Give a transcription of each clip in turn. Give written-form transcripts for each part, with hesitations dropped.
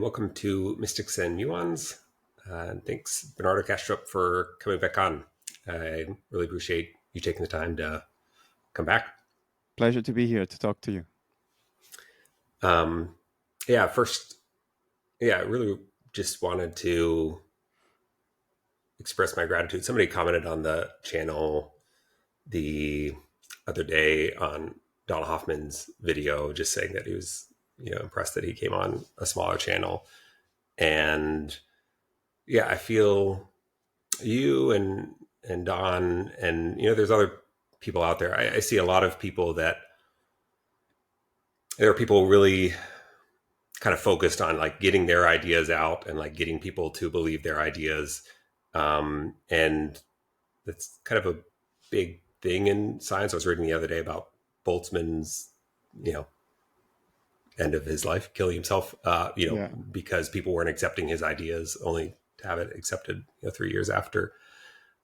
welcome to Mystics and Muons. And thanks, Bernardo Kastrup, for coming back on. I really appreciate you taking the time to come back. Pleasure to be here to talk to you. I really just wanted to express my gratitude. Somebody commented on the channel the other day on Donald Hoffman's video, just saying that he was, impressed that he came on a smaller channel. And yeah, I feel you and Don and, there's other people out there. I see a lot of people that there are people really kind of focused on like getting their ideas out and like getting people to believe their ideas. And that's kind of a big thing in science. I was reading the other day about Boltzmann's, end of his life, killing himself, because people weren't accepting his ideas, only to have it accepted, 3 years after.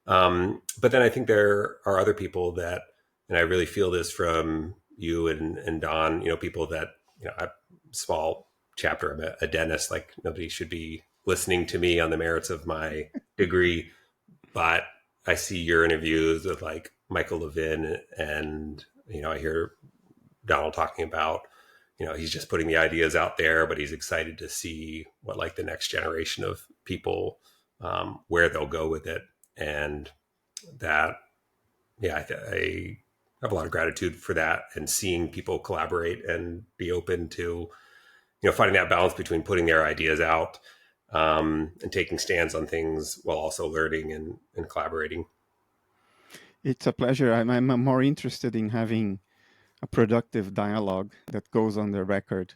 But then I think there are other people that, and I really feel this from you and Don, people that, a small chapter, I'm a dentist, like nobody should be listening to me on the merits of my degree, but I see your interviews with like Michael Levin and, I hear Donald talking about, he's just putting the ideas out there, but he's excited to see what like the next generation of people, where they'll go with it. And that, I have a lot of gratitude for that and seeing people collaborate and be open to, finding that balance between putting their ideas out and taking stands on things while also learning and collaborating. It's a pleasure. I'm more interested in having a productive dialogue that goes on the record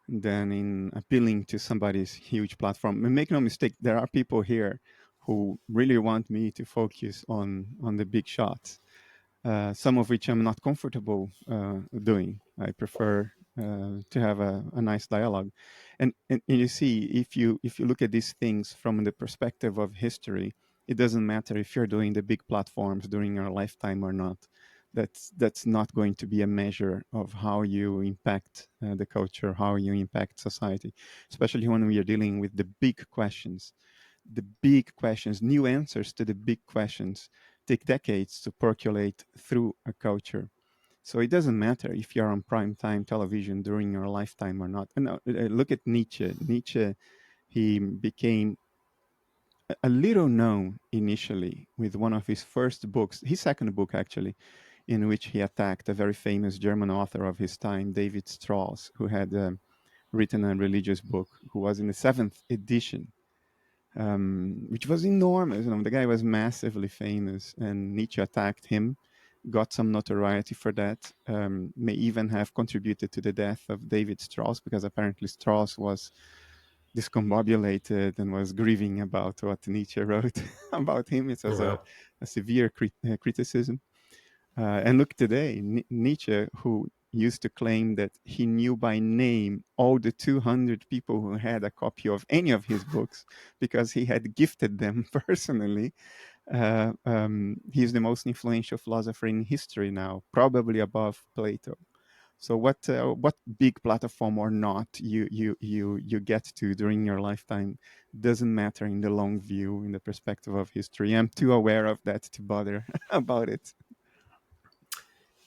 than in appealing to somebody's huge platform. And make no mistake, there are people here who really want me to focus on the big shots, some of which I'm not comfortable doing. I prefer to have a nice dialogue. And you see, if you look at these things from the perspective of history, it doesn't matter if you're doing the big platforms during your lifetime or not. That's not going to be a measure of how you impact the culture, how you impact society, especially when we are dealing with the big questions. The big questions, new answers to the big questions take decades to percolate through a culture. So it doesn't matter if you're on primetime television during your lifetime or not. And look at Nietzsche. Nietzsche, he became a little known initially with one of his first books, his second book actually, in which he attacked a very famous German author of his time, David Strauss, who had written a religious book, who was in the 7th edition, which was enormous. The guy was massively famous, and Nietzsche attacked him, got some notoriety for that, may even have contributed to the death of David Strauss, because apparently Strauss was discombobulated and was grieving about what Nietzsche wrote about him. It was a severe criticism. And look today, Nietzsche, who used to claim that he knew by name all the 200 people who had a copy of any of his books because he had gifted them personally. He's the most influential philosopher in history now, probably above Plato. So what big platform or not you get to during your lifetime doesn't matter in the long view, in the perspective of history. I'm too aware of that to bother about it.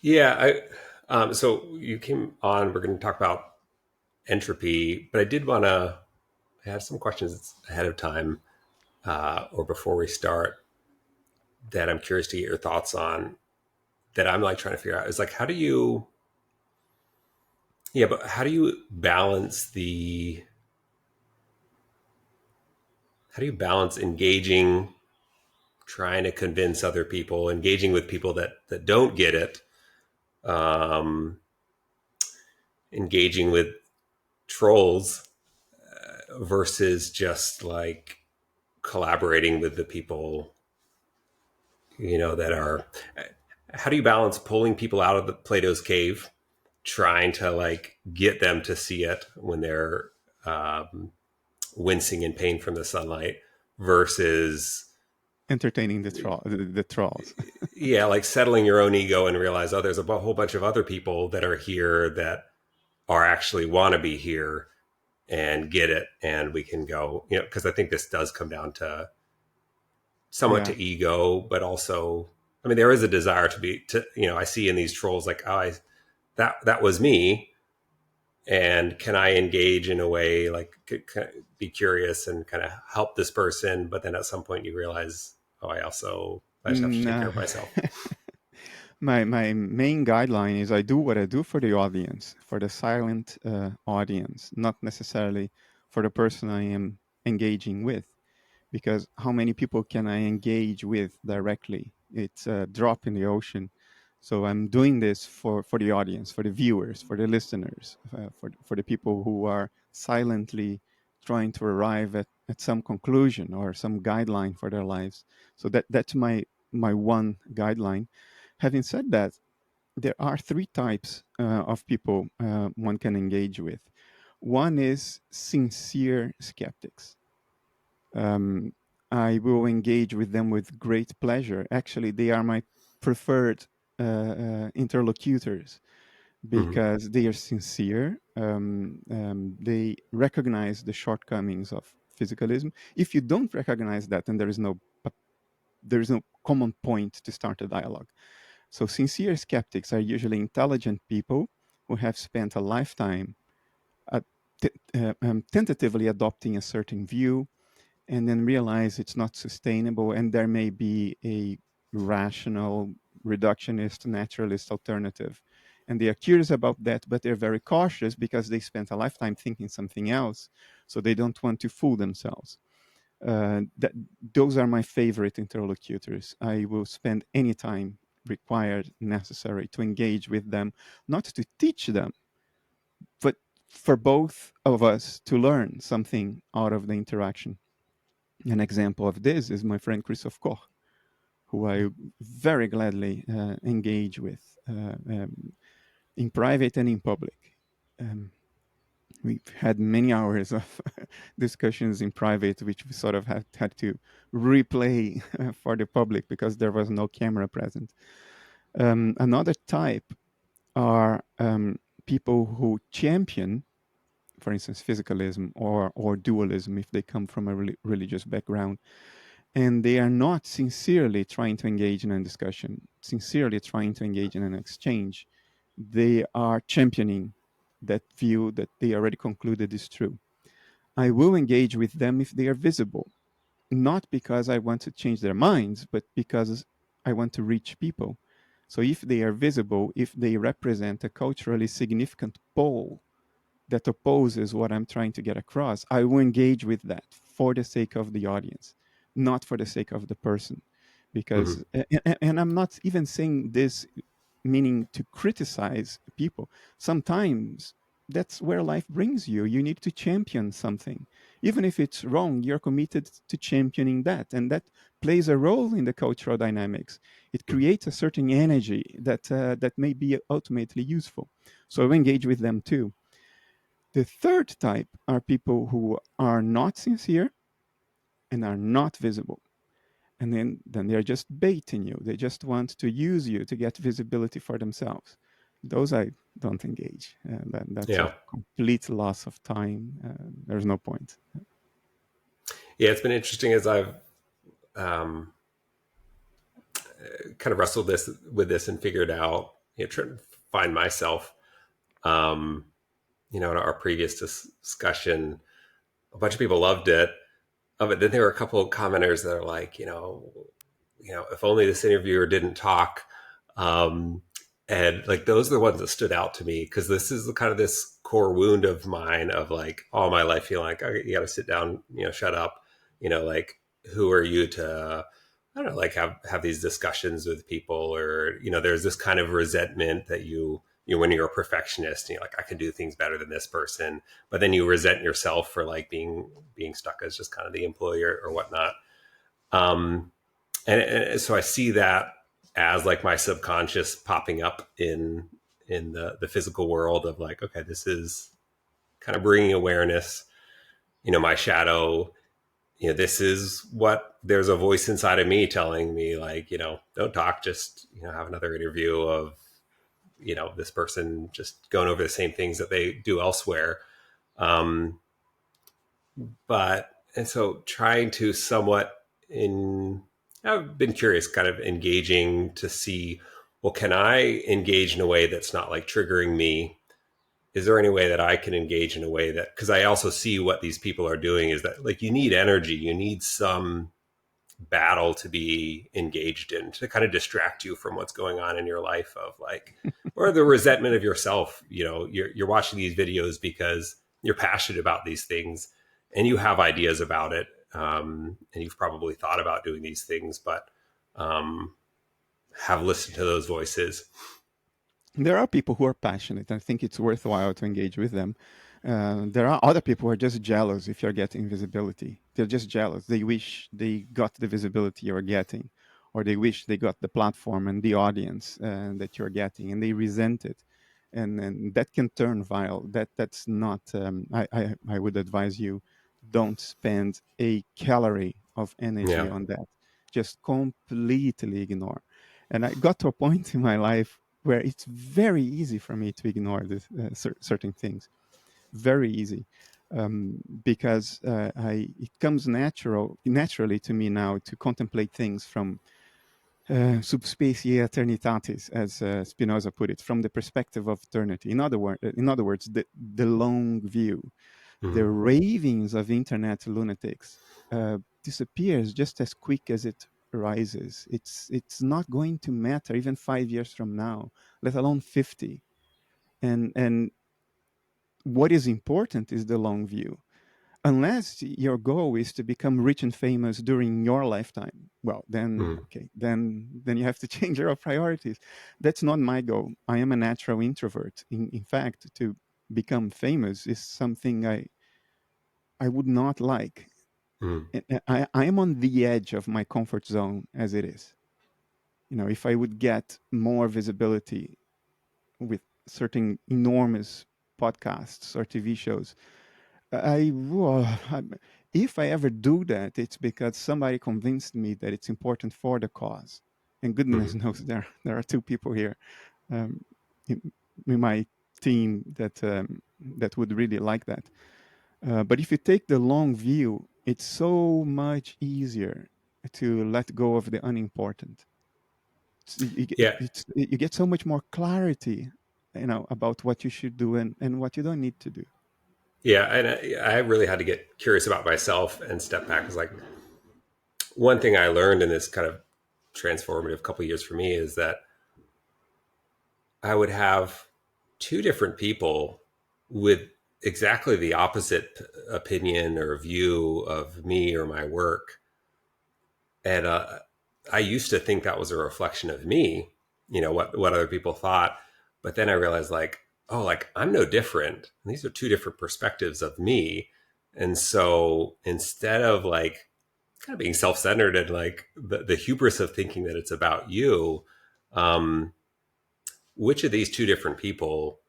Yeah, so you came on, we're going to talk about entropy, but I have some questions ahead of time or before we start that I'm curious to get your thoughts on, that I'm like trying to figure out is like, how do you balance engaging, trying to convince other people, engaging with people that don't get it, engaging with trolls versus just like collaborating with the people, that are, how do you balance pulling people out of the Plato's cave, trying to like get them to see it when they're wincing in pain from the sunlight versus entertaining the trolls. Yeah, like settling your own ego and realize, there's a whole bunch of other people that are here that are actually want to be here. and get it, and we can go, because I think this does come down to somewhat Yeah. to ego, but also, I mean, there is a desire I see in these trolls like, oh, that was me. And can I engage in a way like be curious and kind of help this person? But then at some point you realize, oh, I just have to take care No. of myself. My main guideline is I do what I do for the audience, for the silent audience, not necessarily for the person I am engaging with. Because how many people can I engage with directly? It's a drop in the ocean. So I'm doing this for the audience, for the viewers, for the listeners, for the people who are silently trying to arrive at some conclusion or some guideline for their lives. So that's my one guideline. Having said that, there are three types of people one can engage with. One is sincere skeptics. um, I will engage with them with great pleasure. Actually, they are my preferred interlocutors Mm-hmm. because they are sincere. They recognize the shortcomings of physicalism. If you don't recognize that, then there is no common point to start a dialogue. So, sincere skeptics are usually intelligent people who have spent a lifetime at tentatively adopting a certain view and then realize it's not sustainable and there may be a rational reductionist naturalist alternative, and they are curious about that, but they're very cautious because they spent a lifetime thinking something else, so they don't want to fool themselves. That those are my favorite interlocutors. I will spend any time required necessary to engage with them, not to teach them, but for both of us to learn something out of the interaction. An example of this is my friend Christoph Koch, who I very gladly engage with in private and in public. Um, we've had many hours of discussions in private, which we sort of had to replay for the public because there was no camera present. Another type are people who champion, for instance, physicalism or dualism if they come from a religious background, and they are not sincerely trying to engage in a discussion, sincerely trying to engage in an exchange. They are championing that view that they already concluded is true. I will engage with them if they are visible, not because I want to change their minds, but because I want to reach people. So if they are visible, if they represent a culturally significant pole that opposes what I'm trying to get across, I will engage with that for the sake of the audience, not for the sake of the person. Mm-hmm. Because, and I'm not even saying this meaning to criticize people. Sometimes that's where life brings you. You need to champion something. Even if it's wrong, you're committed to championing that. And that plays a role in the cultural dynamics. It creates a certain energy that may be ultimately useful. So I engage with them too. The third type are people who are not sincere and are not visible. And then they're just baiting you. They just want to use you to get visibility for themselves. Those I don't engage. That's a Yeah. complete loss of time. There's no point. Yeah. It's been interesting as I've um, kind of wrestled with this and figured out, trying to find myself, um, in our previous discussion, a bunch of people loved it. But then there were a couple of commenters that are like, if only this interviewer didn't talk. Um, and like those are the ones that stood out to me because this is the kind of this core wound of mine of like all my life feeling like, okay, you got to sit down, shut up, like who are you to, I don't know, like have these discussions with people, or there's this kind of resentment that when you're a perfectionist, like I can do things better than this person, but then you resent yourself for like being stuck as just kind of the employer or whatnot. Um, and so I see that as like my subconscious popping up in the physical world of like, okay, this is kind of bringing awareness, my shadow, this is what there's a voice inside of me telling me like, don't talk, just, have another interview of, this person just going over the same things that they do elsewhere. and so trying to somewhat I've been curious, kind of engaging to see, well, can I engage in a way that's not like triggering me? Is there any way that I can engage in a way that, because I also see what these people are doing is that like you need energy, you need some battle to be engaged in to kind of distract you from what's going on in your life of like, or the resentment of yourself. You're watching these videos because you're passionate about these things and you have ideas about it. And you've probably thought about doing these things, but um, have listened to those voices. There are people who are passionate. I think it's worthwhile to engage with them. There are other people who are just jealous if you're getting visibility. They're just jealous. They wish they got the visibility you're getting, or they wish they got the platform and the audience that you're getting, and they resent it. And that can turn vile. That's not. I would advise you, don't spend a calorie of energy Yeah. on that. Just completely ignore. And I got to a point in my life where it's very easy for me to ignore this, certain things, very easy, because it comes naturally to me now to contemplate things from subspecie aeternitatis, as Spinoza put it, from the perspective of eternity. In other words, the long view. The Mm-hmm. ravings of internet lunatics disappears just as quick as it rises. It's not going to matter even 5 years from now, let alone 50. And what is important is the long view. Unless your goal is to become rich and famous during your lifetime, well, then Mm-hmm. okay, then you have to change your priorities. That's not my goal. I am a natural introvert. In fact, to become famous is something I would not like. I am on the edge of my comfort zone as it is. If I would get more visibility with certain enormous podcasts or TV shows, well, if I ever do that, it's because somebody convinced me that it's important for the cause. And Mm-hmm. goodness knows there are two people here um, in my team that would really like that. But if you take the long view, it's so much easier to let go of the unimportant. Yeah. You get so much more clarity, about what you should do and what you don't need to do. Yeah. And I really had to get curious about myself and step back. Because, like, one thing I learned in this kind of transformative couple of years for me is that I would have two different people with exactly the opposite opinion or view of me or my work. And I used to think that was a reflection of me, what other people thought. But then I realized, like, oh, like I'm no different. And these are two different perspectives of me. And so instead of like kind of being self-centered and like the hubris of thinking that it's about you, um, which of these two different people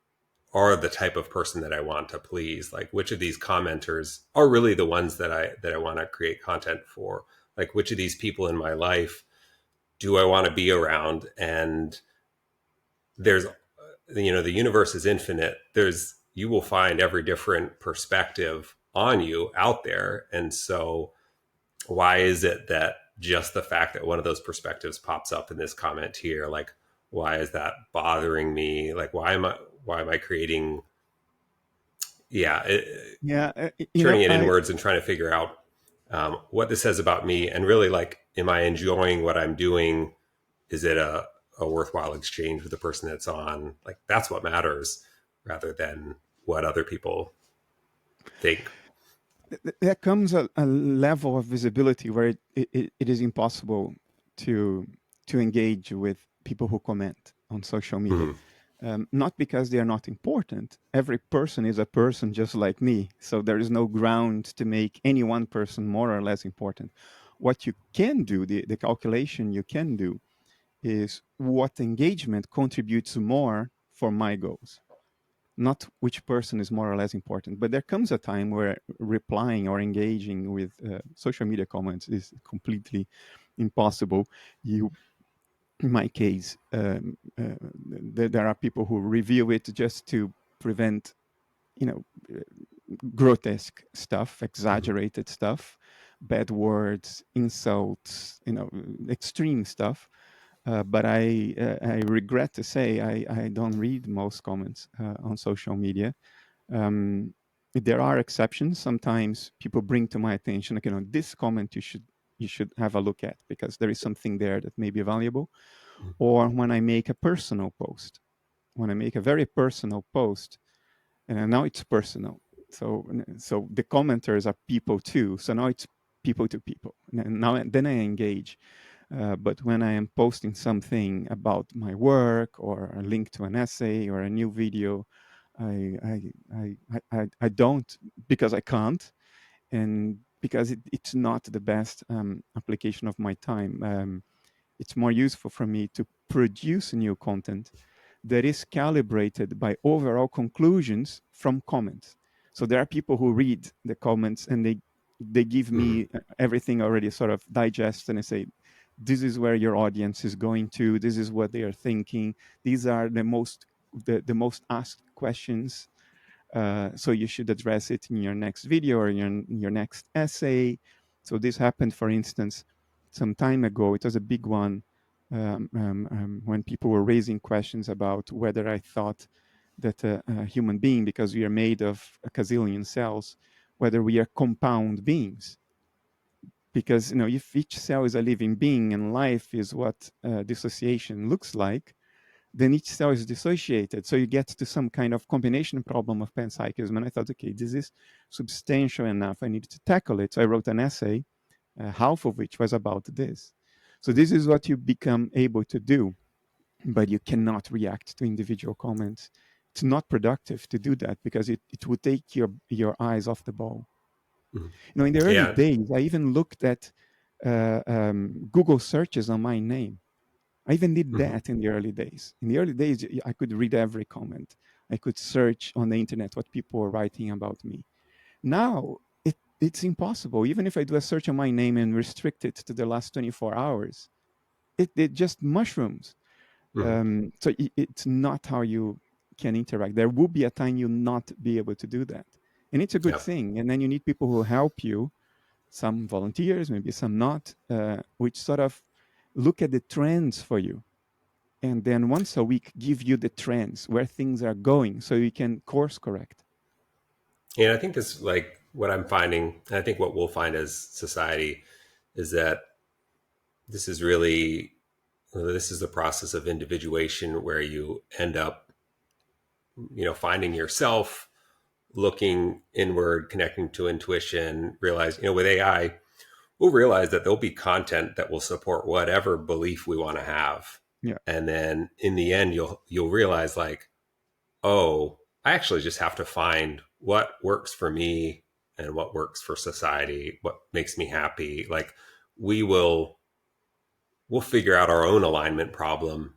are the type of person that I want to please? Like, which of these commenters are really the ones that I want to create content for? Like, which of these people in my life do I want to be around? And there's, the universe is infinite. You will find every different perspective on you out there. And so why is it that just the fact that one of those perspectives pops up in this comment here, like, why is that bothering me? Like, why am I creating, yeah, Yeah, turning it inwards and trying to figure out what this says about me, and really, like, am I enjoying what I'm doing? Is it a worthwhile exchange with the person that's on? Like, that's what matters, rather than what other people think. there comes a level of visibility where it is impossible to engage with people who comment on social media. Mm-hmm. Not because they are not important. Every person is a person just like me. So there is no ground to make any one person more or less important. What you can do, the calculation you can do, is what engagement contributes more for my goals, not which person is more or less important. But there comes a time where replying or engaging with social media comments is completely impossible. In my case, there are people who review it just to prevent, you know, grotesque stuff, exaggerated stuff, bad words, insults, extreme stuff. But I regret to say I don't read most comments on social media. There are exceptions. Sometimes people bring to my attention, like, this comment you should have a look at because there is something there that may be valuable. Or when I make a personal post, when I make a very personal post, and now it's personal. So the commenters are people too. So now it's people to people. And now then I engage. But when I am posting something about my work or a link to an essay or a new video, I don't, because I can't, and because it's not the best application of my time. It's more useful for me to produce new content that is calibrated by overall conclusions from comments. So there are people who read the comments and they give me everything already sort of digested, and they say, this is where your audience is going to, this is what they are thinking, these are the most asked questions, so you should address it in your next video or in your next essay. So this happened, for instance, some time ago. It was a big one, when people were raising questions about whether I thought that a human being, because we are made of a gazillion cells, whether we are compound beings. Because if each cell is a living being and life is what dissociation looks like, then each cell is dissociated. So you get to some kind of combination problem of panpsychism. And I thought, okay, this is substantial enough. I needed to tackle it. So I wrote an essay, half of which was about this. So this is what you become able to do, but you cannot react to individual comments. It's not productive to do that because it would take your eyes off the ball. In the early Yeah. days, I even looked at Google searches on my name. I even did that in the early days. In the early days, I could read every comment. I could search on the internet what people were writing about me. Now, it's impossible. Even if I do a search on my name and restrict it to the last 24 hours, it just mushrooms. So it's not how you can interact. There will be a time you'll not be able to do that. And it's a good Yeah. thing. And then you need people who help you, some volunteers, maybe some not, which sort of look at the trends for you. And then once a week, give you the trends, where things are going, so you can course correct. And I think this, like what I'm finding, and I think what we'll find as society, is that this is really, this is the process of individuation where you end up, finding yourself, looking inward, connecting to intuition, realize, with AI, we'll realize that there'll be content that will support whatever belief we want to have. Yeah. And then in the end, you'll realize, like, oh, I actually just have to find what works for me and what works for society, what makes me happy. Like, we'll figure out our own alignment problem,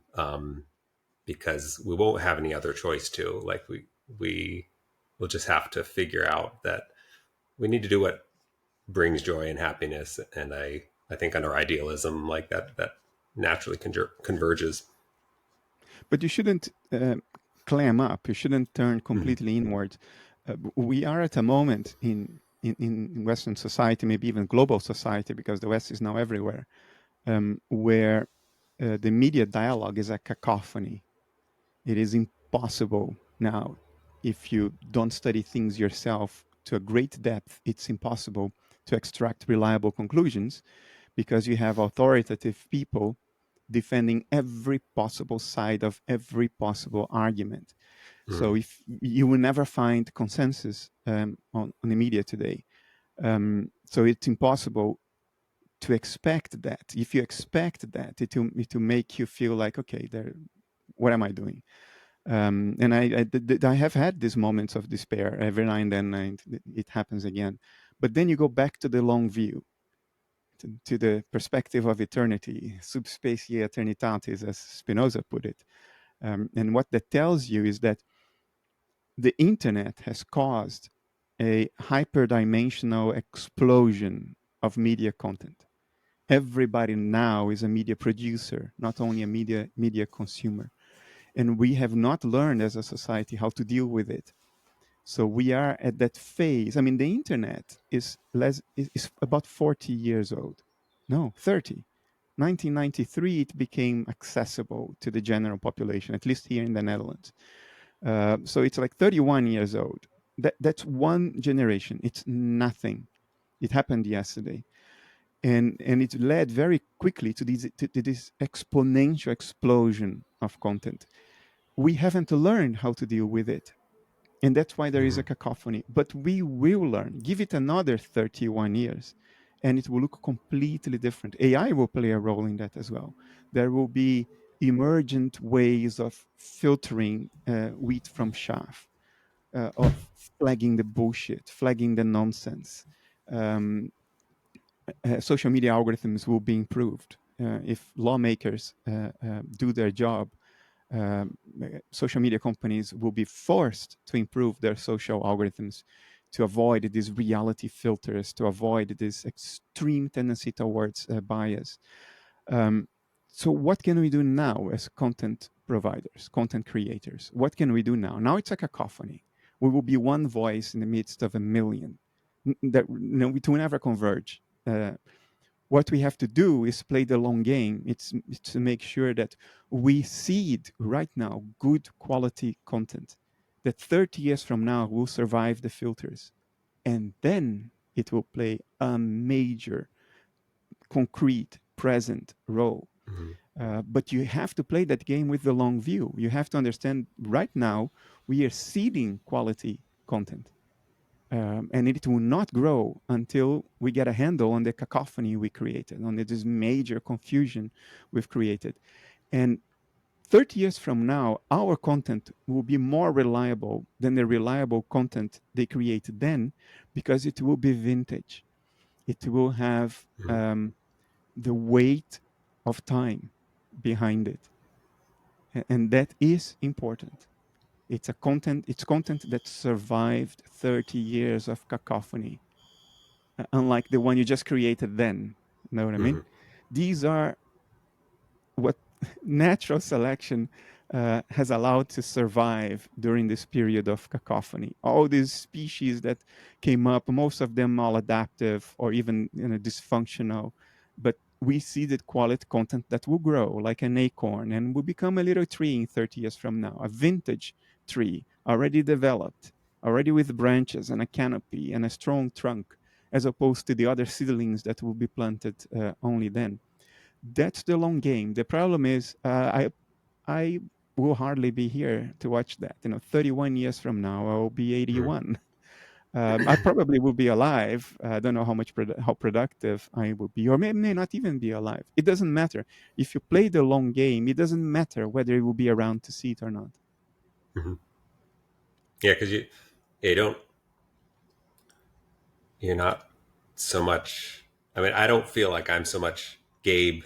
because we won't have any other choice to. Like, we will just have to figure out that we need to do what brings joy and happiness. And I think under idealism, like that naturally converges. But you shouldn't clam up. You shouldn't turn completely inward. We are at a moment in Western society, maybe even global society, because the West is now everywhere, where the media dialogue is a cacophony. It is impossible now, if you don't study things yourself to a great depth, it's impossible to extract reliable conclusions, because you have authoritative people defending every possible side of every possible argument. So if you will never find consensus on the media today. So it's impossible to expect that. If you expect that, it will make you feel like, okay, what am I doing? And I have had these moments of despair every now and then, and it happens again. But then you go back to the long view, to the perspective of eternity, subspecie eternitatis, as Spinoza put it. And what that tells you is that the internet has caused a hyperdimensional explosion of media content. Everybody now is a media producer, not only a media consumer. And we have not learned as a society how to deal with it. So we are at that phase. I mean, the internet is about 40 years old. No, 30. 1993, it became accessible to the general population, at least here in the Netherlands. So it's like 31 years old. That's one generation. It's nothing. It happened yesterday, and it led very quickly to this exponential explosion of content. We haven't learned how to deal with it, and that's why there is a cacophony. But we will learn. Give it another 31 years, and it will look completely different. AI will play a role in that as well. There will be emergent ways of filtering wheat from chaff, of flagging the bullshit, flagging the nonsense. Um, Social media algorithms will be improved if lawmakers do their job. Social media companies will be forced to improve their social algorithms to avoid these reality filters, to avoid this extreme tendency towards bias. Um, so what can we do now as content providers, content creators? What can we do now? Now it's a cacophony. We will be one voice in the midst of a million. That it will never converge. What we have to do is play the long game. It's to make sure that we seed right now good quality content that 30 years from now will survive the filters. And then it will play a major, concrete, present role. But you have to play that game with the long view. You have to understand right now we are seeding quality content. And it will not grow until we get a handle on the cacophony we created, on this major confusion we've created. And 30 years from now, our content will be more reliable than the reliable content they created then, because it will be vintage. It will have the weight of time behind it. And that is important. It's content that survived 30 years of cacophony, unlike the one you just created then. You know what I mean? These are what natural selection has allowed to survive during this period of cacophony. All these species that came up, most of them maladaptive or even dysfunctional, but we see the quality content that will grow like an acorn and will become a little tree in 30 years from now, a vintage tree already developed, already with branches and a canopy and a strong trunk, as opposed to the other seedlings that will be planted only then. That's the long game. The problem is, I will hardly be here to watch that. 31 years from now, I will be 81. I probably will be alive. I don't know how productive I will be, or may not even be alive. It doesn't matter. If you play the long game, it doesn't matter whether you will be around to see it or not. Yeah, because you don't, you're not so much. I mean, I don't feel like I'm so much Gabe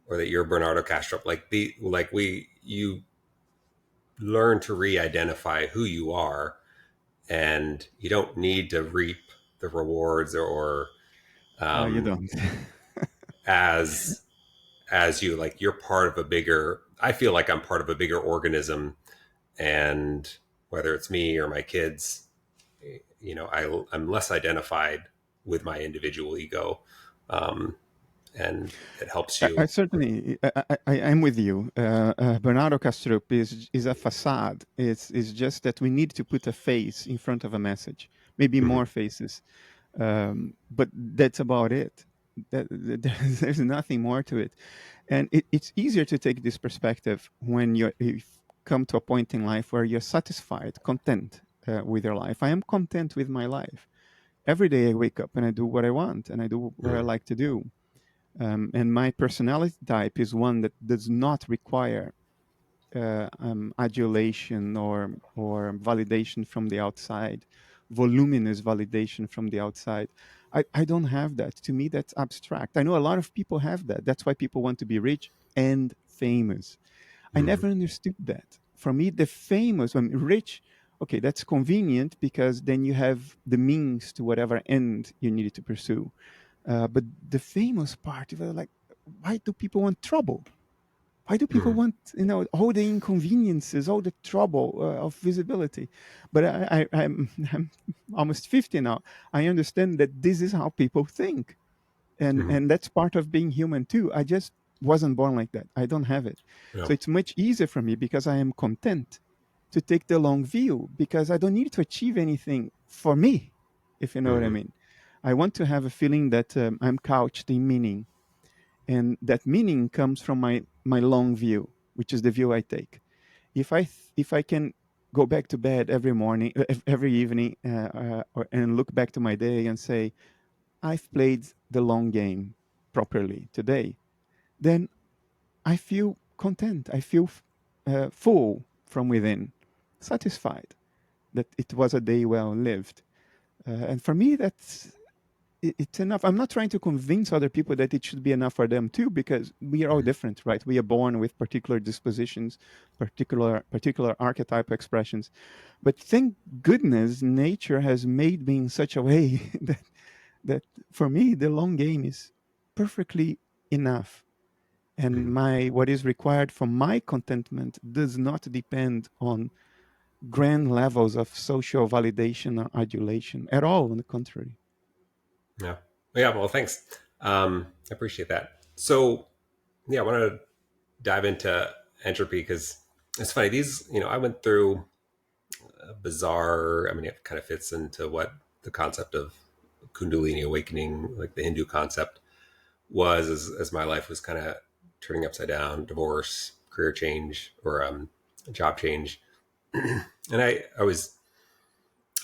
or that you're Bernardo Kastrup. You learn to re-identify who you are, and you don't need to reap the rewards or You don't. as you, like, you're part of a bigger. I feel like I'm part of a bigger organism, and whether it's me or my kids, I'm less identified with my individual ego, and it helps I you. certainly, I'm with you. Bernardo Kastrup is a facade. It's just that we need to put a face in front of a message, maybe more faces, but that's about it. There's nothing more to it, and it's easier to take this perspective when you come to a point in life where you're satisfied, content with your life. I am content with my life. Every day I wake up and I do what I want and I do what I like to do. And my personality type is one that does not require adulation or validation from the outside, voluminous validation from the outside. I don't have that. To me, that's abstract. I know a lot of people have that. That's why people want to be rich and famous. I never understood that. For me, the famous, when rich, okay, that's convenient because then you have the means to whatever end you needed to pursue. But the famous part, like, why do people want trouble? Why do people want, all the inconveniences, all the trouble of visibility? But I'm almost 50 now. I understand that this is how people think. And that's part of being human too. I just wasn't born like that. I don't have it. Yeah. So it's much easier for me because I am content to take the long view, because I don't need to achieve anything for me, if you know what I mean. I want to have a feeling that I'm couched in meaning, and that meaning comes from my long view, which is the view I take. If I can go back to bed every morning, every evening, and look back to my day and say, I've played the long game properly today, then I feel content. I feel full from within, satisfied that it was a day well lived. And for me, it's enough. I'm not trying to convince other people that it should be enough for them too, because we are all different, right? We are born with particular dispositions, particular archetype expressions. But thank goodness nature has made me in such a way that for me the long game is perfectly enough. And my what is required for my contentment does not depend on grand levels of social validation or adulation at all. On the contrary. Yeah. Yeah. Well, thanks. I appreciate that. So, yeah, I want to dive into entropy because it's funny. I went through a bizarre, I mean, it kind of fits into what the concept of Kundalini awakening, like the Hindu concept, was as my life was kind of turning upside down, divorce, career change, or job change. And I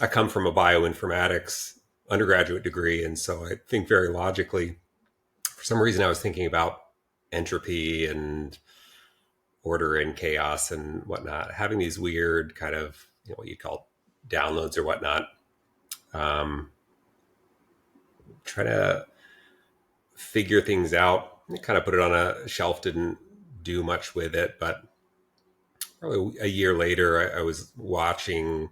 come from a bioinformatics undergraduate degree. And so I think very logically, for some reason, I was thinking about entropy and order and chaos and whatnot, having these weird kind of, what you call downloads or whatnot. Try to figure things out. I kind of put it on a shelf, didn't do much with it, but probably a year later, I was watching.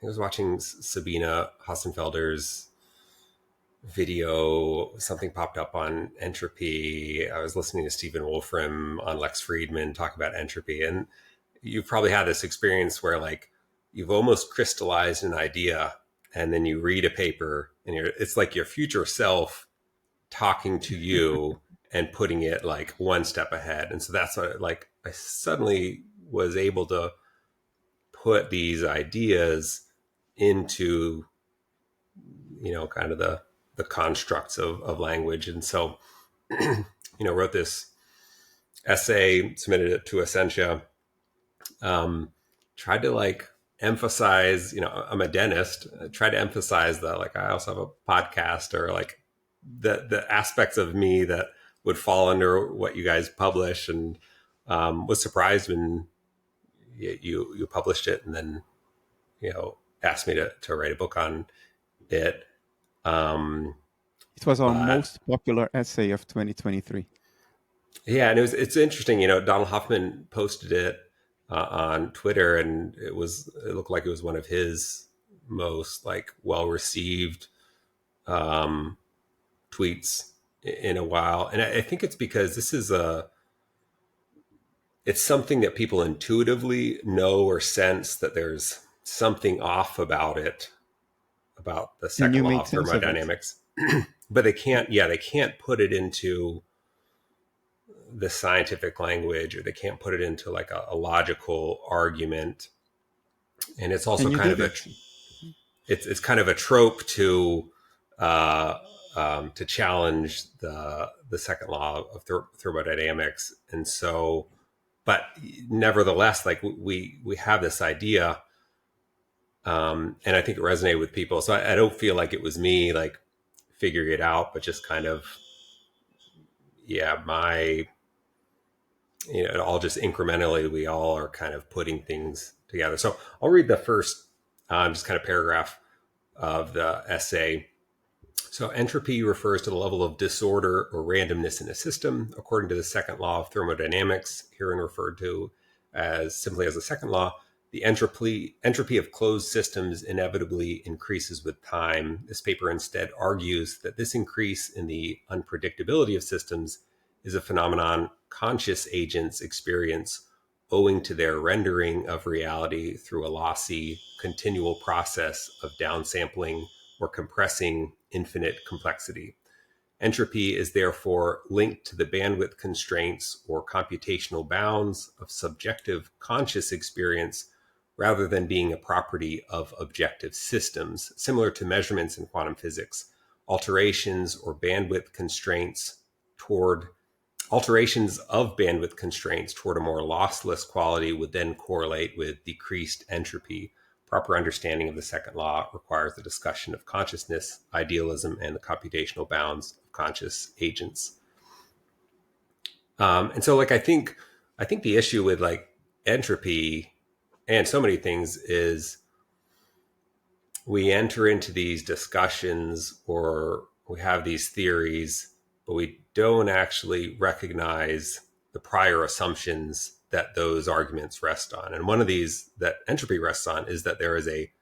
I was watching Sabine Hossenfelder's video. Something popped up on entropy. I was listening to Stephen Wolfram on Lex Friedman talk about entropy, and you've probably had this experience where like you've almost crystallized an idea, and then you read a paper, and it's like your future self talking to you and putting it like one step ahead. And so that's what like I suddenly was able to put these ideas into, kind of the constructs of language. And so, wrote this essay, submitted it to Essentia, tried to like emphasize, I'm a dentist, tried to emphasize that like I also have a podcast, or like the aspects of me that would fall under what you guys publish, and was surprised when you published it, and then asked me to write a book on it. It was our But most popular essay of 2023. yeah, and it's interesting. Donald Hoffman posted it on Twitter, and it looked like it was one of his most like well received tweets in a while. And I think it's because it's something that people intuitively know or sense that there's something off about it, about the And second you law made of sense of it. thermodynamics. But they can't put it into the scientific language, or they can't put it into like a logical argument. And it's also And you kind did of it. it's kind of a trope to challenge the second law of thermodynamics. And so, but nevertheless, like we have this idea, and I think it resonated with people. So I don't feel like it was me like figuring it out, but just kind of, all just incrementally, we all are kind of putting things together. So I'll read the first just kind of paragraph of the essay. So entropy refers to the level of disorder or randomness in a system, according to the second law of thermodynamics, herein referred to as simply as the second law. The entropy of closed systems inevitably increases with time. This paper instead argues that this increase in the unpredictability of systems is a phenomenon conscious agents experience owing to their rendering of reality through a lossy, continual process of downsampling or compressing infinite complexity. Entropy is therefore linked to the bandwidth constraints or computational bounds of subjective conscious experience rather than being a property of objective systems, similar to measurements in quantum physics. Alterations or bandwidth constraints toward Alterations of bandwidth constraints toward a more lossless quality would then correlate with decreased entropy. Proper understanding of the second law requires the discussion of consciousness, idealism, and the computational bounds of conscious agents. And so, I think the issue with like entropy and so many things is we enter into these discussions or we have these theories, but we don't actually recognize the prior assumptions that those arguments rest on. And one of these that entropy rests on is that there is a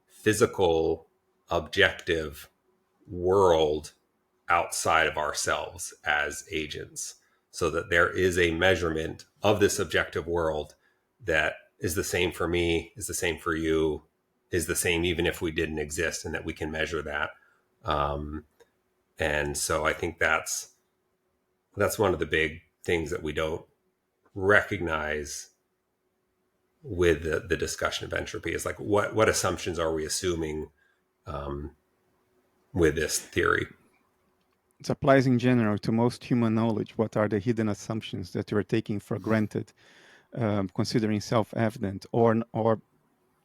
physical, objective world outside of ourselves as agents, so that there is a measurement of this objective world that is the same for me, is the same for you, is the same even if we didn't exist, and that we can measure that. And so I think that's one of the big things that we don't recognize with the discussion of entropy is like what assumptions are we assuming with this theory? It applies in general to most human knowledge. What are the hidden assumptions that we're taking for granted, considering self-evident, or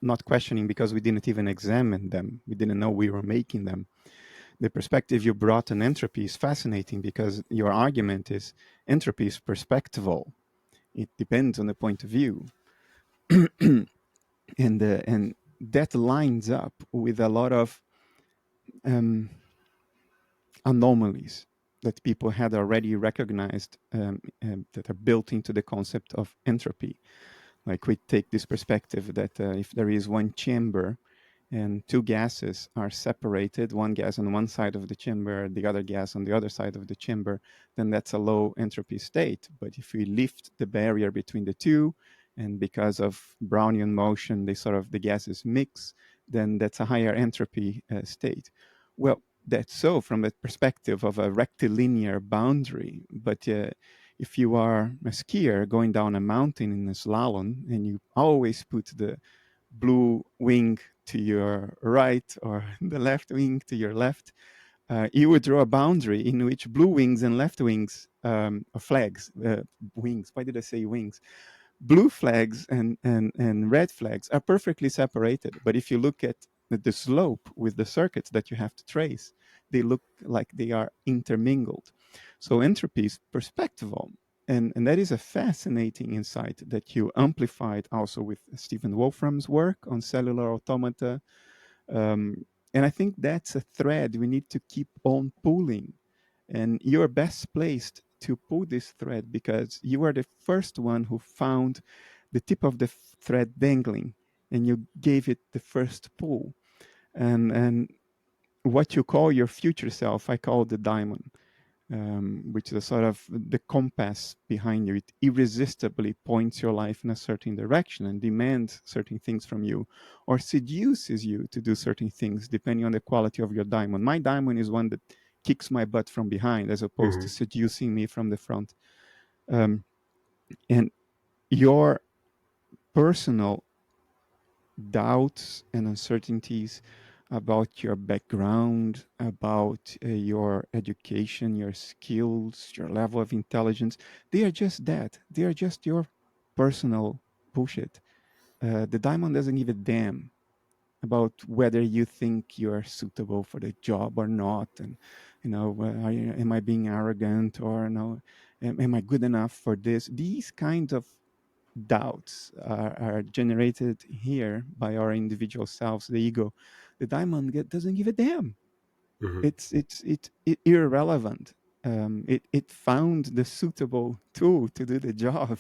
not questioning because we didn't even examine them. We didn't know we were making them. The perspective you brought on entropy is fascinating because your argument is entropy is perspectival. It depends on the point of view. and that lines up with a lot of anomalies that people had already recognized that are built into the concept of entropy. Like we take this perspective that if there is one chamber and two gases are separated, one gas on one side of the chamber, the other gas on the other side of the chamber, then that's a low entropy state. But if we lift the barrier between the two, and because of Brownian motion, the gases mix, then that's a higher entropy state. Well, that's so from the perspective of a rectilinear boundary. But if you are a skier going down a mountain in a slalom, and you always put the blue wing to your right or the left wing to your left, you would draw a boundary in which blue wings and left wings, or flags, wings, why did I say wings? Blue flags and red flags are perfectly separated. But if you look at the slope with the circuits that you have to trace, they look like they are intermingled. So entropy is perspectival. And that is a fascinating insight that you amplified also with Stephen Wolfram's work on cellular automata. And I think that's a thread we need to keep on pulling. And you're best placed to pull this thread because you are the first one who found the tip of the thread dangling, and you gave it the first pull. And what you call your future self, I call the diamond. Which is sort of the compass behind you. It irresistibly points your life in a certain direction and demands certain things from you, or seduces you to do certain things depending on the quality of your diamond. My diamond is one that kicks my butt from behind as opposed to seducing me from the front. And your personal doubts and uncertainties about your background, about your education, your skills, your level of intelligence. They are just that. They are just your personal bullshit. The diamond doesn't give a damn about whether you think you're suitable for the job or not, and am I being arrogant, or no, am I good enough for this? These kinds of doubts are generated here by our individual selves, the ego. The diamond doesn't give a damn. It's irrelevant. It found the suitable tool to do the job.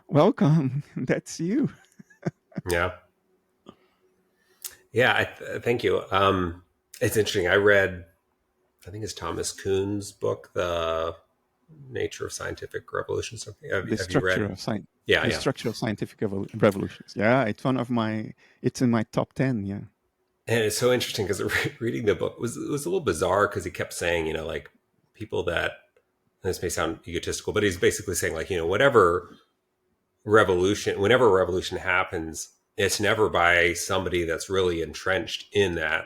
Welcome. That's you. Yeah. Thank you. It's interesting. I read, I think it's Thomas Kuhn's book, Nature of Scientific Revolution, something. The Have you structure read? of science. Yeah, The yeah. structure of scientific revolutions. Yeah, it's one of my. It's in my top 10. Yeah. And it's so interesting because reading the book was a little bizarre because he kept saying, like people that, and this may sound egotistical, but he's basically saying like, whenever a revolution happens, it's never by somebody that's really entrenched in that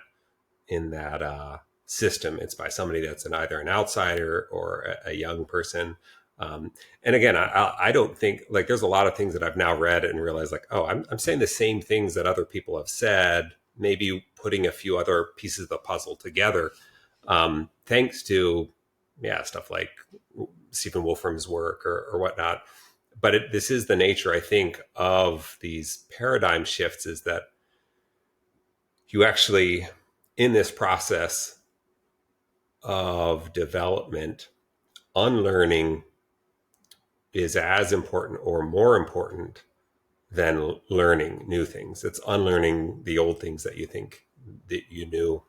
system. It's by somebody that's either an outsider or a young person. And again, I don't think like there's a lot of things that I've now read and realized like, oh, I'm saying the same things that other people have said, maybe putting a few other pieces of the puzzle together, thanks to stuff like Stephen Wolfram's work or whatnot. But this is the nature, I think, of these paradigm shifts is that you actually, in this process of development, unlearning is as important or more important than learning new things. It's unlearning the old things that you think that you knew.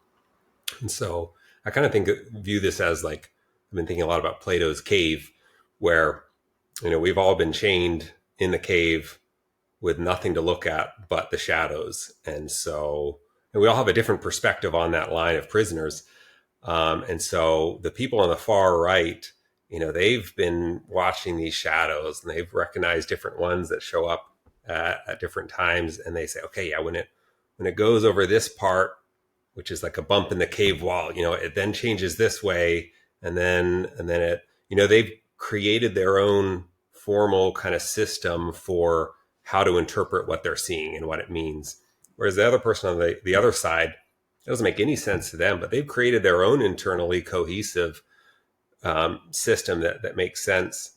And so I kind of view this as like, I've been thinking a lot about Plato's cave, where, we've all been chained in the cave with nothing to look at but the shadows. And we all have a different perspective on that line of prisoners. And so the people on the far right, they've been watching these shadows and they've recognized different ones that show up at different times. And they say, okay, yeah, when it goes over this part, which is like a bump in the cave wall, it then changes this way. And then they've created their own formal kind of system for how to interpret what they're seeing and what it means. Whereas the other person on the other side, it doesn't make any sense to them, but they've created their own internally cohesive system that makes sense.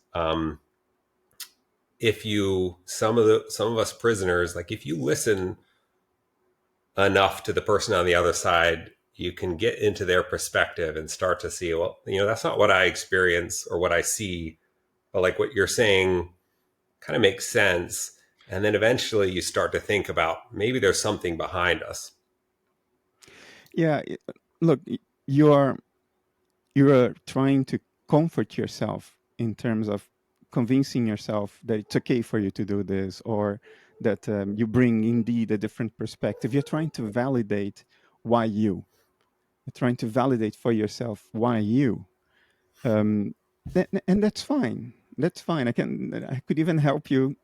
If you some of us prisoners, like if you listen enough to the person on the other side, you can get into their perspective and start to see, well, that's not what I experience or what I see, but like what you're saying kind of makes sense. And then eventually you start to think about maybe there's something behind us. Yeah. Look, you're trying to comfort yourself in terms of convincing yourself that it's okay for you to do this, or that you bring indeed a different perspective. You're trying to validate why you. You're trying to validate for yourself why you. Um, and that's fine. That's fine. I could even help you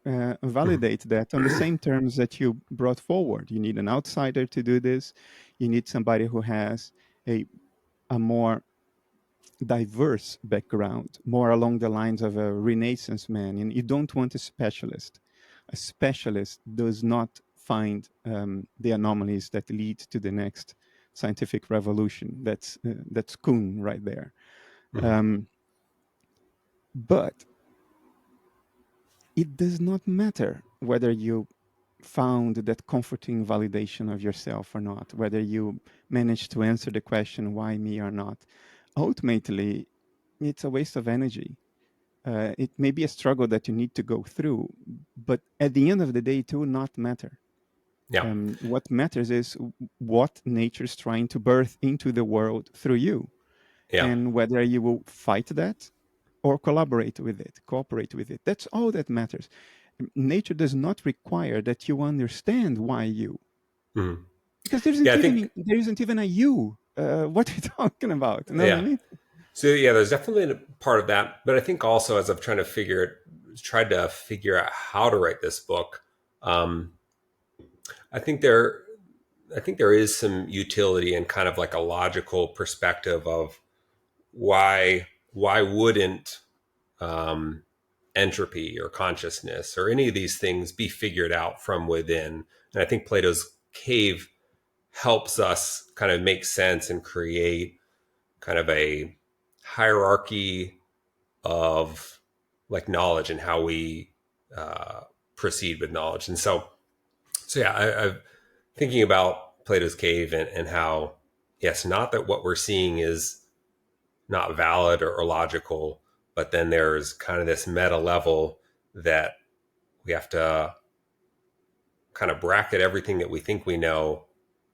validate that on the same terms that you brought forward. You need an outsider to do this. You need somebody who has a more diverse background, more along the lines of a Renaissance man. And you don't want a specialist. A specialist does not find the anomalies that lead to the next scientific revolution. That's Kuhn right there. Um, but it does not matter whether you found that comforting validation of yourself or not, whether you managed to answer the question, why me or not. Ultimately, it's a waste of energy. It may be a struggle that you need to go through, but at the end of the day, it will not matter. Yeah. What matters is what nature is trying to birth into the world through you, Yeah. and whether you will fight that or collaborate with it, cooperate with it. That's all that matters. Nature does not require that you understand why you, Mm-hmm. because Yeah, I think, there isn't even a you. What are you talking about? You know what I yeah. mean? So yeah, there's definitely a part of that. But I think also as I've tried to figure out how to write this book, um, I think there I think there is some utility in kind of like a logical perspective of why wouldn't um, entropy or consciousness or any of these things be figured out from within? And I think Plato's cave helps us kind of make sense and create kind of a hierarchy of like knowledge and how we uh, proceed with knowledge. And so yeah, I've thinking about Plato's cave and how, yes, not that what we're seeing is not valid or logical, but then there's kind of this meta level that we have to kind of bracket everything that we think we know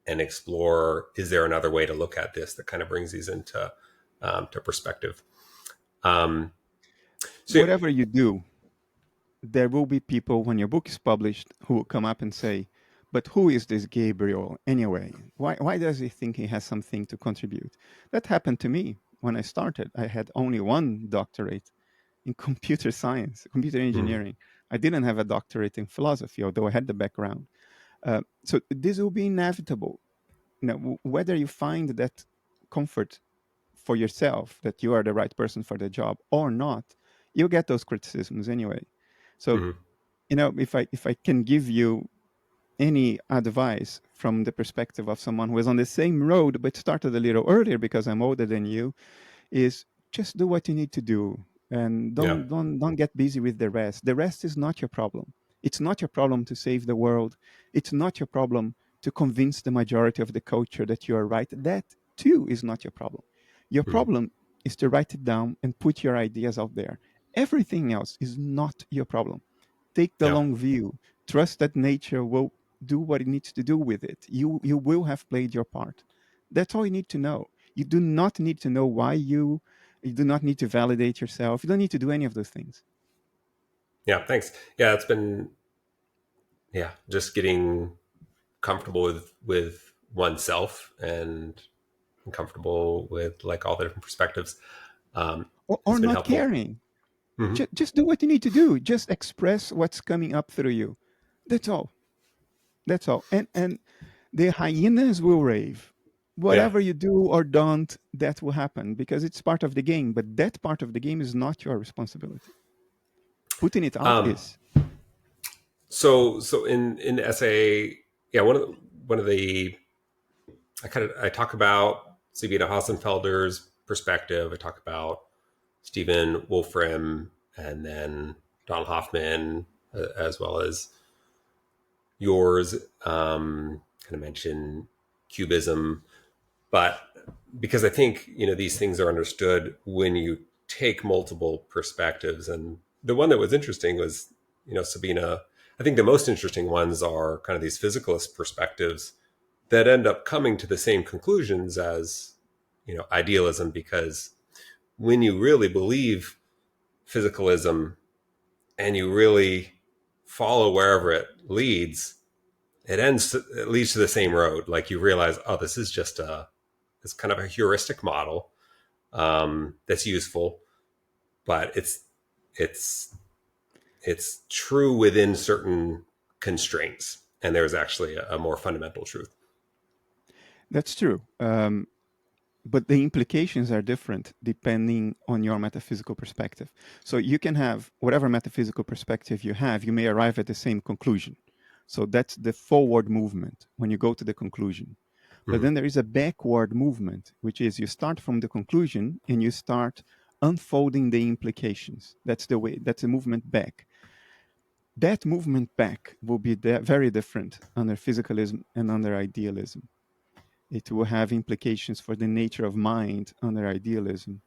and explore, is there another way to look at this that kind of brings these into to perspective. Um, So, whatever you do, there will be people when your book is published who will come up and say, but who is this Gabriel anyway? Why does he think he has something to contribute? That happened to me when I started. I had only one doctorate in computer science, computer mhm, engineering. I didn't have a doctorate in philosophy, although I had the background. So this will be inevitable. Whether you find that comfort for yourself that you are the right person for the job or not, you'll get those criticisms anyway. So mhm, if I can give you any advice from the perspective of someone who is on the same road but started a little earlier because I'm older than you, is just do what you need to do and yeah, don't get busy with the rest. The rest is not your problem. It's not your problem to save the world. It's not your problem to convince the majority of the culture that you are right. That too is not your problem. Your mhm, problem is to write it down and put your ideas out there. Everything else is not your problem. Take the yeah, long view. Trust that nature will do what it needs to do with it. You will have played your part. That's all you need to know. You do not need to know why you do not need to validate yourself. You don't need to do any of those things. yeah. Thanks. Yeah, it's been, yeah, just getting comfortable with oneself and comfortable with like all the different perspectives Or has been not helpful. caring. Hmm. Just do what you need to do. Just express what's coming up through you. That's all. That's all. And the hyenas will rave. Yeah. Whatever you do or don't, that will happen because it's part of the game. But that part of the game is not your responsibility. Putting it out Um, is. so in the essay, yeah, one of the I talk about Sabine Hossenfelder's perspective. I talk about Stephen Wolfram, and then Donald Hoffman, as well as yours. Kind of mention cubism, but because I think these things are understood when you take multiple perspectives. And the one that was interesting was Sabina. I think the most interesting ones are kind of these physicalist perspectives that end up coming to the same conclusions as idealism, because when you really believe physicalism and you really follow wherever it leads, it leads to the same road. Like you realize, oh, this is just it's kind of a heuristic model that's useful, but it's it's true within certain constraints, and there's actually a more fundamental truth. That's true. But the implications are different depending on your metaphysical perspective. So you can have whatever metaphysical perspective you have, you may arrive at the same conclusion. So that's the forward movement when you go to the conclusion. But Mm-hmm. then there is a backward movement, which is you start from the conclusion and you start unfolding the implications. That's the way, that's a movement back. That movement back will be very different under physicalism and under idealism. It will have implications for the nature of mind under idealism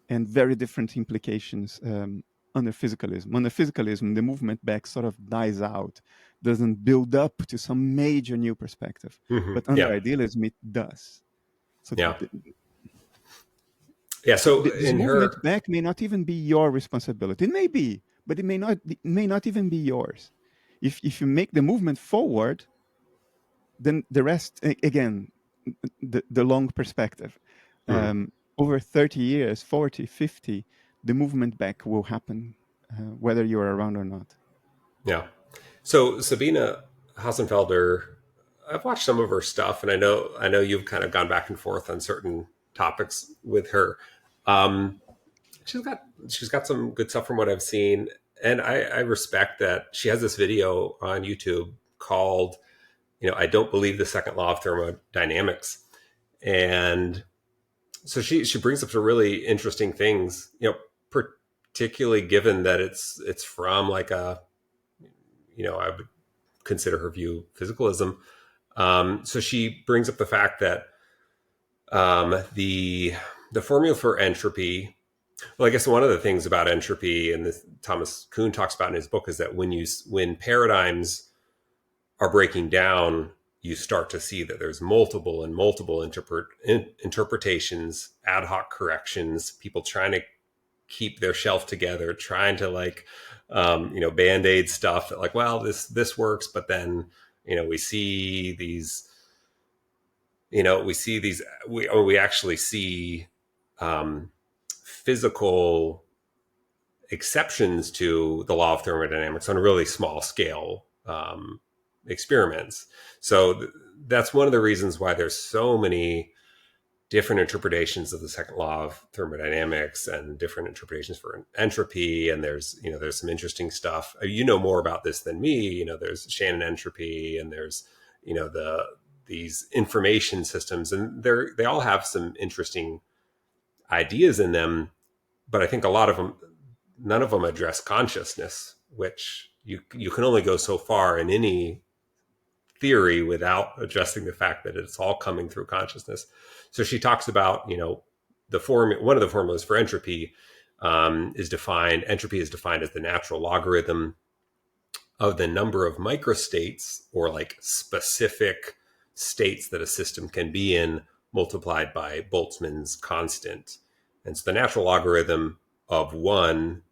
and very different implications under physicalism. Under physicalism, the movement back sort of dies out, doesn't build up to some major new perspective. Mm-hmm. But under Yeah, idealism, it does. So yeah, yeah. So this in movement her, back may not even be your responsibility. It may be, but it may not even be yours. If you make the movement forward, then the rest again, the long perspective, mhm, over 30 years, 40, 50, the movement back will happen, whether you're around or not. yeah. So Sabina Hossenfelder, I've watched some of her stuff, and I know you've kind of gone back and forth on certain topics with her. Um, she's got some good stuff from what I've seen, and I respect that she has this video on YouTube called I don't believe the second law of thermodynamics, and so she brings up some really interesting things, particularly given that it's from like I would consider her view physicalism. So she brings up the fact that the formula for entropy. Well, I guess one of the things about entropy, and this Thomas Kuhn talks about in his book, is that when paradigms are breaking down, you start to see that there's multiple and multiple interpretations, ad hoc corrections, people trying to keep their shelf together, trying to like, band-aid stuff that like, well, this works, but then, we see these, we actually see physical exceptions to the law of thermodynamics on a really small scale experiments. So that's one of the reasons why there's so many different interpretations of the second law of thermodynamics and different interpretations for entropy. And there's some interesting stuff. You know more about this than me. There's Shannon entropy, and there's these information systems, and they all have some interesting ideas in them. But I think a lot of them, none of them address consciousness, which you can only go so far in any theory without addressing the fact that it's all coming through consciousness. So she talks about, one of the formulas for entropy entropy is defined as the natural logarithm of the number of microstates, or like specific states that a system can be in, multiplied by Boltzmann's constant. And so the natural logarithm of 1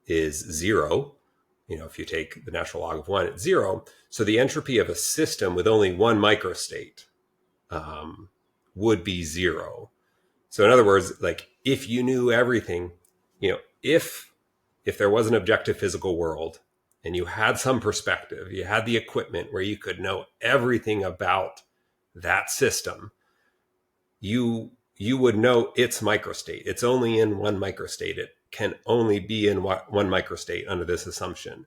is 0. If you take the natural log of 1, it's 0. So the entropy of a system with only one microstate would be 0. So in other words, like if you knew everything, if there was an objective physical world and you had some perspective, you had the equipment where you could know everything about that system, you would know its microstate. It's only in one microstate. It can only be in one microstate under this assumption.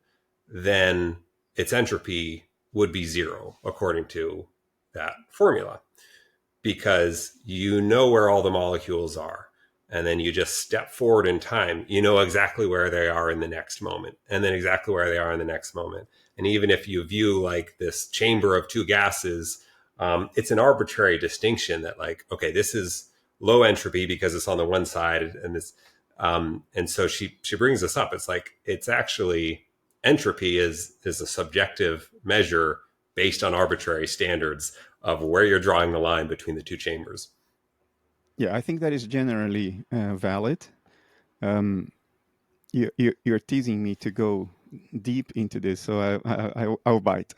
Then its entropy would be 0 according to that formula, because you know where all the molecules are. And then you just step forward in time. You know exactly where they are in the next moment, and then exactly where they are in the next moment. And even if you view like this chamber of two gases, it's an arbitrary distinction that like, okay, this is low entropy because it's on the one side, and this, and so she brings this up. It's like, it's actually, entropy is a subjective measure based on arbitrary standards of where you're drawing the line between the two chambers. Yeah, I think that is generally valid. You're teasing me to go deep into this, so I'll bite.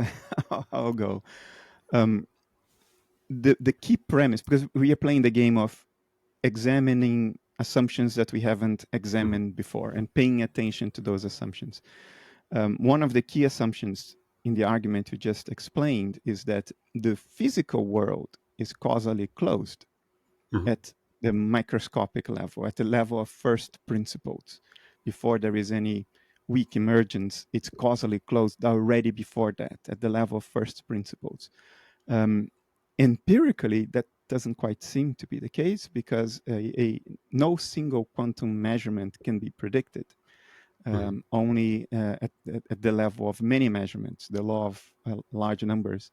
I'll go. The key premise, because we are playing the game of examining assumptions that we haven't examined before and paying attention to those assumptions. One of the key assumptions in the argument you just explained is that the physical world is causally closed at the microscopic level, at the level of first principles. Before there is any weak emergence, it's causally closed already before that, at the level of first principles. Empirically, that doesn't quite seem to be the case, because no single quantum measurement can be predicted. Only at the level of many measurements, the law of large numbers,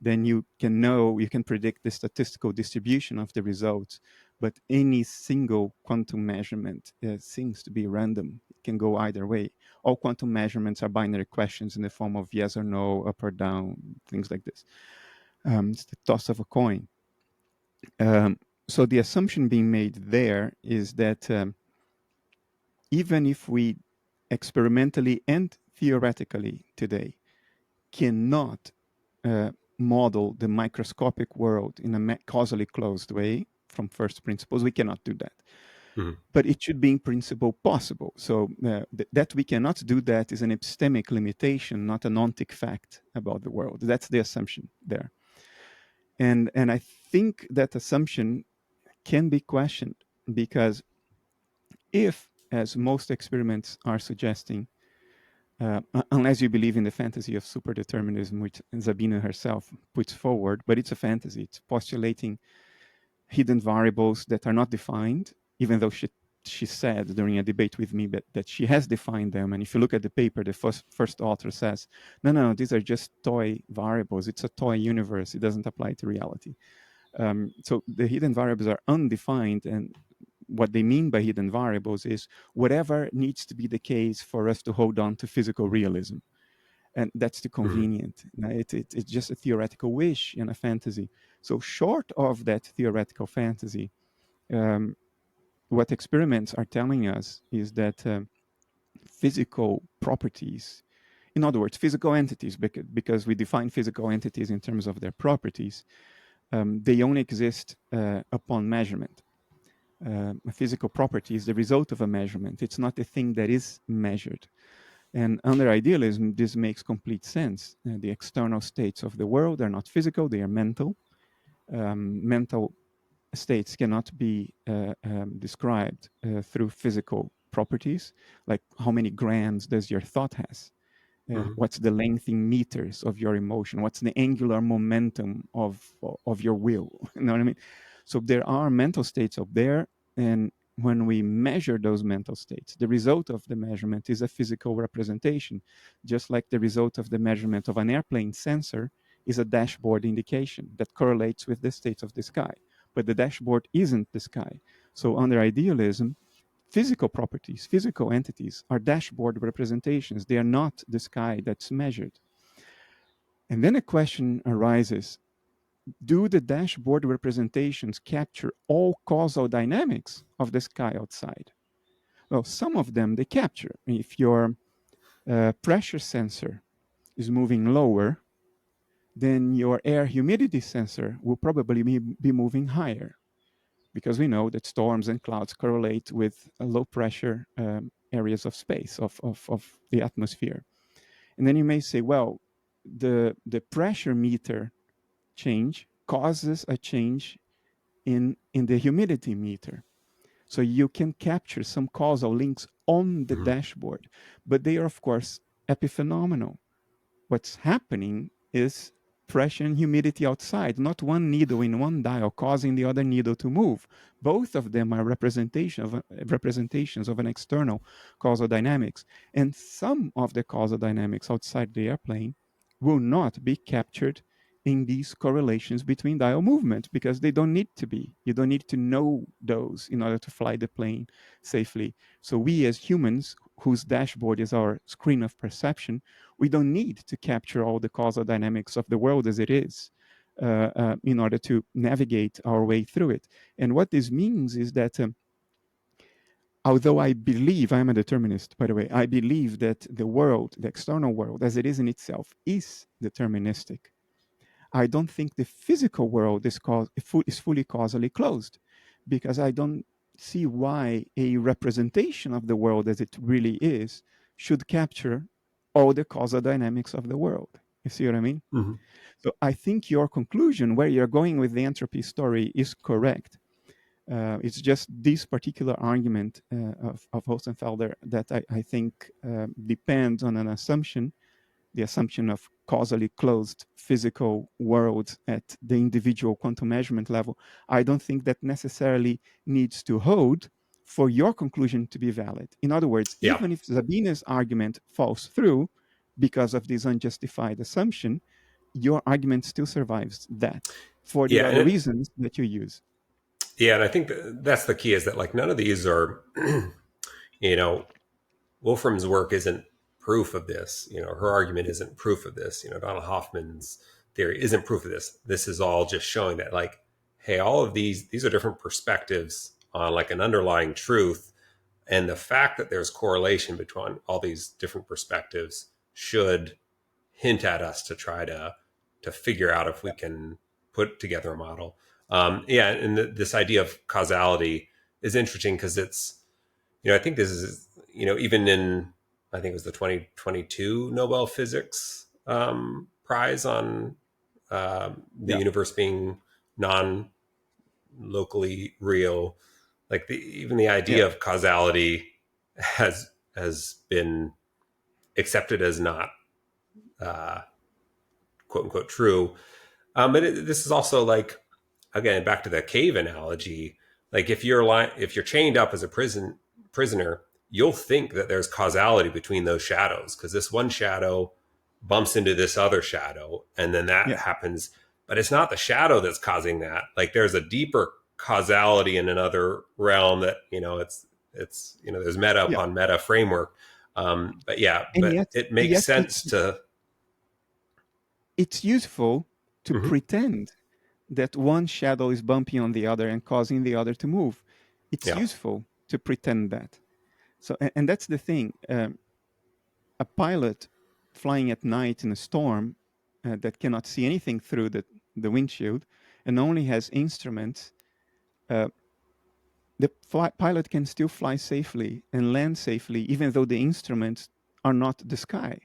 then you can predict the statistical distribution of the results. But any single quantum measurement seems to be random. It can go either way. All quantum measurements are binary questions in the form of yes or no, up or down, things like this. It's the toss of a coin. So the assumption being made there is that even if we experimentally and theoretically today cannot model the microscopic world in a causally closed way from first principles, we cannot do that. But it should be in principle possible. So that we cannot do that is an epistemic limitation, not an ontic fact about the world. That's the assumption there. And I think that assumption can be questioned, because if, as most experiments are suggesting, unless you believe in the fantasy of superdeterminism, which Sabine herself puts forward, but it's a fantasy. It's postulating hidden variables that are not defined, even though she said during a debate with me that she has defined them. And if you look at the paper, the first author says, no, these are just toy variables. It's a toy universe. It doesn't apply to reality. So the hidden variables are undefined, and what they mean by hidden variables is whatever needs to be the case for us to hold on to physical realism. And that's too convenient. It's just a theoretical wish and a fantasy. So short of that theoretical fantasy, what experiments are telling us is that physical properties, in other words, physical entities, because we define physical entities in terms of their properties, they only exist upon measurement. A physical property is the result of a measurement. It's not a thing that is measured. And under idealism, this makes complete sense. The external states of the world are not physical, they are mental. Mental states cannot be described through physical properties, like how many grams does your thought has? What's the length in meters of your emotion? What's the angular momentum of your will? You know what I mean? So there are mental states up there, and when we measure those mental states, the result of the measurement is a physical representation, just like the result of the measurement of an airplane sensor is a dashboard indication that correlates with the states of the sky. But the dashboard isn't the sky. So under idealism, physical properties, physical entities are dashboard representations. They are not the sky that's measured. And then a question arises, do the dashboard representations capture all causal dynamics of the sky outside? Well, some of them they capture. If your pressure sensor is moving lower, then your air humidity sensor will probably be moving higher, because we know that storms and clouds correlate with low pressure areas of space, of the atmosphere. And then you may say, well, the pressure meter change causes a change in the humidity meter. So you can capture some causal links on the dashboard, but they are, of course, epiphenomenal. What's happening is pressure and humidity outside, not one needle in one dial causing the other needle to move. Both of them are representations of an external causal dynamics. And some of the causal dynamics outside the airplane will not be captured in these correlations between dial movement, because they don't need to be. You don't need to know those in order to fly the plane safely. So we as humans, whose dashboard is our screen of perception, we don't need to capture all the causal dynamics of the world as it is in order to navigate our way through it. And what this means is that although I believe, I'm a determinist, by the way, I believe that the world, the external world, as it is in itself, is deterministic. I don't think the physical world is fully causally closed, because I don't see why a representation of the world as it really is should capture all the causal dynamics of the world. You see what I mean? Mm-hmm. So I think your conclusion, where you're going with the entropy story, is correct. It's just this particular argument of Hossenfelder that I think depends on an assumption, the assumption of causally closed physical worlds at the individual quantum measurement level. I don't think that necessarily needs to hold for your conclusion to be valid. In other words, even if Sabine's argument falls through because of this unjustified assumption, your argument still survives that for the other reasons that you use. Yeah, and I think that's the key, is that like none of these are, Wolfram's work isn't proof of this. Her argument isn't proof of this. Donald Hoffman's theory isn't proof of this. This is all just showing that, like, hey, all of these are different perspectives on like an underlying truth. And the fact that there's correlation between all these different perspectives should hint at us to try to figure out if we can put together a model. And this idea of causality is interesting because it's, I think this is, even in, I think it was the 2022 Nobel Physics Prize on the universe being non-locally real. Like even the idea of causality has been accepted as not quote unquote true. But this is also like, again, back to the cave analogy. Like if you're chained up as a prisoner, you'll think that there's causality between those shadows, because this one shadow bumps into this other shadow, and then that happens. But it's not the shadow that's causing that. Like there's a deeper causality in another realm that it's there's meta upon meta framework. But yet, it makes sense to. It's useful to pretend that one shadow is bumping on the other and causing the other to move. it's Yeah. useful to pretend that. So, and that's the thing. A pilot flying at night in a storm that cannot see anything through the windshield and only has instruments, uh, the pilot can still fly safely and land safely, even though the instruments are not the sky.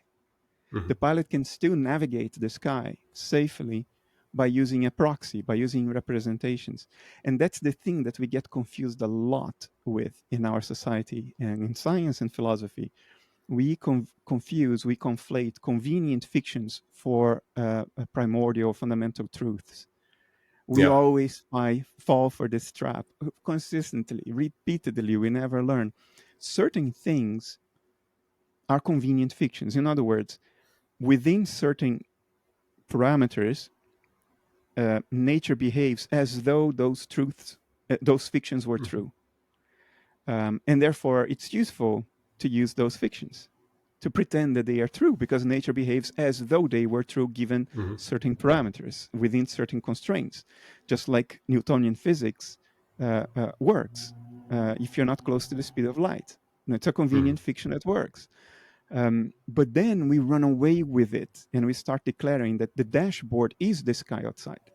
Mm-hmm. The pilot can still navigate the sky safely by using a proxy, by using representations. And that's the thing that we get confused a lot with in our society and in science and philosophy. We confuse, we conflate convenient fictions for primordial fundamental truths. We Yeah. always fall for this trap consistently, repeatedly. We never learn. Certain things are convenient fictions. In other words, within certain parameters, nature behaves as though those truths, those fictions were Mm-hmm. true. And therefore, it's useful to use those fictions to pretend that they are true because nature behaves as though they were true given Mm-hmm. certain parameters within certain constraints, just like Newtonian physics works if you're not close to the speed of light. It's a Mm-hmm. convenient fiction that works. But then we run away with it and we start declaring that the dashboard is the sky outside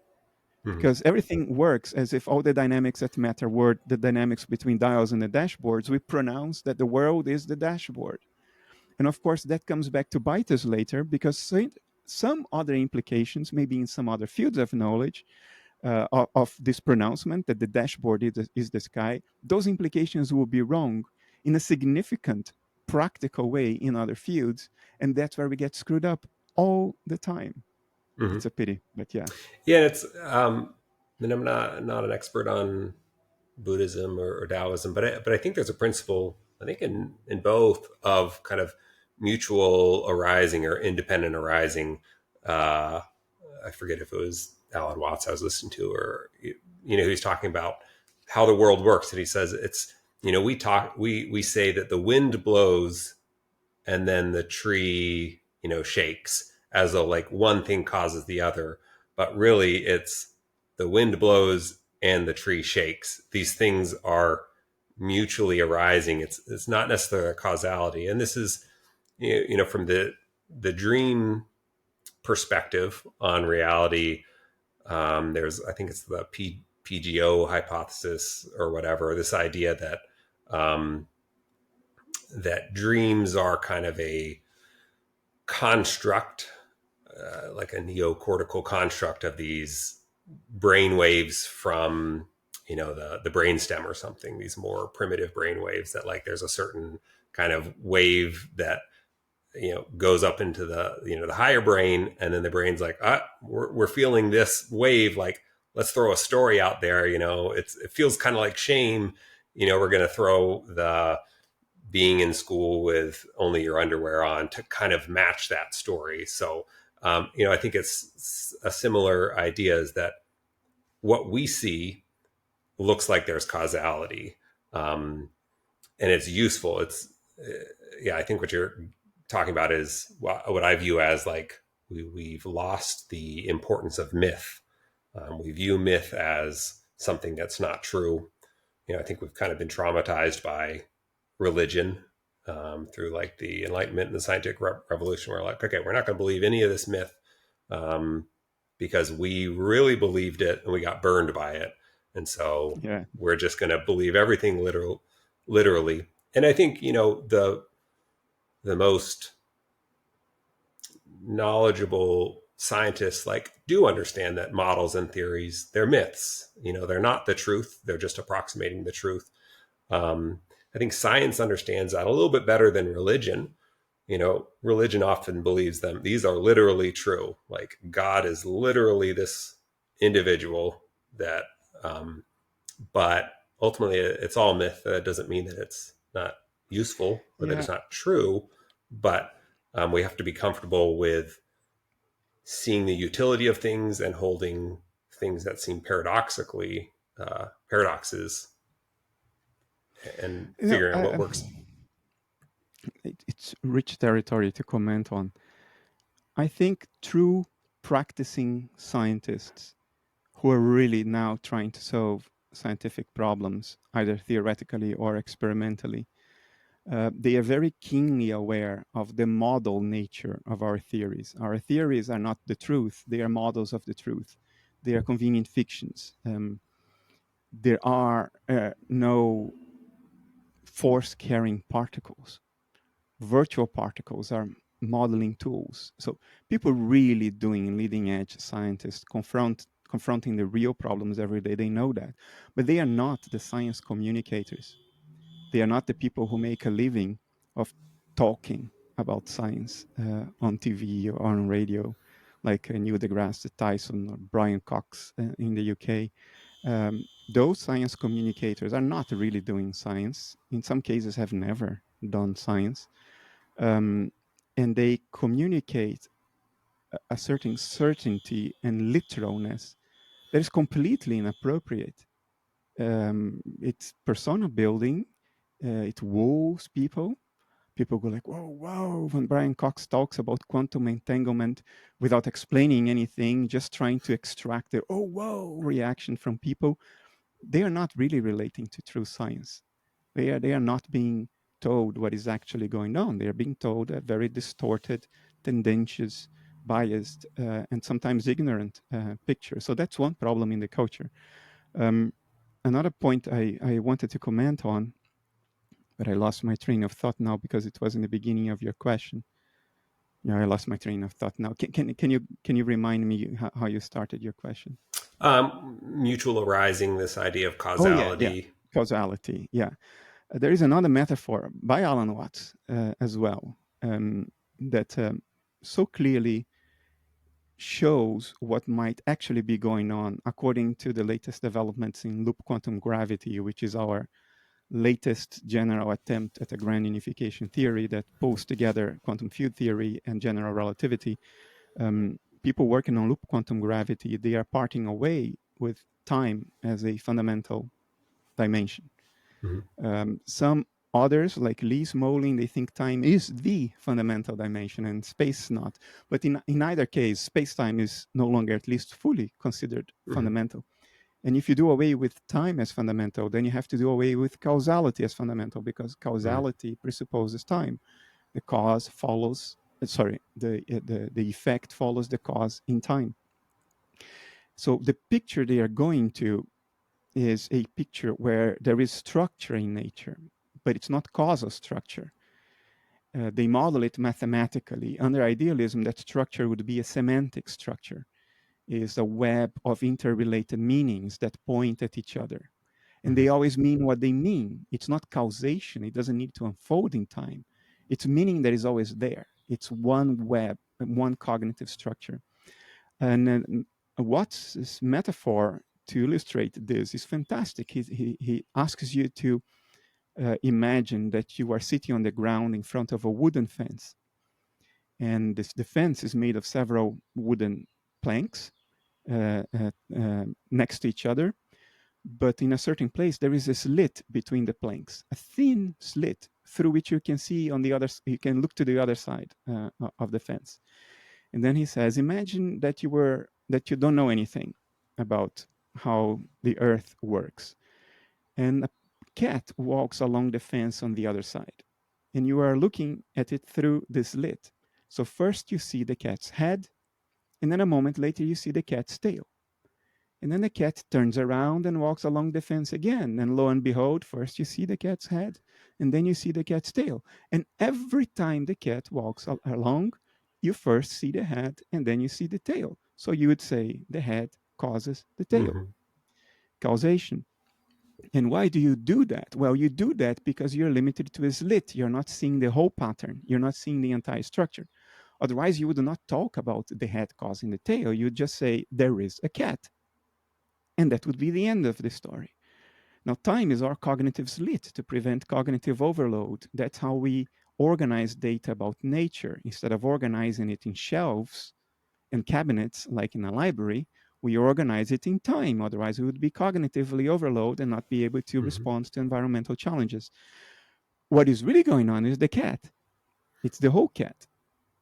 Mm-hmm. because everything works as if all the dynamics that matter were the dynamics between dials and the dashboards. We pronounce that the world is the dashboard. And of course, that comes back to bite us later because some other implications, maybe in some other fields of knowledge, of this pronouncement that the dashboard is the sky, those implications will be wrong in a significant, practical way in other fields. And that's where we get screwed up all the time. Mm-hmm. It's a pity, but yeah. Yeah, it's and I'm not an expert on Buddhism or Taoism, but I think there's a principle. I think in both of kind of mutual arising or independent arising. Uh, I forget if it was Alan Watts I was listening to, or he's talking about how the world works, and he says it's we say that the wind blows and then the tree shakes as though like one thing causes the other, but really it's the wind blows and the tree shakes. These things are mutually arising. It's not necessarily a causality, and this is from the dream perspective on reality. There's, I think it's the PGO hypothesis or whatever, this idea that that dreams are kind of a construct, like a neocortical construct of these brain waves from the brainstem or something, these more primitive brain waves, that like there's a certain kind of wave that goes up into the higher brain, and then the brain's like, we're feeling this wave, like let's throw a story out there. It feels kind of like shame. We're going to throw the being in school with only your underwear on to kind of match that story. So I think it's a similar idea, is that what we see looks like there's causality, and it's useful. I think what you're talking about is what I view as like we've lost the importance of myth. We view myth as something that's not true. I think we've kind of been traumatized by religion through like the Enlightenment and the scientific revolution. We're like, okay, we're not going to believe any of this myth because we really believed it and we got burned by it. And so Yeah. we're just going to believe everything literally. And I think, the most knowledgeable scientists like do understand that models and theories, they're myths. They're not the truth. They're just approximating the truth. I think science understands that a little bit better than religion. Religion often believes them. These are literally true. Like God is literally this individual that, but ultimately it's all myth. That doesn't mean that it's not useful or that Yeah. it's not true, but we have to be comfortable with seeing the utility of things and holding things that seem paradoxes, and You know, figuring out what works. it's rich territory to comment on. I think true practicing scientists who are really now trying to solve scientific problems, either theoretically or experimentally, they are very keenly aware of the model nature of our theories. Our theories are not the truth, they are models of the truth. They are convenient fictions. There are no force carrying particles. Virtual particles are modeling tools. So people really doing leading edge scientists confronting the real problems every day, they know that. But they are not the science communicators. They are not the people who make a living of talking about science on TV or on radio, like Neil deGrasse Tyson or Brian Cox in the UK. Those science communicators are not really doing science. In some cases, have never done science, and they communicate a certain certainty and literalness that is completely inappropriate. It's persona building. It woos people. People go like, whoa, whoa, when Brian Cox talks about quantum entanglement without explaining anything, just trying to extract the, oh, whoa, reaction from people. They are not really relating to true science. They are not being told what is actually going on. They are being told a very distorted, tendentious, biased, and sometimes ignorant picture. So that's one problem in the culture. Another point I wanted to comment on, but I lost my train of thought now because it was in the beginning of your question. Yeah, I lost my train of thought now. Can you remind me how you started your question? Mutual arising, this idea of Oh yeah, causality. causality. Yeah, there is another metaphor by Alan Watts as well that so clearly shows what might actually be going on according to the latest developments in loop quantum gravity, which is our latest general attempt at a grand unification theory that pulls together quantum field theory and general relativity. People working on loop quantum gravity, they are parting away with time as a fundamental dimension. Some others, like Lee Smolin, they think time is the fundamental dimension and space not. But in either case, space-time is no longer at least fully considered fundamental. And if you do away with time as fundamental, then you have to do away with causality as fundamental, because causality presupposes time. The cause follows, the effect follows the cause in time. So the picture they are going to is a picture where there is structure in nature, but it's not causal structure. They model it mathematically. Under idealism, that structure would be a semantic structure, is a web of interrelated meanings that point at each other. And they always mean what they mean. It's not causation. It doesn't need to unfold in time. It's meaning that is always there. It's one web, one cognitive structure. And Watts' metaphor to illustrate this is fantastic. He asks you to imagine that you are sitting on the ground in front of a wooden fence. And the fence is made of several wooden planks next to each other. But in a certain place, there is a slit between the planks, a thin slit through which you can see on the other, you can look to the other side of the fence. And then he says, imagine that you don't know anything about how the earth works. And a cat walks along the fence on the other side. And you are looking at it through this slit. So first you see the cat's head, and then a moment later you see the cat's tail. And then the cat turns around and walks along the fence again. And lo and behold, first you see the cat's head, and then you see the cat's tail. And every time the cat walks along, you first see the head, and then you see the tail. So you would say the head causes the tail. Causation. And why do you do that? Well, you do that because you're limited to a slit. You're not seeing the whole pattern. You're not seeing the entire structure. Otherwise, you would not talk about the head causing the tail. You'd just say, there is a cat. And that would be the end of the story. Now, time is our cognitive slit to prevent cognitive overload. That's how we organize data about nature. Instead of organizing it in shelves and cabinets, like in a library, we organize it in time. Otherwise, we would be cognitively overloaded and not be able to respond to environmental challenges. What is really going on is the cat. It's the whole cat.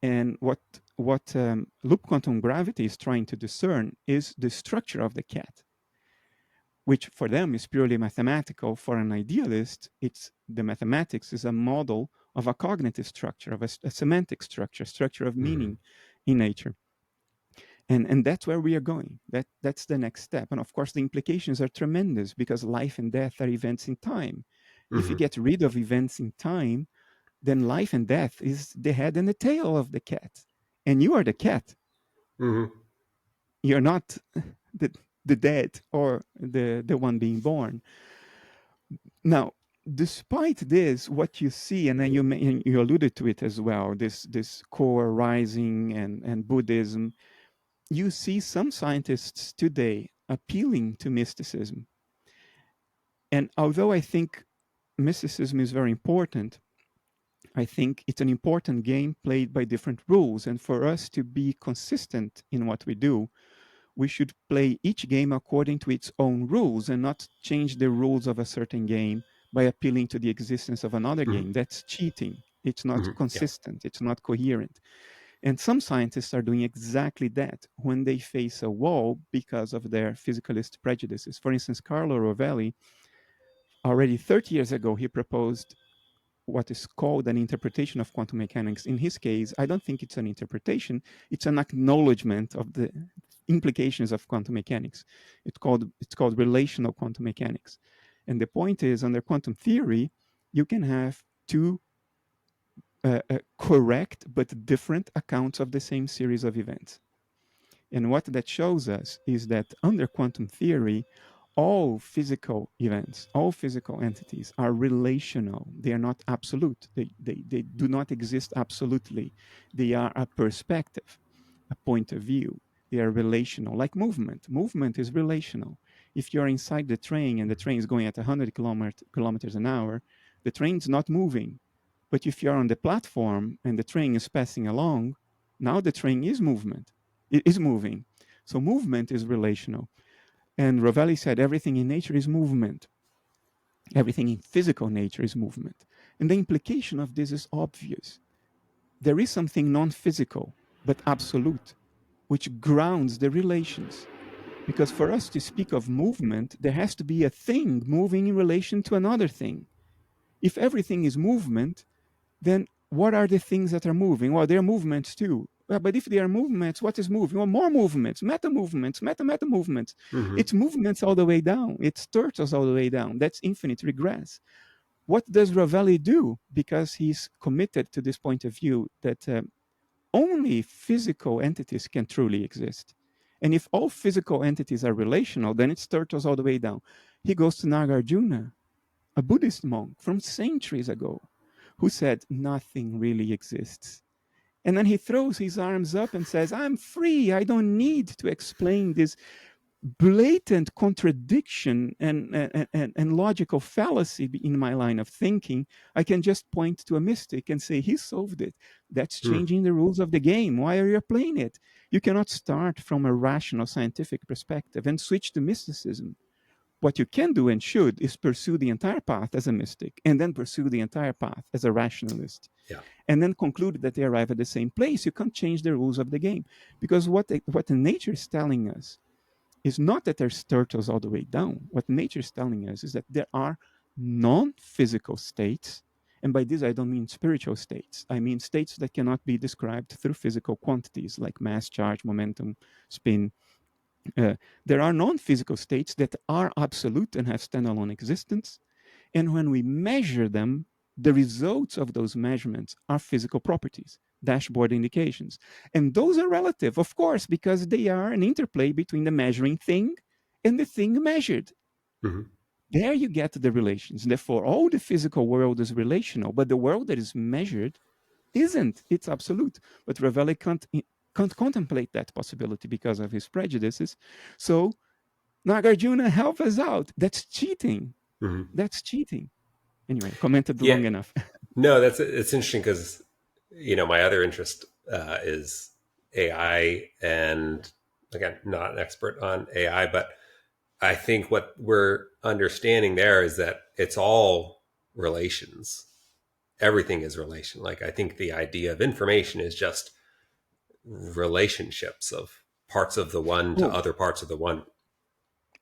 And what loop quantum gravity is trying to discern is the structure of the cat. which for them is purely mathematical. For an idealist, it's the mathematics is a model of a cognitive structure, of a semantic structure of meaning in nature. And that's where we are going. That's the next step. And of course, the implications are tremendous because life and death are events in time. If you get rid of events in time, then life and death is the head and the tail of the cat. And you are the cat. You're not the dead or the one being born. Now, despite this, what you see, and then you alluded to it as well, this core rising and Buddhism, you see some scientists today appealing to mysticism. And although I think mysticism is very important, I think it's an important game played by different rules. And for us to be consistent in what we do, we should play each game according to its own rules and not change the rules of a certain game by appealing to the existence of another game. That's cheating. It's not consistent. It's not coherent. And some scientists are doing exactly that when they face a wall because of their physicalist prejudices. For instance, Carlo Rovelli, already 30 years ago, he proposed what is called an interpretation of quantum mechanics. In his case, I don't think it's an interpretation, it's an acknowledgement of the implications of quantum mechanics. It's called relational quantum mechanics. And the point is, under quantum theory, you can have two correct but different accounts of the same series of events. And what that shows us is that under quantum theory, all physical events, all physical entities are relational. They are not absolute. They do not exist absolutely. They are a perspective, a point of view. They are relational, like movement. Movement is relational. If you're inside the train and the train is going at 100 kilometers an hour, the train's not moving. But if you're on the platform and the train is passing along, now the train is movement. It is moving. So movement is relational. And Rovelli said everything in nature is movement. Everything in physical nature is movement. And the implication of this is obvious. There is something non-physical, but absolute, which grounds the relations. Because for us to speak of movement, there has to be a thing moving in relation to another thing. If everything is movement, then what are the things that are moving? Well, they're movements too. But if they are movements, what is moving? Well, more movements, meta movements, meta movements. It's movements all the way down. It's turtles all the way down. That's infinite regress. What does Rovelli do? Because he's committed to this point of view that only physical entities can truly exist. And if all physical entities are relational, then it's turtles all the way down. He goes to Nagarjuna, a Buddhist monk from centuries ago, who said nothing really exists. And then he throws his arms up and says, I'm free. I don't need to explain this blatant contradiction and logical fallacy in my line of thinking. I can just point to a mystic and say, he solved it. That's changing the rules of the game. Why are you playing it? You cannot start from a rational scientific perspective and switch to mysticism. What you can do and should is pursue the entire path as a mystic and then pursue the entire path as a rationalist. And then conclude that they arrive at the same place. You can't change the rules of the game. Because what the nature is telling us is not that there's turtles all the way down. What nature is telling us is that there are non-physical states. And by this, I don't mean spiritual states. I mean states that cannot be described through physical quantities like mass, charge, momentum, spin. There are non-physical states that are absolute and have standalone existence. And when we measure them, the results of those measurements are physical properties, dashboard indications. And those are relative, of course, because they are an interplay between the measuring thing and the thing measured. There you get the relations. Therefore, all the physical world is relational, but the world that is measured isn't. It's absolute. But Ravelli can't contemplate that possibility because of his prejudices. So Nagarjuna, help us out. That's cheating. That's cheating. Anyway, commented long enough. No, it's interesting because my other interest is AI, and again, not an expert on AI, but I think what we're understanding there is that it's all relations. Everything is relation. Like I think the idea of information is just relationships of parts of the one to other parts of the one.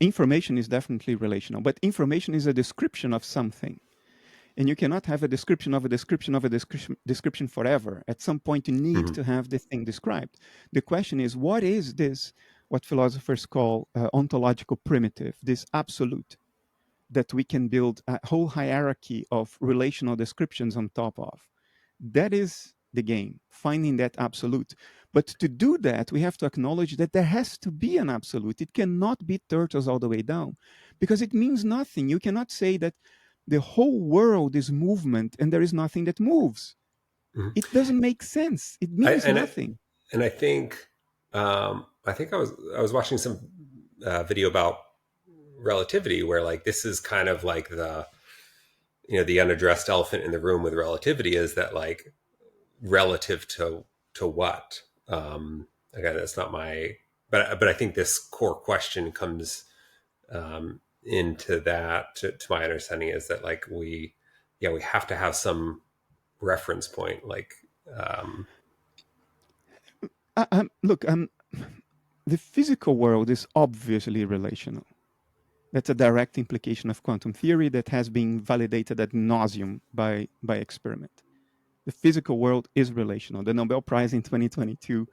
information is definitely relational, but information is a description of something. And you cannot have a description of a description of a description forever. At some point, you need Mm-hmm. to have the thing described. The question is, what is this, what philosophers call ontological primitive, this absolute, that we can build a whole hierarchy of relational descriptions on top of? That is the game, finding that absolute. But to do that, we have to acknowledge that there has to be an absolute. It cannot be turtles all the way down, because it means nothing. You cannot say that the whole world is movement and there is nothing that moves. Mm-hmm. It doesn't make sense. It means nothing. I think I was watching some video about relativity, where like this is kind of like the unaddressed elephant in the room with relativity, is that like relative to what? Again, that's not my, but I think this core question comes into that, to my understanding, is that like we have to have some reference point, like Look, the physical world is obviously relational. That's a direct implication of quantum theory that has been validated ad nauseum by experiment. The physical world is relational. The Nobel Prize in 2022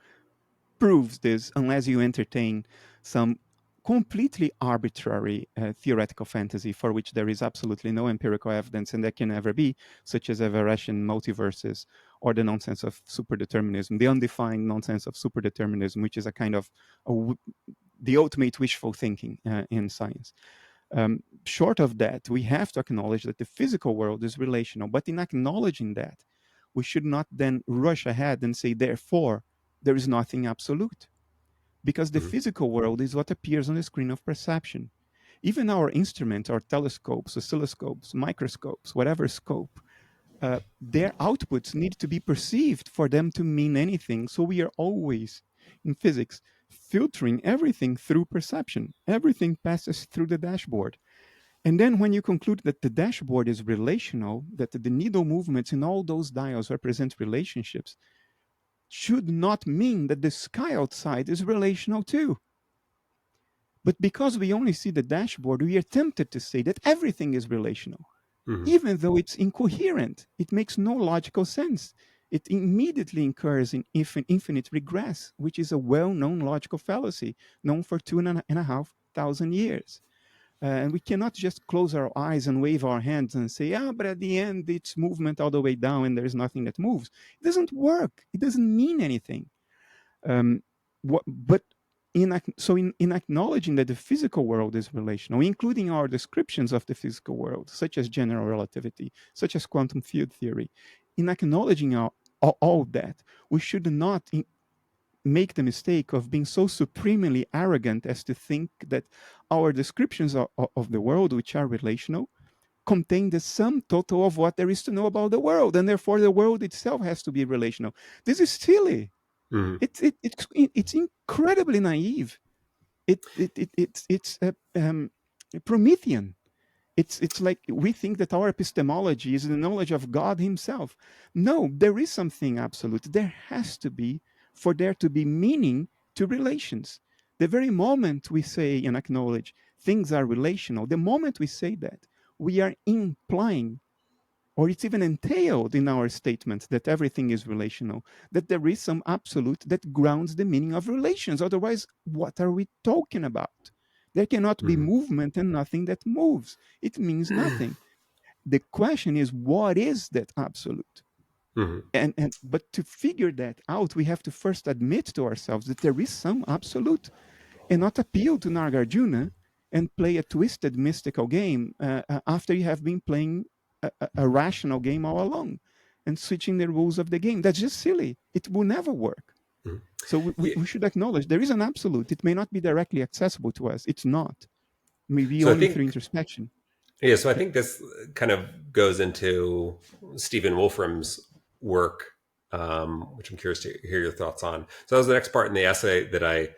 proves this, unless you entertain some completely arbitrary theoretical fantasy for which there is absolutely no empirical evidence, and there can never be, such as Everettian multiverses or the nonsense of superdeterminism, the undefined nonsense of superdeterminism, which is a kind of the ultimate wishful thinking in science. Short of that, we have to acknowledge that the physical world is relational. But in acknowledging that, we should not then rush ahead and say, therefore, there is nothing absolute. Because the mm-hmm. physical world is what appears on the screen of perception. Even our instruments, our telescopes, oscilloscopes, microscopes, whatever scope, their outputs need to be perceived for them to mean anything. So we are always, in physics, filtering everything through perception. Everything passes through the dashboard. And then when you conclude that the dashboard is relational, that the needle movements in all those dials represent relationships, should not mean that the sky outside is relational too. But because we only see the dashboard, we are tempted to say that everything is relational, Mm-hmm. even though it's incoherent. It makes no logical sense. It immediately incurs in infinite regress, which is a well-known logical fallacy, known for 2,500 years. And we cannot just close our eyes and wave our hands and say, but at the end, it's movement all the way down and there's nothing that moves. It doesn't work. It doesn't mean anything. But in acknowledging that the physical world is relational, including our descriptions of the physical world, such as general relativity, such as quantum field theory, in acknowledging all that, we should not make the mistake of being so supremely arrogant as to think that our descriptions of the world, which are relational, contain the sum total of what there is to know about the world, and therefore the world itself has to be relational. This is silly. Mm-hmm. It's incredibly naive. It's Promethean. It's like we think that our epistemology is the knowledge of God himself. No, there is something absolute. There has to be, for there to be meaning to relations. The very moment we say and acknowledge things are relational, the moment we say that, we are implying, or it's even entailed in our statement that everything is relational, that there is some absolute that grounds the meaning of relations. Otherwise, what are we talking about? There cannot be Mm-hmm. movement and nothing that moves. It means nothing. The question is, what is that absolute? Mm-hmm. And but to figure that out, we have to first admit to ourselves that there is some absolute, and not appeal to Nagarjuna and play a twisted mystical game after you have been playing a rational game all along and switching the rules of the game. That's just silly. It will never work. Mm-hmm. So we should acknowledge there is an absolute. It may not be directly accessible to us. It's not. Maybe So I only through think, introspection. so I think this kind of goes into Stephen Wolfram's work, which I'm curious to hear your thoughts on. So that was the next part in the essay that I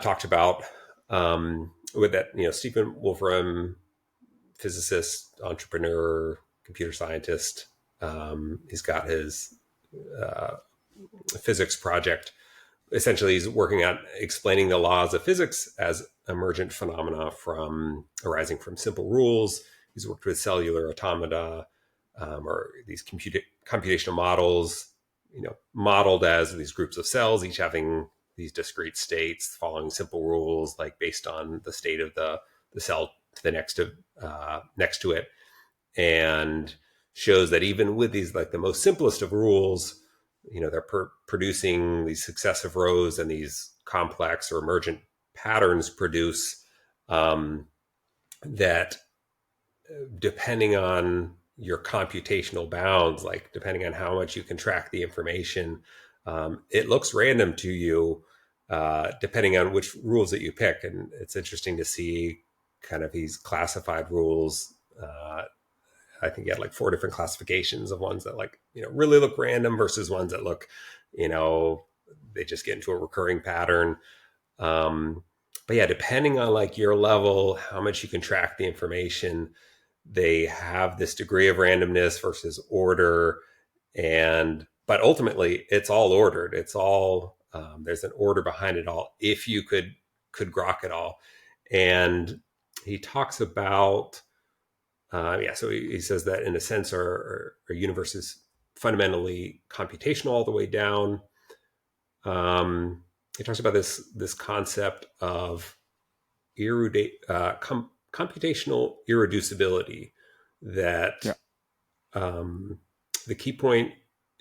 talked about, with that, Stephen Wolfram, physicist, entrepreneur, computer scientist. He's got his physics project. Essentially, he's working on explaining the laws of physics as emergent phenomena from arising from simple rules. He's worked with cellular automata, or these computational models, modeled as these groups of cells, each having these discrete states following simple rules, like based on the state of the cell to the next to it, and shows that even with these, like the most simplest of rules, they're producing these successive rows, and these complex or emergent patterns produce that, depending on your computational bounds, like depending on how much you can track the information, it looks random to you, depending on which rules that you pick. And it's interesting to see kind of these classified rules. I think he had like 4 different classifications of ones that, like, really look random versus ones that look, they just get into a recurring pattern. But yeah, depending on like your level, how much you can track the information, they have this degree of randomness versus order. But ultimately it's all ordered. It's all, there's an order behind it all, if you could grok it all. And he talks about, so he says that in a sense our universe is fundamentally computational all the way down. He talks about this concept of computational irreducibility, that the key point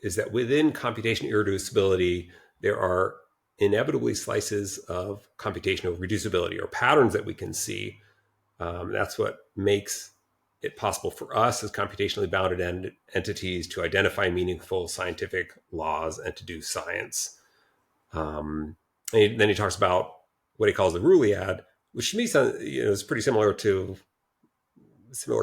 is that within computational irreducibility, there are inevitably slices of computational reducibility, or patterns that we can see. That's what makes it possible for us as computationally bounded entities to identify meaningful scientific laws and to do science. And then he talks about what he calls the Ruliad, which to me sounds, is pretty similar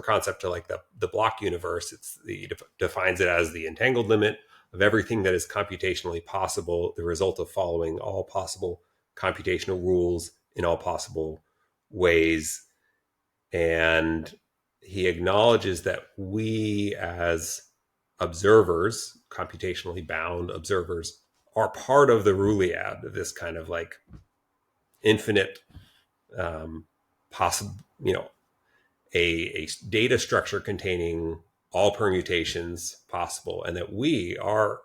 concept to like the block universe. He defines it as the entangled limit of everything that is computationally possible, the result of following all possible computational rules in all possible ways. And he acknowledges that we as observers, computationally bound observers, are part of the Ruliad, this kind of like infinite possible, a data structure containing all permutations possible, and that we, our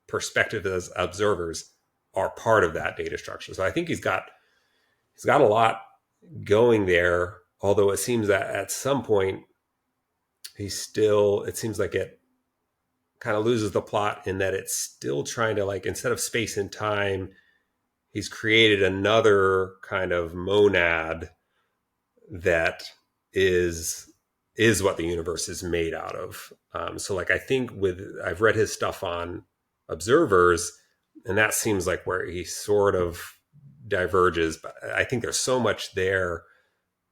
perspective as observers, are part of that data structure. So I think he's got a lot going there, although it seems that at some point it seems like it kind of loses the plot, in that it's still trying to, like, instead of space and time, he's created another kind of monad that is what the universe is made out of. So like, I think I've read his stuff on observers, and that seems like where he sort of diverges, but I think there's so much there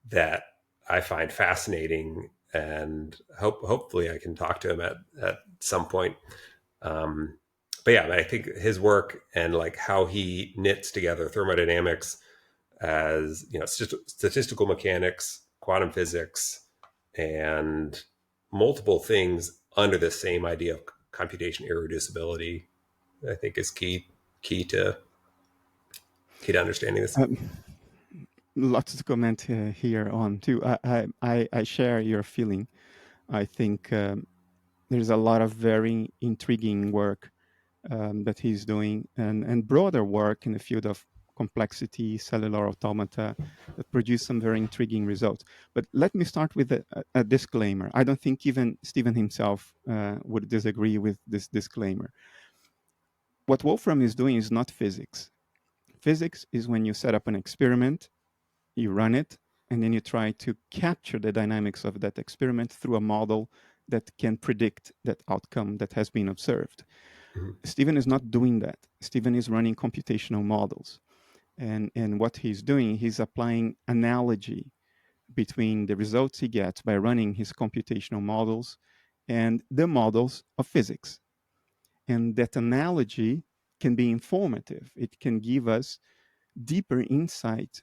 that I find fascinating, and hopefully I can talk to him at some point. But yeah, I think his work and like how he knits together thermodynamics, as statistical mechanics, quantum physics, and multiple things under the same idea of computation irreducibility, I think is key to understanding this. Lots to comment here on too. I share your feeling. I think there's a lot of very intriguing work that he's doing, and broader work in the field of complexity, cellular automata, that produce some very intriguing results. But let me start with a disclaimer. I don't think even Stephen himself would disagree with this disclaimer. What Wolfram is doing is not physics. Physics is when you set up an experiment, you run it, and then you try to capture the dynamics of that experiment through a model that can predict that outcome that has been observed. Mm-hmm. Stephen is not doing that. Stephen is running computational models. And what he's doing, he's applying analogy between the results he gets by running his computational models and the models of physics. And that analogy can be informative. It can give us deeper insight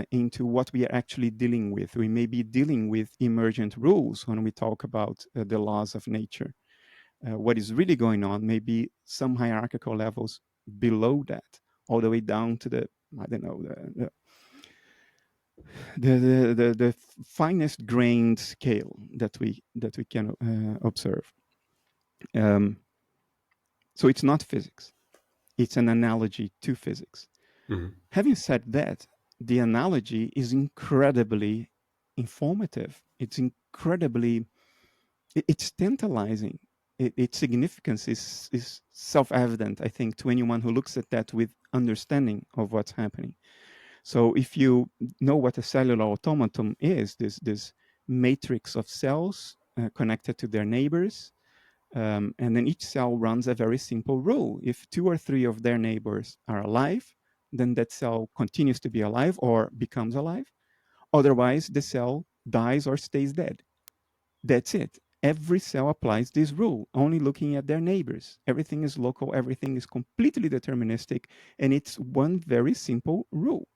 into what we are actually dealing with. We may be dealing with emergent rules when we talk about the laws of nature. What is really going on may be some hierarchical levels below that, all the way down to the the finest grained scale that we can observe. So it's not physics; it's an analogy to physics. Mm-hmm. Having said that, the analogy is incredibly informative. It's incredibly, it's tantalizing. Its significance is self-evident, I think, to anyone who looks at that with understanding of what's happening. So if you know what a cellular automaton is, this matrix of cells connected to their neighbors, and then each cell runs a very simple rule. If 2 or 3 of their neighbors are alive, then that cell continues to be alive or becomes alive. Otherwise, the cell dies or stays dead. That's it. Every cell applies this rule, only looking at their neighbors. Everything is local, everything is completely deterministic, and it's one very simple rule.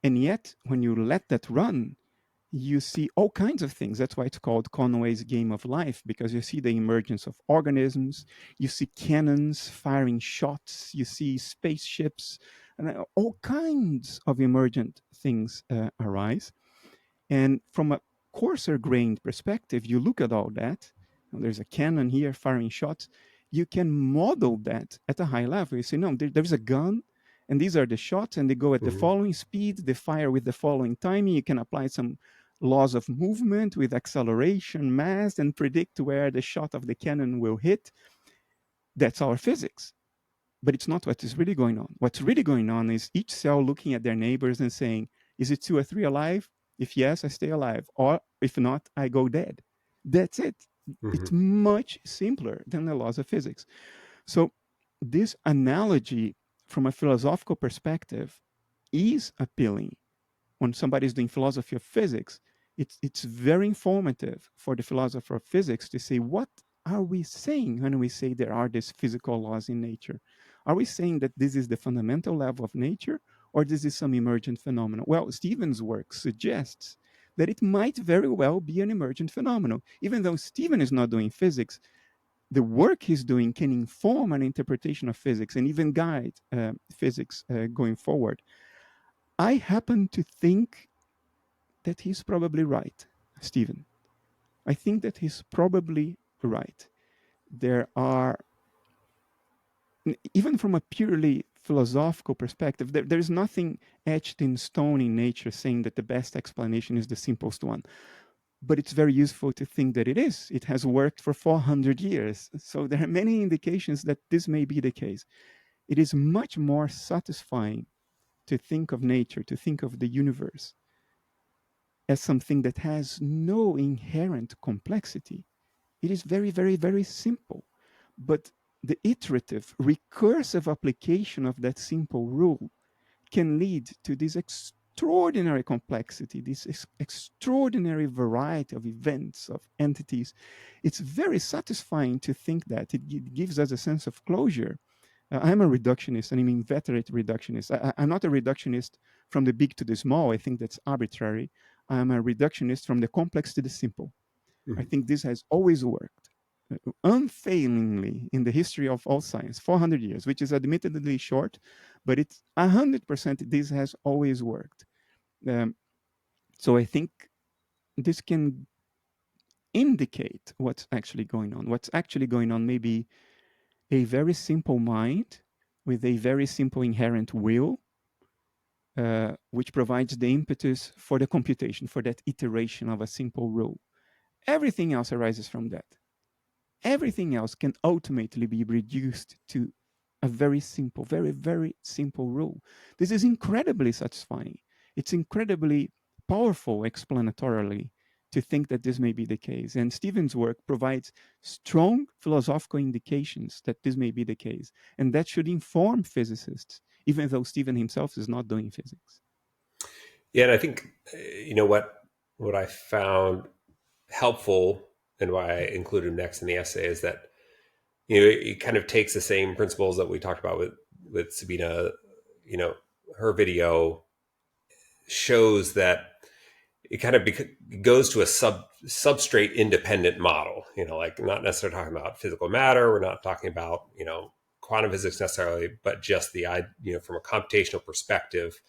And yet, when you let that run, you see all kinds of things. That's why it's called Conway's Game of Life, because you see the emergence of organisms, you see cannons firing shots, you see spaceships, and all kinds of emergent things arise. And from a coarser grained perspective, you look at all that, and there's a cannon here firing shots, you can model that at a high level. You say, no, there's a gun, and these are the shots, and they go at the Mm-hmm. following speed, they fire with the following timing. You can apply some laws of movement with acceleration, mass, and predict where the shot of the cannon will hit. That's our physics. But it's not what is really going on. What's really going on is each cell looking at their neighbors and saying, is it 2 or 3 alive? If yes, I stay alive. Or if not, I go dead. That's it. Mm-hmm. It's much simpler than the laws of physics. So this analogy from a philosophical perspective is appealing. When somebody is doing philosophy of physics, it's very informative for the philosopher of physics to say, what are we saying when we say there are these physical laws in nature? Are we saying that this is the fundamental level of nature, or this is some emergent phenomenon? Well, Stephen's work suggests that it might very well be an emergent phenomenon. Even though Stephen is not doing physics, the work he's doing can inform an interpretation of physics and even guide physics going forward. I happen to think that he's probably right, Stephen. I think that he's probably right. There are, even from a purely philosophical perspective, there's nothing etched in stone in nature saying that the best explanation is the simplest one. But it's very useful to think that it is. It has worked for 400 years. So there are many indications that this may be the case. It is much more satisfying to think of nature, to think of the universe as something that has no inherent complexity. It is very, very, very simple. But the iterative, recursive application of that simple rule can lead to this extraordinary complexity, this extraordinary variety of events, of entities. It's very satisfying to think that. It gives us a sense of closure. I'm a reductionist, and I'm an inveterate reductionist. I'm not a reductionist from the big to the small. I think that's arbitrary. I'm a reductionist from the complex to the simple. I Mm-hmm. think this has always worked unfailingly in the history of all science, 400 years, which is admittedly short, but it's 100% this has always worked. Um, so I think this can indicate what's actually going on. What's actually going on may be a very simple mind with a very simple inherent will, which provides the impetus for the computation, for that iteration of a simple rule. Everything else arises from that. Everything else can ultimately be reduced to a very simple, very, very simple rule. This is incredibly satisfying. It's incredibly powerful explanatorily to think that this may be the case. And Stephen's work provides strong philosophical indications that this may be the case. And that should inform physicists, even though Stephen himself is not doing physics. Yeah, and I think what I found helpful and why I included him next in the essay is that it kind of takes the same principles that we talked about with Sabine. Her video shows that it kind of goes to a substrate independent model. Like not necessarily talking about physical matter. We're not talking about quantum physics necessarily, but just from a computational perspective,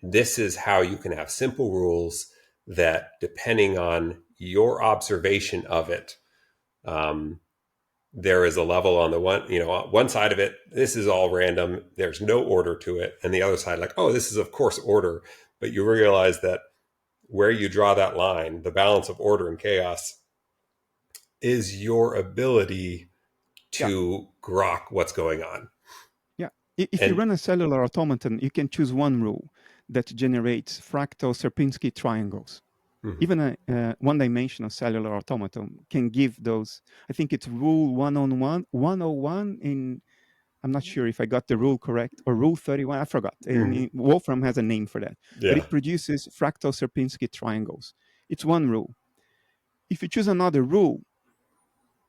This is how you can have simple rules that, depending on your observation of it, there is a level on the one side of it, this is all random, there's no order to it, and the other side, like, oh, this is of course order. But you realize that where you draw that line, the balance of order and chaos, is your ability to grok what's going on. Yeah. If you run a cellular automaton, you can choose one rule that generates fractal Sierpinski triangles. Mm-hmm. Even a one-dimensional cellular automaton can give those. I think it's rule 101 in, I'm not sure if I got the rule correct, or rule 31, I forgot. Mm-hmm. Wolfram has a name for that. Yeah. But it produces fractal Sierpinski triangles. It's one rule. If you choose another rule,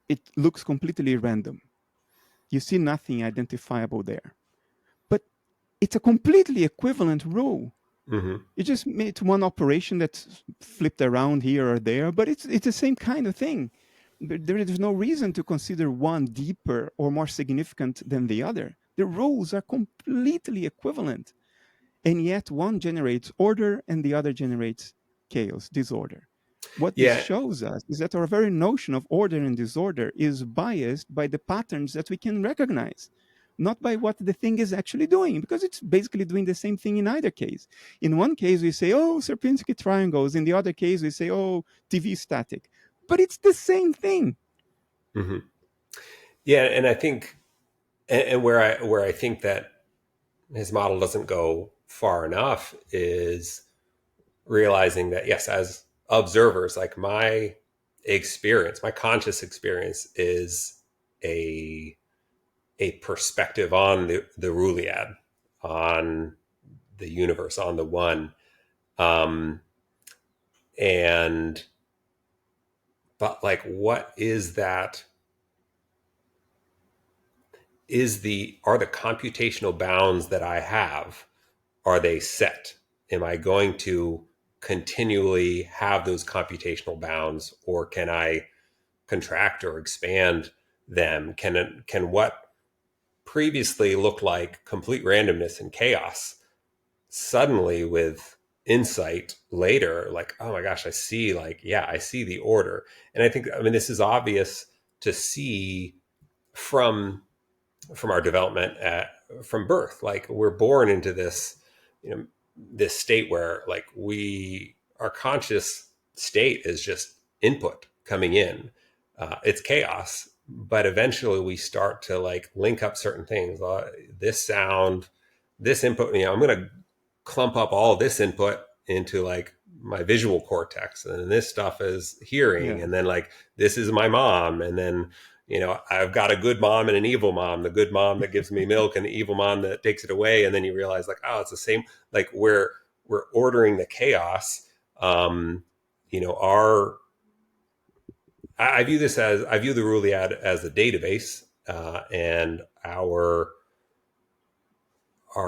it looks completely random. You see nothing identifiable there. But it's a completely equivalent rule. Mm-hmm. You just made one operation that's flipped around here or there, but it's the same kind of thing. There is no reason to consider one deeper or more significant than the other. The rules are completely equivalent. And yet one generates order and the other generates chaos, disorder. What this shows us is that our very notion of order and disorder is biased by the patterns that we can recognize, not by what the thing is actually doing, because it's basically doing the same thing in either case. In one case, we say, oh, Sierpinski triangles. In the other case, we say, oh, TV static. But it's the same thing. Mm-hmm. Yeah, and I think, and where I think that his model doesn't go far enough is realizing that, yes, as observers, like my experience, my conscious experience is a perspective on the Ruliad, on the universe, on the one. But like, what is that? Are the computational bounds that I have, are they set? Am I going to continually have those computational bounds, or can I contract or expand them? Can what previously looked like complete randomness and chaos suddenly, with insight later, like, oh my gosh, I see the order. And I think, this is obvious to see from our development from birth. Like, we're born into this, this state where, like, our conscious state is just input coming in. It's chaos, but eventually we start to, like, link up certain things. This sound, this input, I'm going to clump up all of this input into, like, my visual cortex, and this stuff is hearing. And then, like, this is my mom, and then I've got a good mom and an evil mom, the good mom that gives me milk and the evil mom that takes it away. And then you realize, like, oh, it's the same. Like, we're ordering the chaos. I view the Ruliad as a database, and our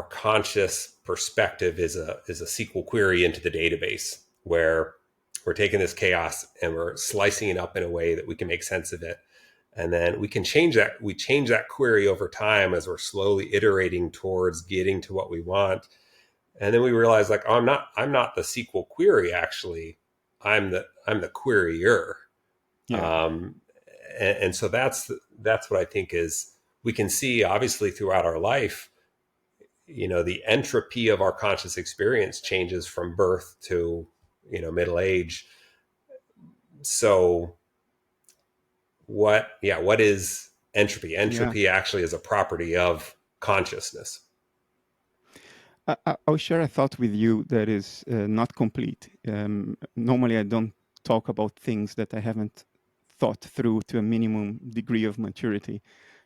conscious perspective is a SQL query into the database, where we're taking this chaos and we're slicing it up in a way that we can make sense of it. And then we can change that. We change that query over time as we're slowly iterating towards getting to what we want. And then we realize, like, oh, I'm not the SQL query. Actually, I'm the querier. Yeah. And so that's what I think is, we can see obviously throughout our life, the entropy of our conscious experience changes from birth to, middle age. So what is entropy? Entropy actually is a property of consciousness. I'll share a thought with you that is not complete. Normally, I don't talk about things that I haven't thought through to a minimum degree of maturity,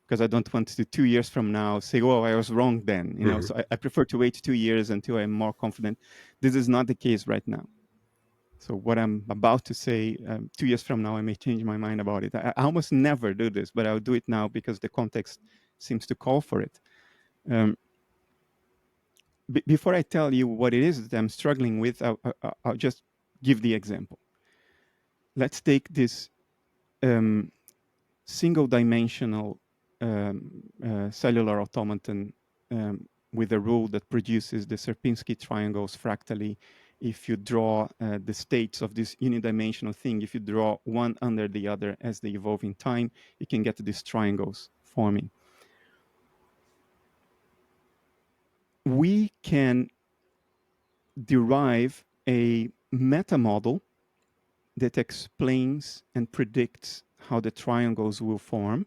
because I don't want to 2 years from now say, oh, I was wrong then. So I prefer to wait 2 years until I'm more confident. This is not the case right now. So what I'm about to say, 2 years from now, I may change my mind about it. I almost never do this, but I'll do it now because the context seems to call for it. Before I tell you what it is that I'm struggling with, I'll just give the example. Let's take this single-dimensional cellular automaton with a rule that produces the Sierpinski triangles fractally. If you draw the states of this unidimensional thing, if you draw one under the other as they evolve in time, you can get these triangles forming. We can derive a meta model that explains and predicts how the triangles will form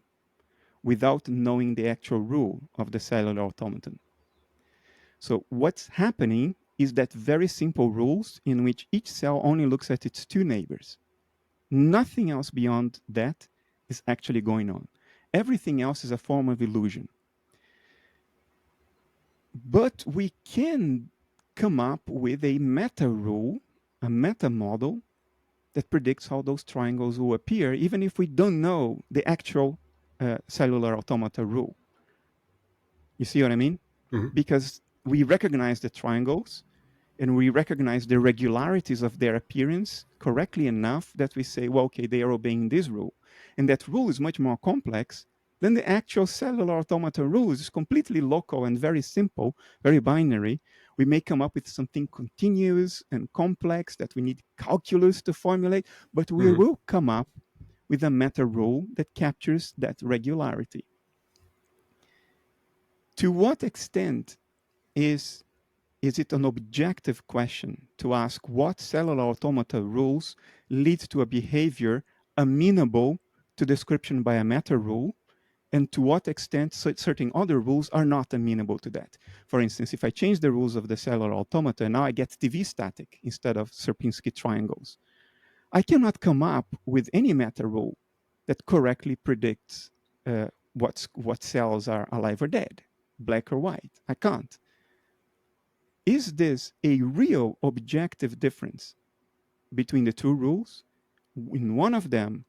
without knowing the actual rule of the cellular automaton. So what's happening is that very simple rules in which each cell only looks at its two neighbors. Nothing else beyond that is actually going on. Everything else is a form of illusion. But we can come up with a meta rule, a meta model that predicts how those triangles will appear, even if we don't know the actual cellular automata rule. You see what I mean? Mm-hmm. Because we recognize the triangles and we recognize the regularities of their appearance correctly enough that we say, well, okay, they are obeying this rule. And that rule is much more complex than the actual cellular automata rule. It's completely local and very simple, very binary. We may come up with something continuous and complex that we need calculus to formulate, but we will come up with a meta rule that captures that regularity. To what extent is it an objective question to ask what cellular automata rules lead to a behavior amenable to description by a meta rule, and to what extent certain other rules are not amenable to that? For instance, if I change the rules of the cellular automata, now I get TV static instead of Sierpinski triangles. I cannot come up with any meta rule that correctly predicts what cells are alive or dead, black or white. I can't. Is this a real objective difference between the two rules? In one of them,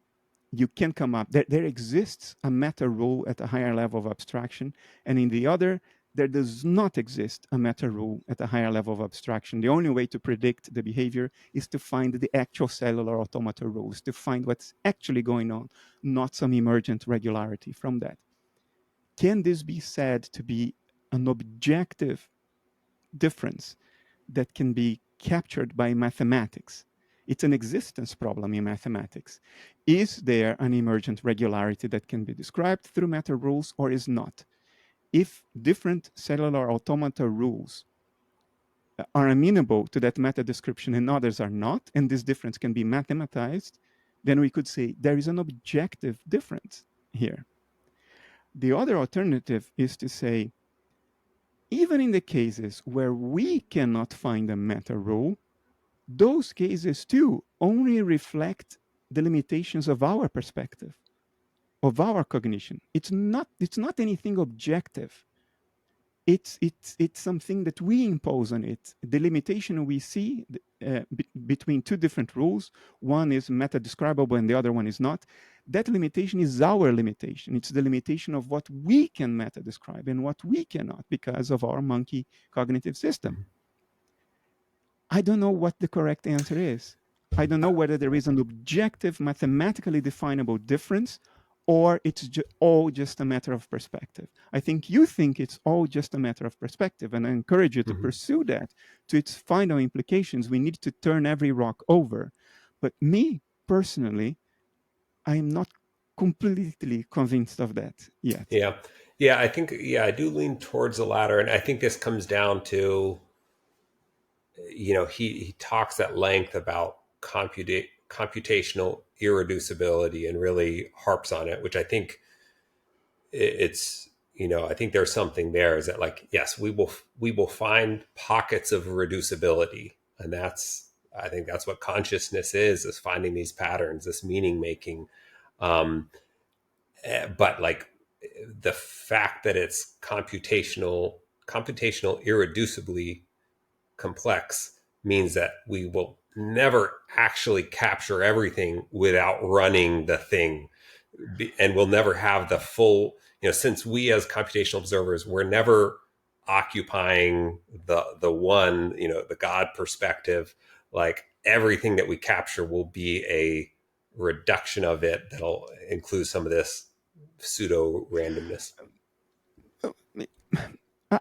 you can come up, there exists a meta rule at a higher level of abstraction, and in the other, there does not exist a meta rule at a higher level of abstraction. The only way to predict the behavior is to find the actual cellular automata rules, to find what's actually going on, not some emergent regularity from that. Can this be said to be an objective difference that can be captured by mathematics? It's an existence problem in mathematics. Is there an emergent regularity that can be described through meta rules or is not? If different cellular automata rules are amenable to that meta description and others are not, and this difference can be mathematized, then we could say there is an objective difference here. The other alternative is to say, even in the cases where we cannot find a meta rule, those cases too only reflect the limitations of our perspective, of our cognition. It's not anything objective. It's something that we impose on it. The limitation we see between two different rules, one is meta-describable and the other one is not, that limitation is our limitation. It's the limitation of what we can meta-describe and what we cannot because of our monkey cognitive system. I don't know what the correct answer is. I don't know whether there is an objective, mathematically definable difference, or it's all just a matter of perspective. I think you think it's all just a matter of perspective, and I encourage you to pursue that to its final implications. We need to turn every rock over. But me, personally, I am not completely convinced of that yet. Yeah, I think, I do lean towards the latter. And I think this comes down to, he talks at length about computational irreducibility and really harps on it, which I think it's, I think there's something there, is that, like, yes, we will find pockets of reducibility. And I think that's what consciousness is finding these patterns, this meaning making. But like the fact that it's computational irreducibly complex means that we will never actually capture everything without running the thing, and we'll never have the full, since we as computational observers, we're never occupying the one, the God perspective. Like, everything that we capture will be a reduction of it that'll include some of this pseudo randomness.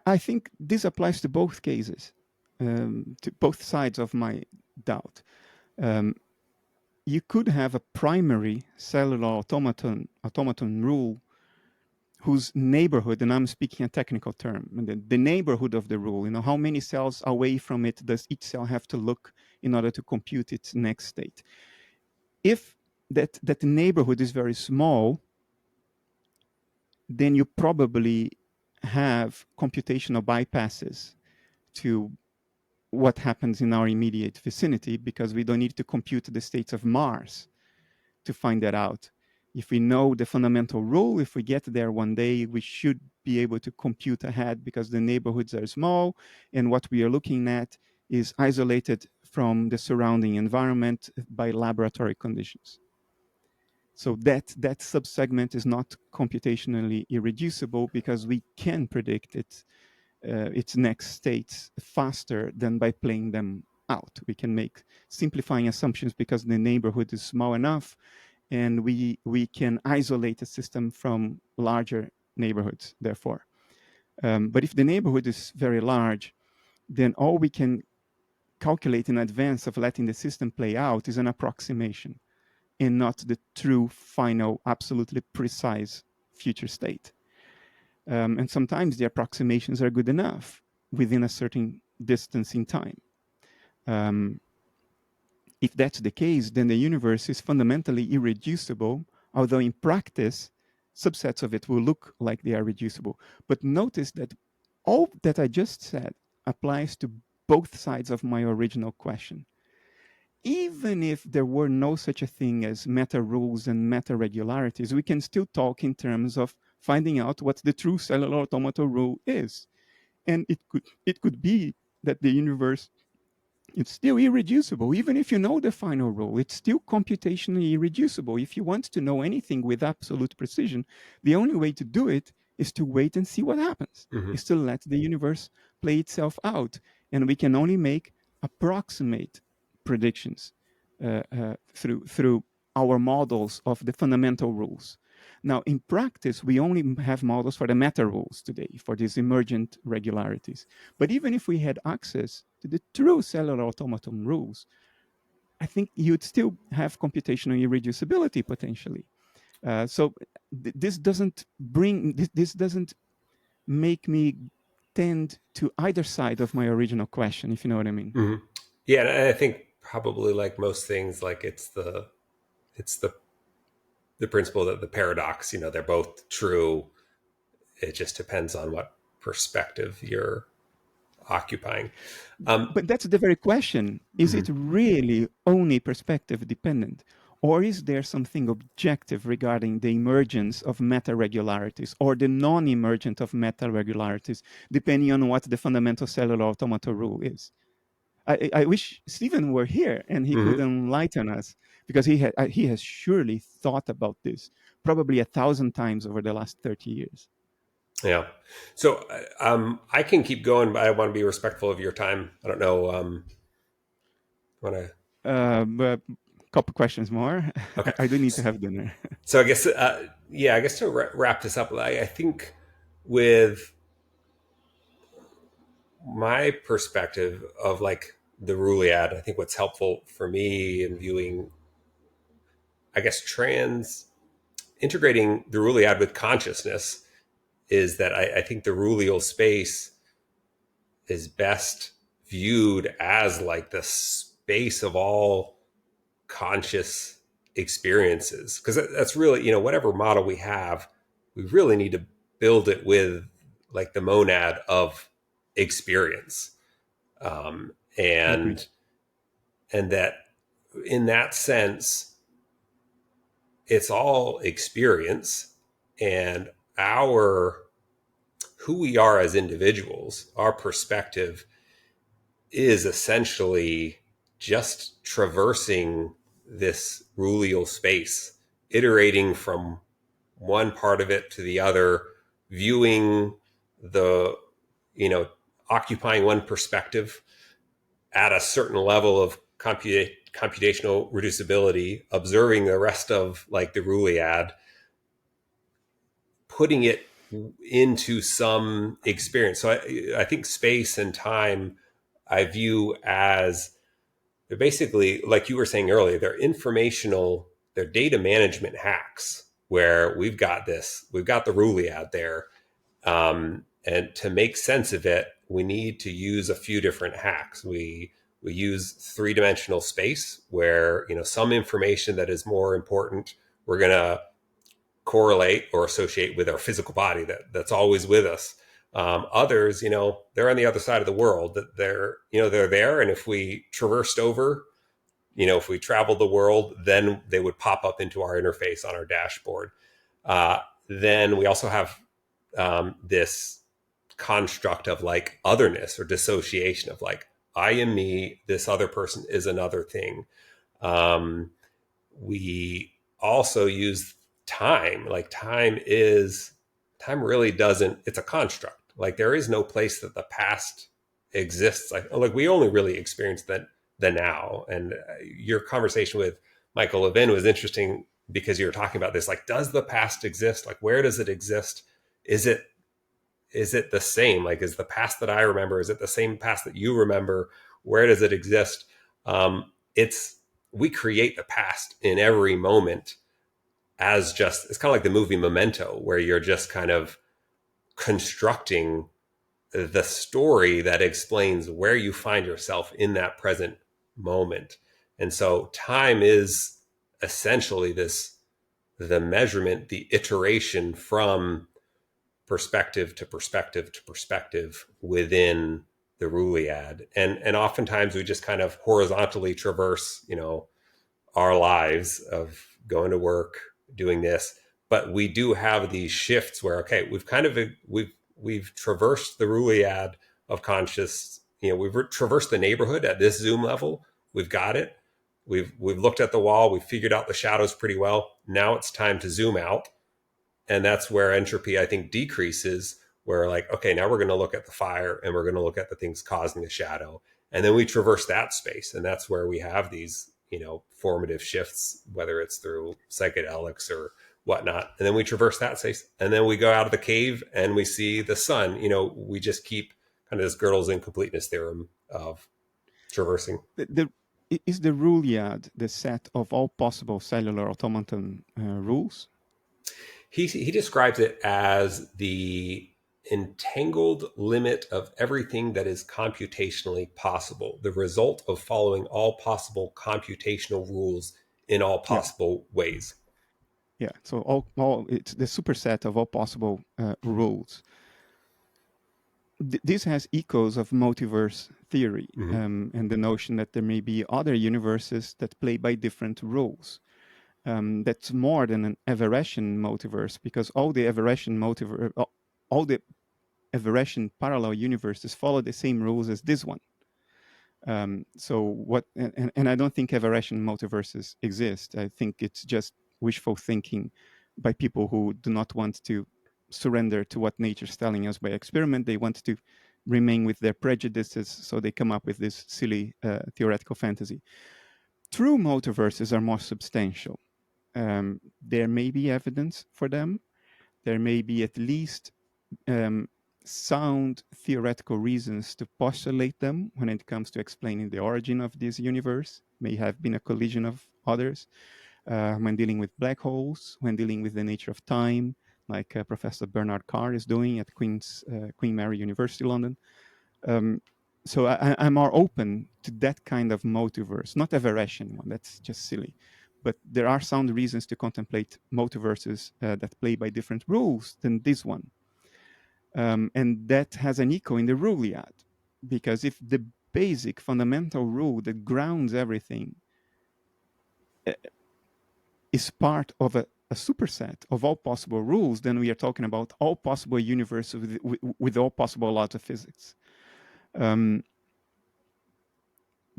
I think this applies to both cases, to both sides of my doubt. You could have a primary cellular automaton rule whose neighborhood, and I'm speaking a technical term, the neighborhood of the rule, how many cells away from it does each cell have to look in order to compute its next state? If that neighborhood is very small, then you probably have computational bypasses to what happens in our immediate vicinity, because we don't need to compute the states of Mars to find that out. If we know the fundamental rule, if we get there one day, we should be able to compute ahead, because the neighborhoods are small and what we are looking at is isolated from the surrounding environment by laboratory conditions. So that subsegment is not computationally irreducible, because we can predict its next states faster than by playing them out. We can make simplifying assumptions because the neighborhood is small enough, and we can isolate a system from larger neighborhoods, therefore. But if the neighborhood is very large, then all we can calculate in advance of letting the system play out is an approximation, and not the true, final, absolutely precise future state. And sometimes the approximations are good enough within a certain distance in time. If that's the case, then the universe is fundamentally irreducible, although in practice, subsets of it will look like they are reducible. But notice that all that I just said applies to both sides of my original question. Even if there were no such a thing as meta rules and meta regularities, we can still talk in terms of finding out what the true cellular automata rule is. And it could be that the universe, it's still irreducible. Even if you know the final rule, it's still computationally irreducible. If you want to know anything with absolute precision, the only way to do it is to wait and see what happens, is to let the universe play itself out. And we can only make approximate predictions through our models of the fundamental rules. Now, in practice, we only have models for the meta rules today, for these emergent regularities. But even if we had access to the true cellular automaton rules, I think you'd still have computational irreducibility potentially. So this doesn't make me tend to either side of my original question, if you know what I mean. Mm-hmm. Yeah, and I think probably like most things, like it's the principle that the paradox, they're both true. It just depends on what perspective you're occupying. But that's the very question. Is it really only perspective dependent? Or is there something objective regarding the emergence of meta-regularities or the non-emergent of meta-regularities, depending on what the fundamental cellular automata rule is? I wish Stephen were here and he could enlighten us, because he has surely thought about this probably 1,000 times over the last 30 years. Yeah. So I can keep going, but I want to be respectful of your time. I don't know. Want to? A couple questions more. Okay. I do need to have dinner. So I guess, I guess to wrap this up, I think with my perspective of like the Ruliad, I think what's helpful for me in viewing, I guess, integrating the Ruliad with consciousness is that I think the Rulial space is best viewed as like the space of all conscious experiences, because that's really, whatever model we have, we really need to build it with like the monad of experience, and that in that sense it's all experience, and who we are as individuals, our perspective is essentially just traversing this Rulial space, iterating from one part of it to the other, viewing occupying one perspective at a certain level of computational reducibility, observing the rest of like the Ruliad, putting it into some experience. So I think space and time I view as, they're basically, like you were saying earlier, they're data management hacks where we've got the Ruliad there. And to make sense of it, we need to use a few different hacks. We use three-dimensional space where, some information that is more important, we're going to correlate or associate with our physical body that's always with us. Others, they're on the other side of the world, that they're there. And if we traversed over, if we traveled the world, then they would pop up into our interface on our dashboard. Then we also have this construct of like otherness or dissociation of like, I am me, this other person is another thing. We also use time. Like time really doesn't, it's a construct. Like there is no place that the past exists. Like we only really experience the now. And your conversation with Michael Levin was interesting because you were talking about this, like, does the past exist? Like, where does it exist? Is it the same? Like, is the past that I remember, is it the same past that you remember? Where does it exist? We create the past in every moment it's kind of like the movie Memento, where you're just kind of constructing the story that explains where you find yourself in that present moment. And so time is essentially the measurement, the iteration from perspective to perspective to perspective within the Ruliad. And oftentimes we just kind of horizontally traverse, our lives of going to work, doing this. But we do have these shifts where, okay, we've traversed the Ruliad of conscious, we've traversed the neighborhood at this zoom level. We've got it. We've looked at the wall. We've figured out the shadows pretty well. Now it's time to zoom out. And that's where entropy, I think, decreases, where like, okay, now we're going to look at the fire and we're going to look at the things causing the shadow. And then we traverse that space. And that's where we have these, formative shifts, whether it's through psychedelics or whatnot. And then we traverse that space. And then we go out of the cave and we see the sun. We just keep kind of this Gödel's incompleteness theorem of traversing. Is the Ruliad the set of all possible cellular automaton rules? He describes it as the entangled limit of everything that is computationally possible, the result of following all possible computational rules in all possible ways. Yeah, so all it's the superset of all possible rules. This has echoes of multiverse theory, and the notion that there may be other universes that play by different rules. That's more than an Everetian multiverse, because all the Everetian parallel universes follow the same rules as this one. And I don't think Everetian multiverses exist. I think it's just wishful thinking by people who do not want to surrender to what nature's telling us by experiment. They want to remain with their prejudices, so they come up with this silly theoretical fantasy. True multiverses are more substantial. There may be evidence for them. There may be at least sound theoretical reasons to postulate them when it comes to explaining the origin of this universe. May have been a collision of others. When dealing with black holes, when dealing with the nature of time, like Professor Bernard Carr is doing at Queen Mary University, London. So I'm more open to that kind of multiverse, not a Everetian one, that's just silly. But there are sound reasons to contemplate multiverses that play by different rules than this one. And that has an echo in the Ruliad, because if the basic fundamental rule that grounds everything is part of a superset of all possible rules, then we are talking about all possible universes with all possible laws of physics.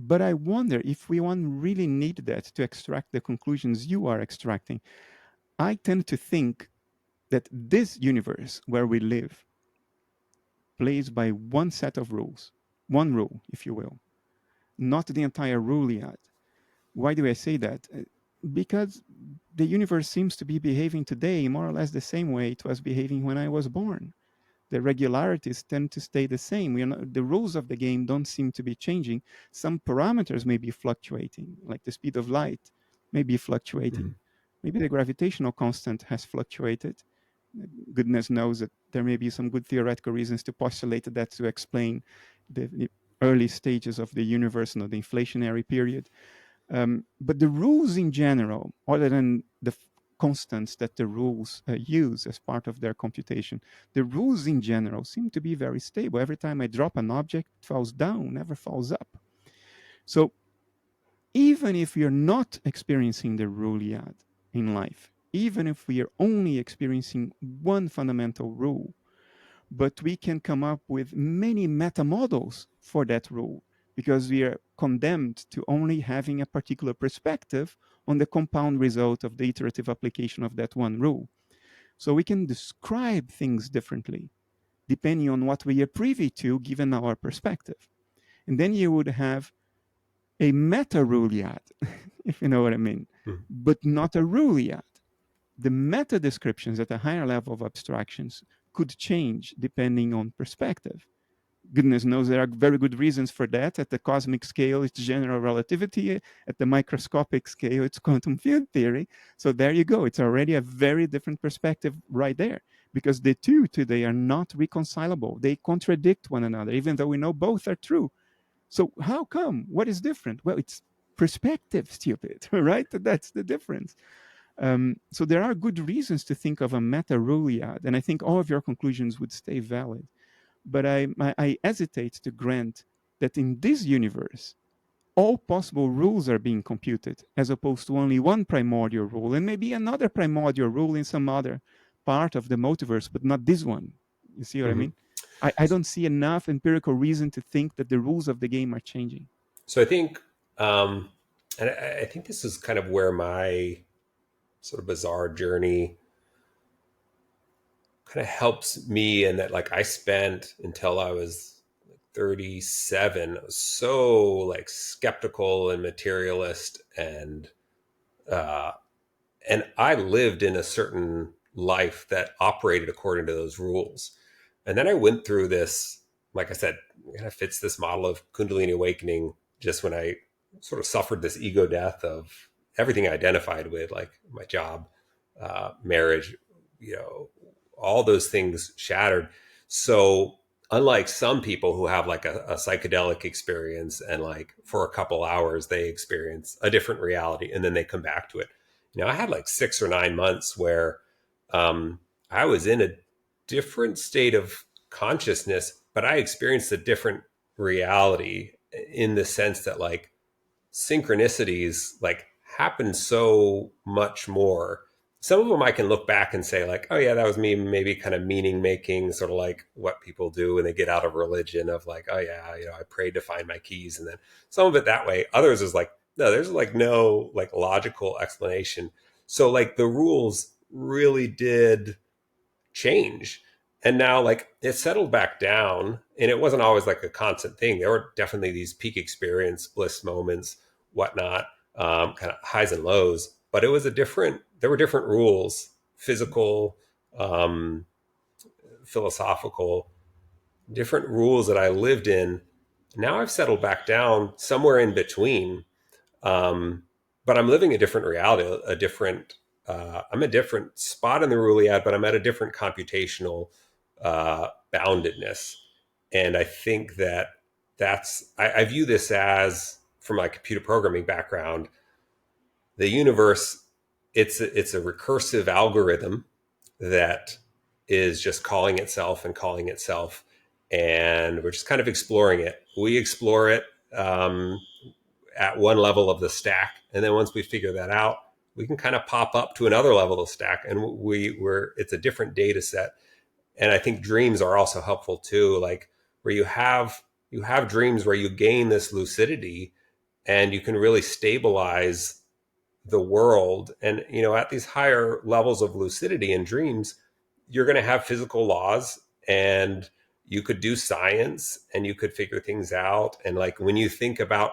But I wonder if we really need that to extract the conclusions you are extracting. I tend to think that this universe where we live plays by one set of rules, one rule, if you will, not the entire Ruliad. Why do I say that? because the universe seems to be behaving today more or less the same way it was behaving when I was born. The regularities tend to stay the same. The rules of the game don't seem to be changing. Some parameters may be fluctuating, like the speed of light may be fluctuating. Maybe the gravitational constant has fluctuated. Goodness knows that there may be some good theoretical reasons to postulate that to explain the early stages of the universe, the inflationary period. But the rules in general, other than the constants that the rules use as part of their computation, the rules in general seem to be very stable. Every time I drop an object, it falls down, never falls up. So even if we are not experiencing the Ruliad in life, even if we are only experiencing one fundamental rule, but we can come up with many meta models for that rule because we are condemned to only having a particular perspective on the compound result of the iterative application of that one rule. So we can describe things differently depending on what we are privy to given our perspective. And then you would have a meta Ruliad, if you know what I mean, but not a Ruliad. The meta descriptions at a higher level of abstractions could change depending on perspective. Goodness knows there are very good reasons for that. At the cosmic scale, it's general relativity. At the microscopic scale, it's quantum field theory. So there you go. It's already a very different perspective right there, because the two today are not reconcilable. They contradict one another, even though we know both are true. So how come? What is different? Well, it's perspective, stupid, right? That's the difference. So there are good reasons to think of a meta Ruliad, and I think all of your conclusions would stay valid. But I hesitate to grant that in this universe, all possible rules are being computed, as opposed to only one primordial rule, and maybe another primordial rule in some other part of the multiverse, but not this one. You see what I mean? I don't see enough empirical reason to think that the rules of the game are changing. So I think, and I think this is kind of where my sort of bizarre journey kind of helps me, and that like I spent until I was 37 so like skeptical and materialist, uh and I lived in a certain life that operated according to those rules. And then I went through this, like I said, kind of fits this model of Kundalini awakening, just when I sort of suffered this ego death of everything I identified with, like my job, marriage, all those things shattered. So unlike some people who have like a psychedelic experience and like for a couple hours they experience a different reality and then they come back to it. I had like 6 or 9 months where I was in a different state of consciousness, but I experienced a different reality in the sense that like synchronicities like happen so much more. Some of them I can look back and say like, oh yeah, that was me maybe kind of meaning making, sort of like what people do when they get out of religion of like, oh yeah, I prayed to find my keys. And then some of it that way. Others is like, no, there's like no like logical explanation. So like the rules really did change. And now like it settled back down, and it wasn't always like a constant thing. There were definitely these peak experience bliss moments, whatnot, kind of highs and lows, but there were different rules, physical, um, philosophical, different rules that I lived in. Now I've settled back down somewhere in between. But I'm living a different reality, I'm a different spot in the Ruliad, but I'm at a different computational boundedness. And I think I view this as, from my computer programming background, the universe, it's a recursive algorithm that is just calling itself and calling itself. And we're just kind of exploring it. We explore it at one level of the stack. And then once we figure that out, we can kind of pop up to another level of stack, and it's a different data set. And I think dreams are also helpful too, like where you have dreams where you gain this lucidity and you can really stabilize the world. And at these higher levels of lucidity and dreams, you're going to have physical laws, and you could do science and you could figure things out. And like when you think about,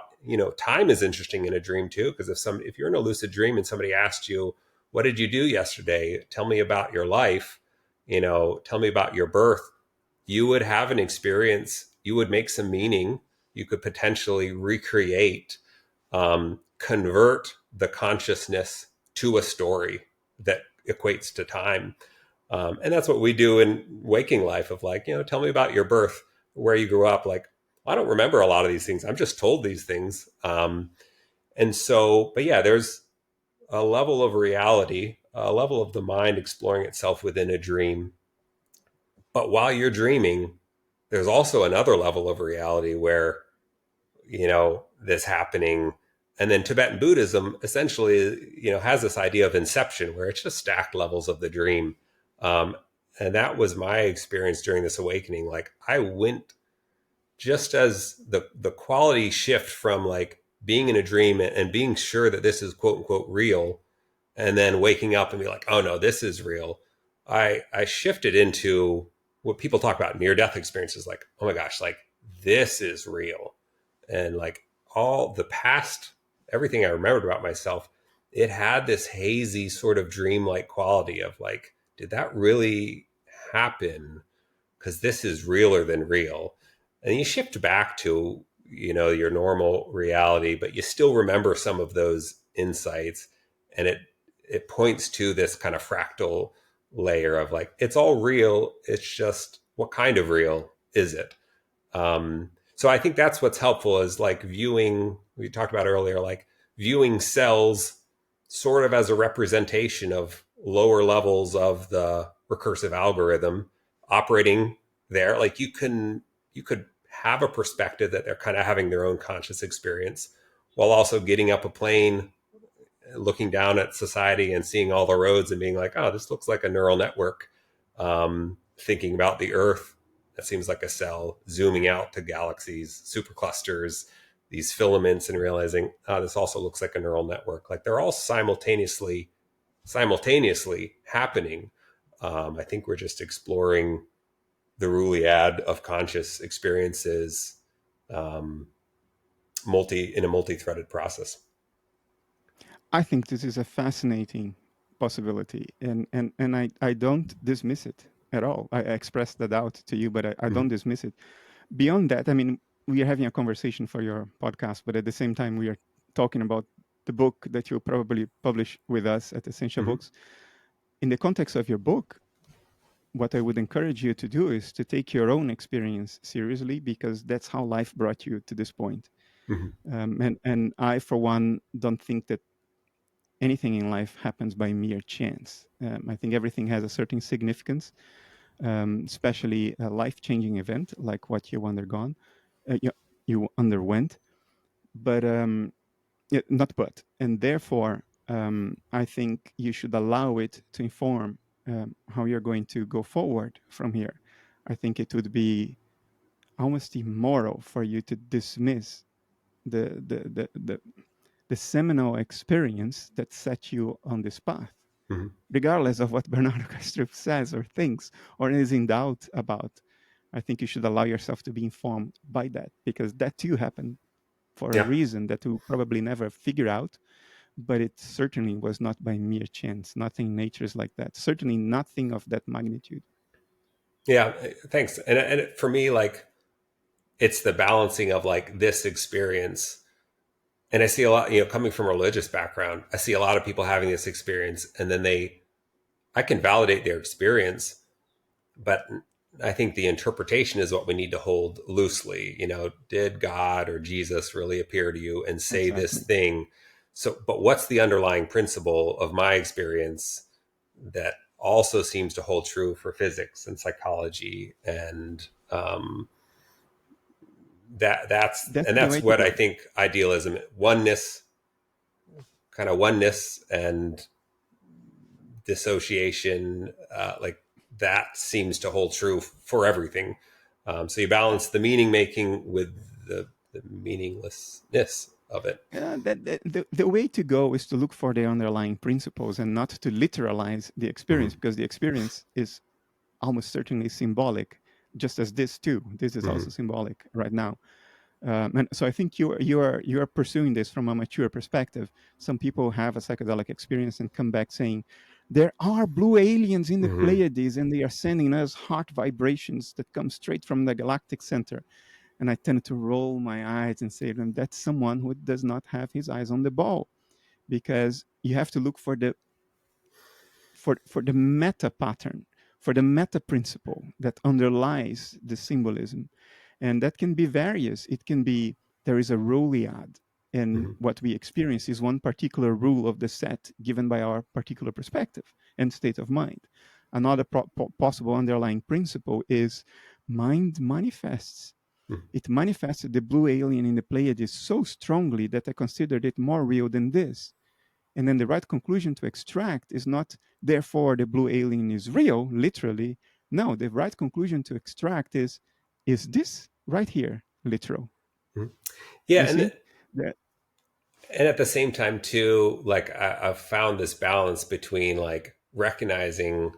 time is interesting in a dream too, because if you're in a lucid dream and somebody asked you, what did you do yesterday? Tell me about your life, tell me about your birth. You would have an experience, you would make some meaning, you could potentially recreate, convert the consciousness to a story that equates to time. And that's what we do in waking life of like, tell me about your birth, where you grew up. Like, I don't remember a lot of these things. I'm just told these things. And so, but yeah, there's a level of reality, a level of the mind exploring itself within a dream. But while you're dreaming, there's also another level of reality where, this happening. And then Tibetan Buddhism essentially, has this idea of inception where it's just stacked levels of the dream. Um, and that was my experience during this awakening. Like I went just as the quality shift from like being in a dream and being sure that this is quote unquote real, and then waking up and be like, oh no, this is real. I shifted into what people talk about near death experiences. Like, oh my gosh, like this is real. And like all the past, everything I remembered about myself, it had this hazy sort of dreamlike quality of like, did that really happen? Because this is realer than real. And you shift back to, your normal reality, but you still remember some of those insights. And it points to this kind of fractal layer of like, it's all real. It's just what kind of real is it? So I think that's what's helpful is like viewing, we talked about earlier, like viewing cells sort of as a representation of lower levels of the recursive algorithm operating there. Like you could have a perspective that they're kind of having their own conscious experience while also getting up a plane, looking down at society and seeing all the roads and being like, oh, this looks like a neural network. Thinking about the Earth, that seems like a cell, zooming out to galaxies, superclusters, these filaments, and realizing, oh, this also looks like a neural network. Like they're all simultaneously happening. I think we're just exploring the Ruliad of conscious experiences, in a multi-threaded process. I think this is a fascinating possibility, and I don't dismiss it at all. I expressed the doubt to you, but I don't dismiss it. Beyond that, I mean, we are having a conversation for your podcast, but at the same time, we are talking about the book that you'll probably publish with us at Essential Books. In the context of your book, what I would encourage you to do is to take your own experience seriously, because that's how life brought you to this point. And I, for one, don't think that anything in life happens by mere chance. I think everything has a certain significance, especially a life-changing event like what you undergone, you underwent. But not but, and therefore, I think you should allow it to inform how you're going to go forward from here. I think it would be almost immoral for you to dismiss the seminal experience that set you on this path, regardless of what Bernardo Kastrup says or thinks or is in doubt about. I think you should allow yourself to be informed by that, because that too happened for a reason that we'll probably never figure out, but it certainly was not by mere chance. Nothing in nature is like that. Certainly nothing of that magnitude. Yeah, thanks. And for me, like, it's the balancing of like this experience. And I see a lot, coming from a religious background, I see a lot of people having this experience, and then I can validate their experience, but I think the interpretation is what we need to hold loosely. Did God or Jesus really appear to you and say this thing? So, but what's the underlying principle of my experience that also seems to hold true for physics and psychology? And that's what I think idealism, oneness and dissociation, like that seems to hold true for everything. So you balance the meaning making with the meaninglessness of it. The way to go is to look for the underlying principles and not to literalize the experience, because the experience is almost certainly symbolic. just as this too. This is also Mm-hmm. symbolic right now. And so I think you are pursuing this from a mature perspective. Some people have a psychedelic experience and come back saying, there are blue aliens in the Mm-hmm. Pleiades and they are sending us heart vibrations that come straight from the galactic center. And I tend to roll my eyes and say to them, that's someone who does not have his eyes on the ball, because you have to look for the meta pattern, for the meta principle that underlies the symbolism. And that can be various. It can be there is a Ruliad, and Mm-hmm. what we experience is one particular rule of the set given by our particular perspective and state of mind. Another possible underlying principle is mind manifests. Mm-hmm. It manifested the blue alien in the Pleiades so strongly that I considered it more real than this. And then the right conclusion to extract is not, therefore, the blue alien is real, literally. No, the right conclusion to extract is this right here literal? Mm-hmm. Yeah, You see? That, and at the same time too, like I've found this balance between like recognizing,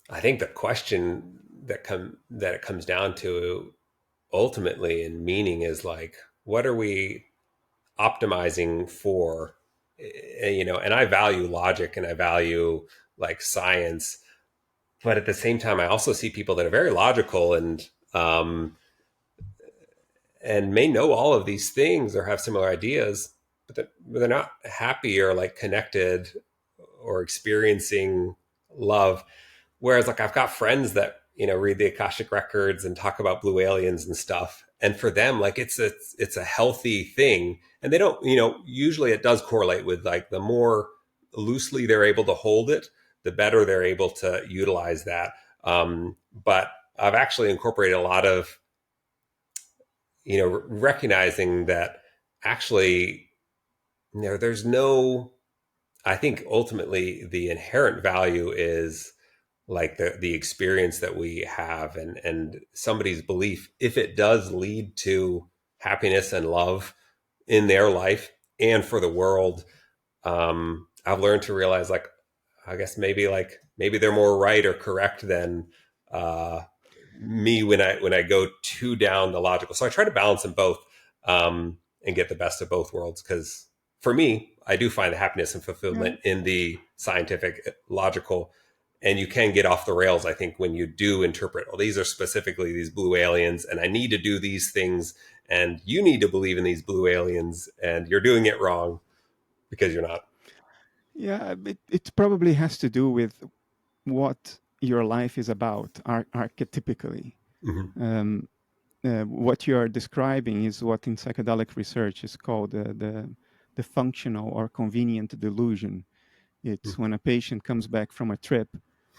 I think the question that it comes down to ultimately in meaning is like, what are we optimizing for? And I value logic and I value like science, but at the same time I also see people that are very logical um and may know all of these things or have similar ideas, but they're not happy or like connected or experiencing love. Whereas like I've got friends that read the Akashic records and talk about blue aliens and stuff, and for them like it's a healthy thing, and they don't usually it does correlate with like the more loosely they're able to hold it, the better they're able to utilize that. But I've actually incorporated a lot of recognizing that actually there's no, I think ultimately the inherent value is like the experience that we have, and somebody's belief, if it does lead to happiness and love in their life and for the world. I've learned to realize like, I guess maybe they're more right or correct than uh me when I go too down the logical. So I try to balance them both, and get the best of both worlds, because for me I do find the happiness and yeah. fulfillment in the scientific logical. And you can get off the rails, I think, when you do interpret, well, these are specifically these blue aliens and I need to do these things and you need to believe in these blue aliens and you're doing it wrong because you're not. Yeah, it probably has to do with what your life is about, archetypically. Mm-hmm. Um, what you are describing is what in psychedelic research is called the functional or convenient delusion. It's when a patient comes back from a trip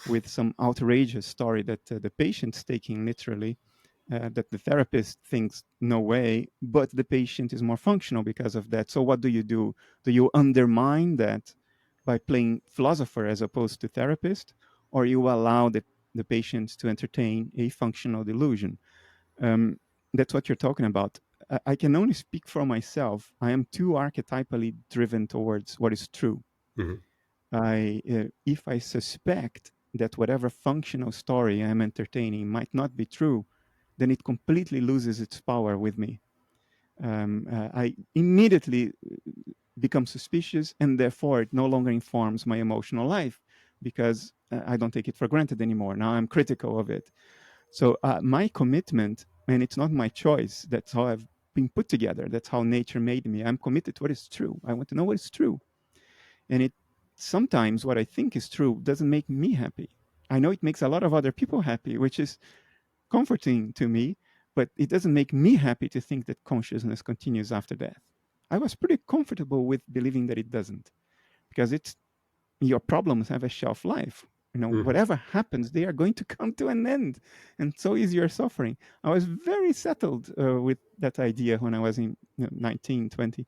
with some outrageous story that the patient's taking literally, that the therapist thinks no way, but the patient is more functional because of that. So what do you do? Do you undermine that by playing philosopher as opposed to therapist, or you allow the patient to entertain a functional delusion? Um, that's what you're talking about. I can only speak for myself. I am too archetypally driven towards what is true. Mm-hmm. If I suspect that whatever functional story I'm entertaining might not be true, then it completely loses its power with me. I immediately become suspicious, and therefore it no longer informs my emotional life, because I don't take it for granted anymore. Now I'm critical of it. So my commitment, and it's not my choice, that's how I've been put together. That's how nature made me. I'm committed to what is true. I want to know what is true. And it sometimes what I think is true doesn't make me happy. I know it makes a lot of other people happy, which is comforting to me, but it doesn't make me happy to think that consciousness continues after death. I was pretty comfortable with believing that it doesn't, because it's your problems have a shelf life. Mm-hmm. Whatever happens, they are going to come to an end, and so is your suffering. I was very settled with that idea when I was in 19, 20.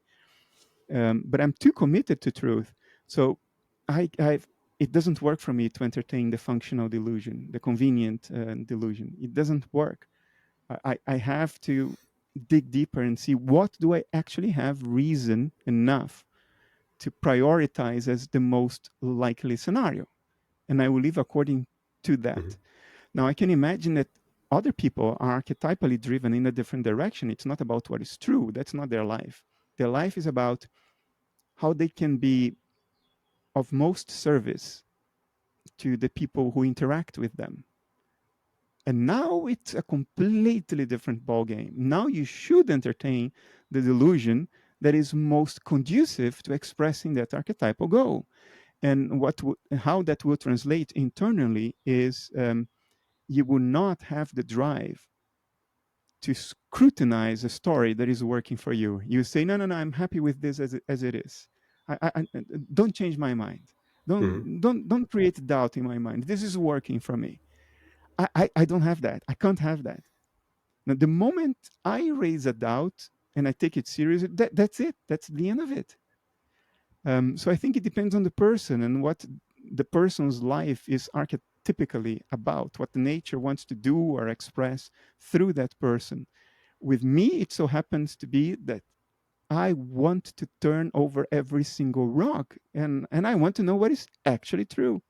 But I'm too committed to truth. So it doesn't work for me to entertain the functional delusion, the convenient delusion. It doesn't work. I have to dig deeper and see, what do I actually have reason enough to prioritize as the most likely scenario, and I will live according to Mm-hmm. that. Now, I can imagine that other people are archetypally driven in a different direction. It's not about what is true. That's not their life. Their life is about how they can be of most service to the people who interact with them. And now it's a completely different ballgame. Now you should entertain the delusion that is most conducive to expressing that archetypal goal. And how that will translate internally is you will not have the drive to scrutinize a story that is working for you. You say, no, no, no, I'm happy with this as it is. I don't change my mind. Mm-hmm. Don't create doubt in my mind. This is working for me. I don't have that. I can't have that. Now, the moment I raise a doubt and I take it seriously, that's it. That's the end of it. So I think it depends on the person and what the person's life is archetypically about, what the nature wants to do or express through that person. With me, it so happens to be that I want to turn over every single rock, and I want to know what is actually true,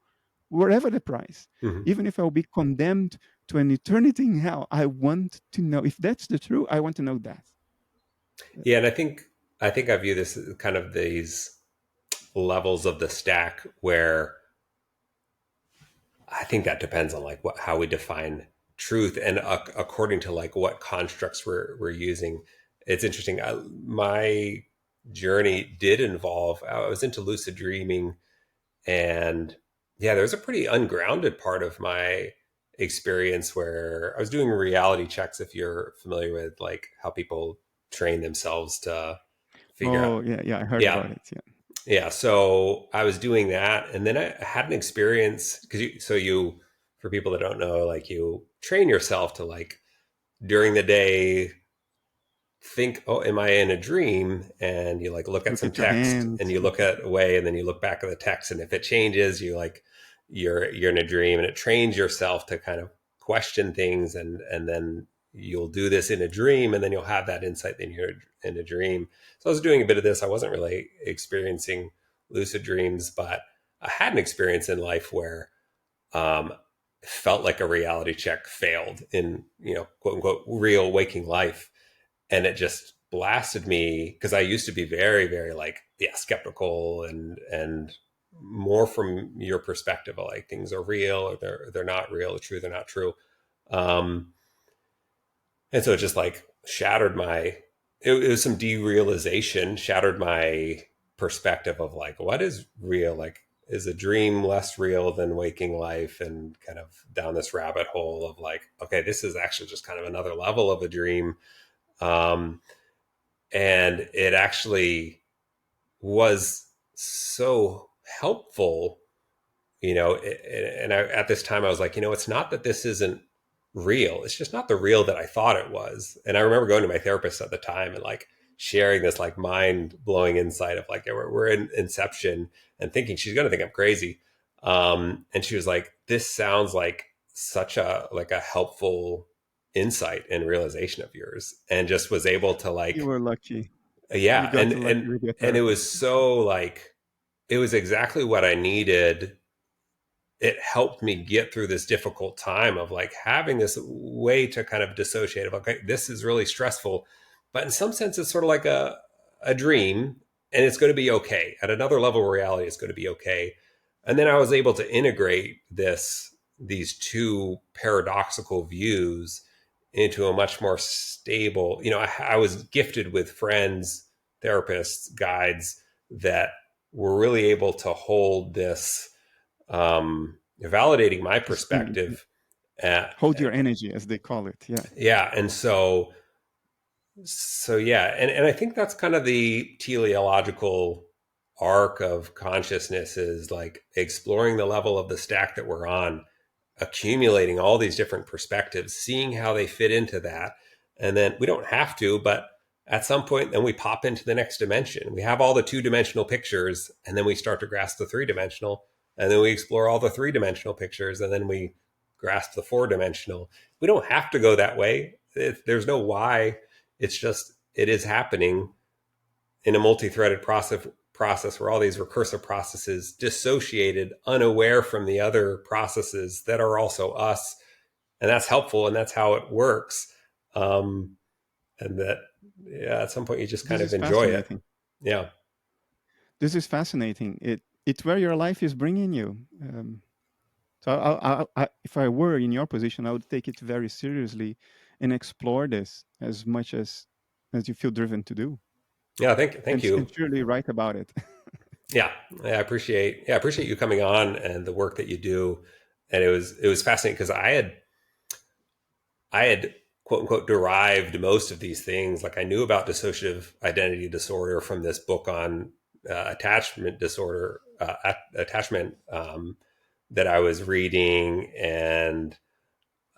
whatever the price. Mm-hmm. Even if I'll be condemned to an eternity in hell, I want to know if that's the truth. I want to know that. Yeah, and I think I view this as kind of these levels of the stack where I think that depends on like how we define truth and according to like what constructs we're using. It's interesting. My journey did involve, I was into lucid dreaming, and yeah, there's a pretty ungrounded part of my experience where I was doing reality checks. If you're familiar with like how people train themselves to figure out. Oh, yeah, yeah, I heard Yeah. about it. Yeah. Yeah. So I was doing that. And then I had an experience because for people that don't know, like you train yourself to like during the day think, oh, am I in a dream? And you like look at Look some at your text and hands. you look at away and then you look back at the text. And if it changes, you're in a dream, and it trains yourself to kind of question things, and then you'll do this in a dream, and then you'll have that insight in you're in a dream. So I was doing a bit of this. I wasn't really experiencing lucid dreams, but I had an experience in life where um, felt like a reality check failed in, quote unquote real waking life, and it just blasted me because I used to be very, very like, yeah, skeptical and more from your perspective of like things are real or they're not real, or true, they're not true. Um, and so it just like shattered it was some derealization, shattered my perspective of like what is real, like is a dream less real than waking life, and kind of down this rabbit hole of like, okay, this is actually just kind of another level of a dream. Um, and it actually was so helpful, at this time I was like, it's not that this isn't real, it's just not the real that I thought it was. And I remember going to my therapist at the time and like sharing this like mind blowing insight of like, yeah, we're in inception, and thinking she's going to think I'm crazy. And she was like, this sounds like such a helpful insight and realization of yours, and just was able to You like, were lucky. You yeah. got lucky with your And it was therapist. so like, it was exactly what I needed. It helped me get through this difficult time of like having this way to kind of dissociate of, okay, this is really stressful, but in some sense it's sort of like a dream, and it's going to be okay. At another level of reality, it's going to be okay. And then I was able to integrate these two paradoxical views into a much more stable, I was gifted with friends, therapists, guides that were really able to hold this, validating my perspective. Hold your energy, as they call it. Yeah. Yeah. And so yeah. And I think that's kind of the teleological arc of consciousness, is like exploring the level of the stack that we're on, accumulating all these different perspectives, seeing how they fit into that. And then we don't have to, but at some point, then we pop into the next dimension. We have all the two-dimensional pictures, and then we start to grasp the three-dimensional, and then we explore all the three-dimensional pictures, and then we grasp the four-dimensional. We don't have to go that way. There's no why. It's just, it is happening in a multi-threaded process where all these recursive processes dissociated, unaware from the other processes that are also us, and that's helpful, and that's how it works. And that, yeah, at some point you just kind This of is enjoy it. fascinating. Yeah. This is fascinating. It's where your life is bringing you. So if I were in your position, I would take it very seriously and explore this as much as you feel driven to do, Yeah. Thank and you. surely write about it. Yeah. I appreciate you coming on and the work that you do. And it was fascinating because I had quote unquote derived most of these things. Like I knew about dissociative identity disorder from this book on attachment disorder, attachment that I was reading, and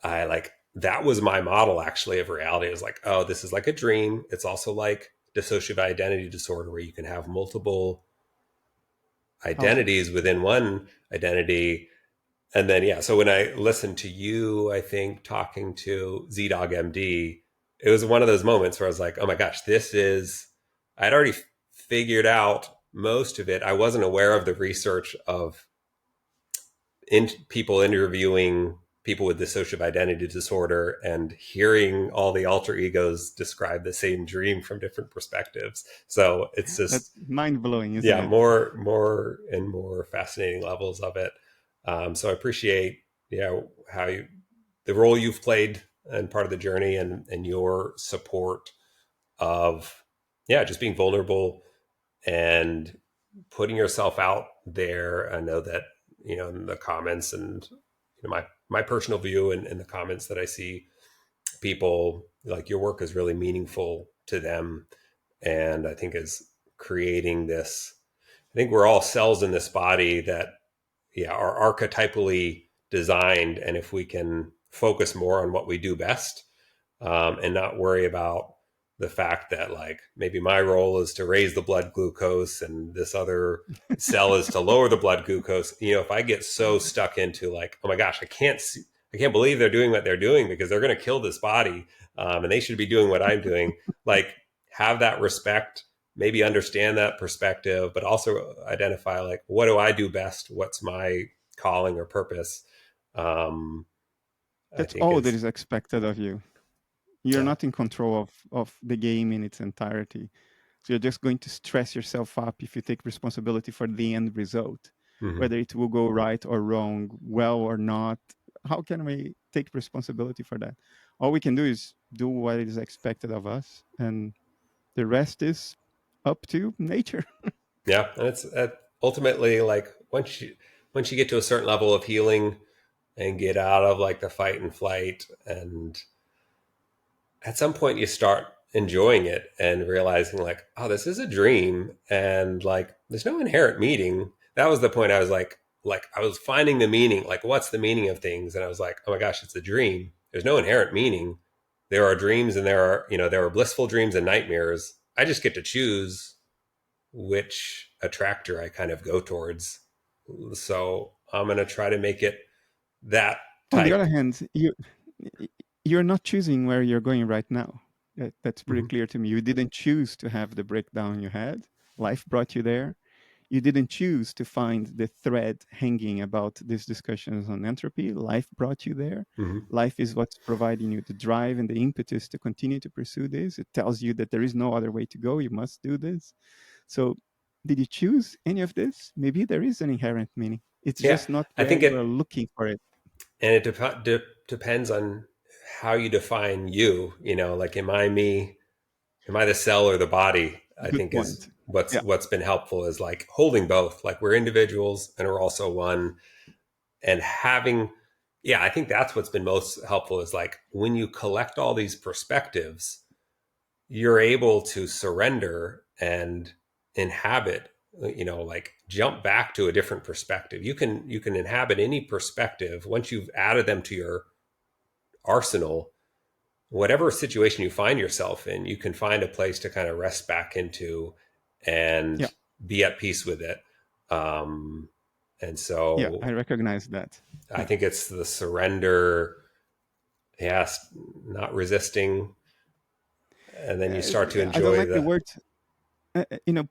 I like that was my model actually of reality. It was like, oh, this is like a dream. It's also like dissociative identity disorder where you can have multiple Awesome. identities within one identity. And then, yeah, so when I listened to you, I think talking to ZDog MD, it was one of those moments where I was like, oh my gosh, I'd already figured out most of it. I wasn't aware of the research of people interviewing people with dissociative identity disorder and hearing all the alter egos describe the same dream from different perspectives. So it's That's just, mind blowing, isn't yeah, it? more and more fascinating levels of it. So I appreciate, how the role you've played and part of the journey, and your support of, just being vulnerable and putting yourself out there. I know that, in the comments and, my personal view and in the comments that I see, people like your work is really meaningful to them. And I think is creating this, I think we're all cells in this body that, are archetypally designed. And if we can focus more on what we do best, and not worry about the fact that like maybe my role is to raise the blood glucose and this other cell is to lower the blood glucose. If I get so stuck into like, oh my gosh, I can't believe they're doing what they're doing because they're going to kill this body, and they should be doing what I'm doing. Like, have that respect, maybe understand that perspective, but also identify like, what do I do best? What's my calling or purpose? Um, I That's think all that is is expected of you. You're uh, not in control of the game in its entirety. So you're just going to stress yourself up if you take responsibility for the end result, mhm. whether it will go right or wrong, well or not. How can we take responsibility for that? All we can do is do what is expected of us, and the rest is up to nature. Yeah, and it's ultimately like once you get to a certain level of healing and get out of like the fight and flight, and at some point you start enjoying it and realizing like, oh, this is a dream, and like there's no inherent meaning. That was the point. I was like I was finding the meaning, like what's the meaning of things, and I was like, oh my gosh, it's a dream. There's no inherent meaning. There are dreams, and there are blissful dreams and nightmares. I just get to choose which attractor I kind of go towards. So I'm going to try to make it that On the type. other hand, you're not choosing where you're going right now. That's pretty Mm-hmm. clear to me. You didn't choose to have the breakdown you had. Life brought you there. You didn't choose to find the thread hanging about these discussions on entropy. Life brought you there. Mm-hmm. Life is what's providing you the drive and the impetus to continue to pursue this. It tells you that there is no other way to go. You must do this. So, did you choose any of this? Maybe there is an inherent meaning. It's Yeah, just not I where think you are looking for it. depends on how you define you. Like, am I me? Am I the cell or the body? I Good think is point. what's Yeah. what's been helpful is like holding both. Like we're individuals and we're also one, and having. Yeah, I think that's what's been most helpful is like when you collect all these perspectives, you're able to surrender and inhabit, like jump back to a different perspective. You can inhabit any perspective once you've added them to your arsenal. Whatever situation you find yourself in, you can find a place to kind of rest back into Yeah. and be at peace with it. um and Yeah. so I recognize that. I Yeah. think it's the surrender. Yes, not resisting, and then you start to I don't enjoy like the the. word, you know,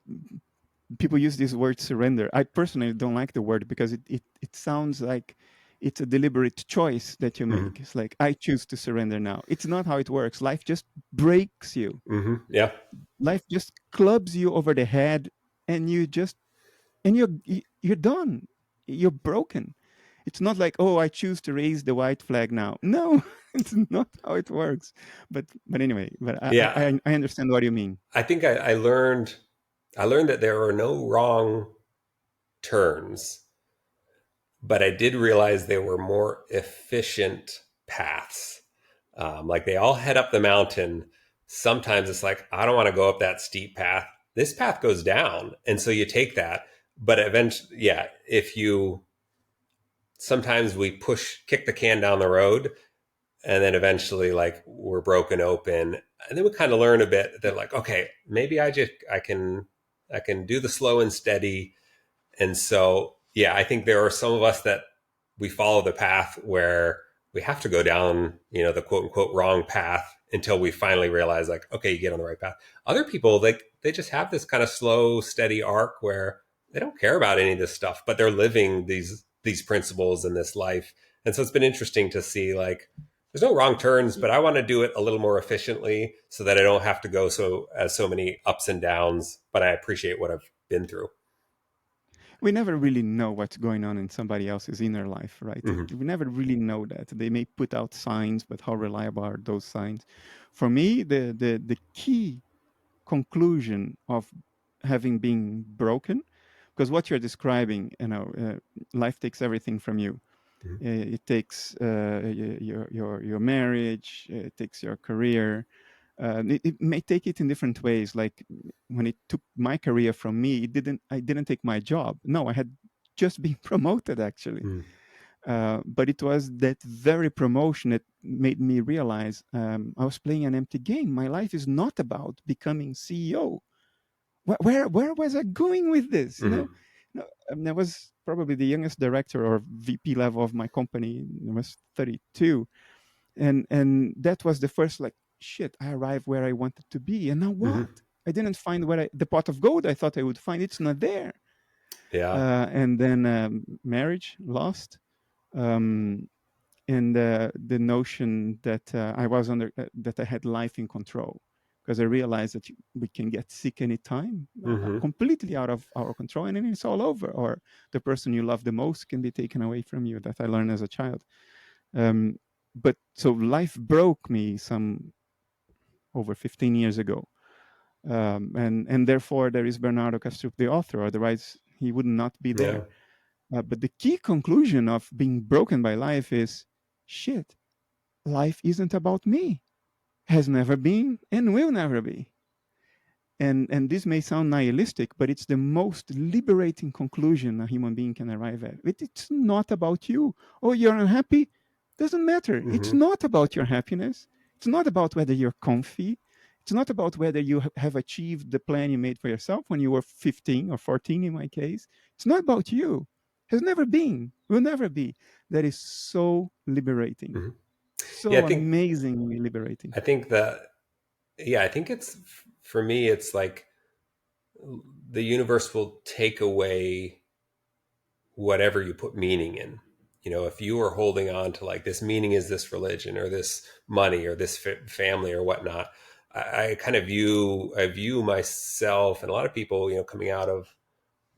people use this word surrender. I personally don't like the word because it sounds like It's a deliberate choice that you Mm-hmm. make. It's like, I choose to surrender now. It's not how it works. Life just breaks you. Mm-hmm. Yeah. Life just clubs you over the head, and you're done. You're broken. It's not like, oh, I choose to raise the white flag now. No, it's not how it works. But anyway, but Yeah. I understand what you mean. I think I learned that there are no wrong turns, but I did realize there were more efficient paths. Like they all head up the mountain. Sometimes it's like, I don't want to go up that steep path. This path goes down. And so you take that. But eventually, yeah, if you sometimes we kick the can down the road, and then eventually like we're broken open. And then we kind of learn a bit that like, okay, maybe I can do the slow and steady. And so, yeah, I think there are some of us that we follow the path where we have to go down, the quote unquote wrong path until we finally realize like, okay, you get on the right path. Other people, like they just have this kind of slow, steady arc where they don't care about any of this stuff, but they're living these principles in this life. And so it's been interesting to see like, there's no wrong turns, but I want to do it a little more efficiently so that I don't have to go so many ups and downs, but I appreciate what I've been through. We never really know what's going on in somebody else's inner life, right? Mm-hmm. We never really know that. They may put out signs, but how reliable are those signs? For me, the key conclusion of having been broken, because what you're describing, life takes everything from you. It takes your marriage, it takes your career. It may take it in different ways. Like when it took my career from me, I didn't take my job. No, I had just been promoted actually. Mm-hmm. But it was that very promotion that made me realize I was playing an empty game. My life is not about becoming CEO. Where was I going with this? Mm-hmm. No, I was probably the youngest director or VP level of my company. I was 32, and that was the first like, shit, I arrived where I wanted to be, and now Mm-hmm. what? I didn't find the pot of gold I thought I would find. It's not there. Yeah. And then marriage lost. Um, and the notion that that I had life in control, because I realized that we can get sick anytime, Mm-hmm. completely out of our control, and then it's all over. Or the person you love the most can be taken away from you. That I learned as a child. Um, but so life broke me some over 15 years ago, and therefore there is Bernardo Kastrup, the author. Otherwise, he would not be Yeah. there. But the key conclusion of being broken by life is, shit, life isn't about me, has never been, and will never be. And this may sound nihilistic, but it's the most liberating conclusion a human being can arrive at. It's not about you. Oh, you're unhappy? Doesn't matter. It's Mm-hmm. not about your happiness. It's not about whether you're comfy. It's not about whether you have achieved the plan you made for yourself when you were 15 or 14 in my case. It's not about you. Has never been, will never be. That is so liberating. Mm-hmm. Yeah, So amazingly liberating. I think that, yeah, I think it's, for me, it's like the universe will take away whatever you put meaning in. If you are holding on to like this meaning is this religion or this money or this family or whatnot, I kind of view myself and a lot of people, coming out of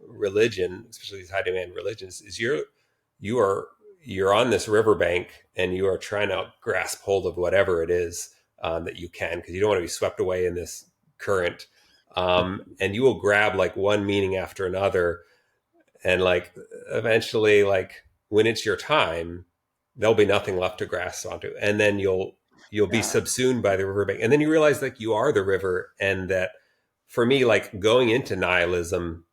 religion, especially these high demand religions, is you are you're on this riverbank and you are trying to grasp hold of whatever it is that you can, because you don't want to be swept away in this current. And you will grab like one meaning after another, and like eventually, like when it's your time, there'll be nothing left to grasp onto, and then you'll be Yeah. subsumed by the riverbank, and then you realize like you are the river. And that, for me, like going into nihilism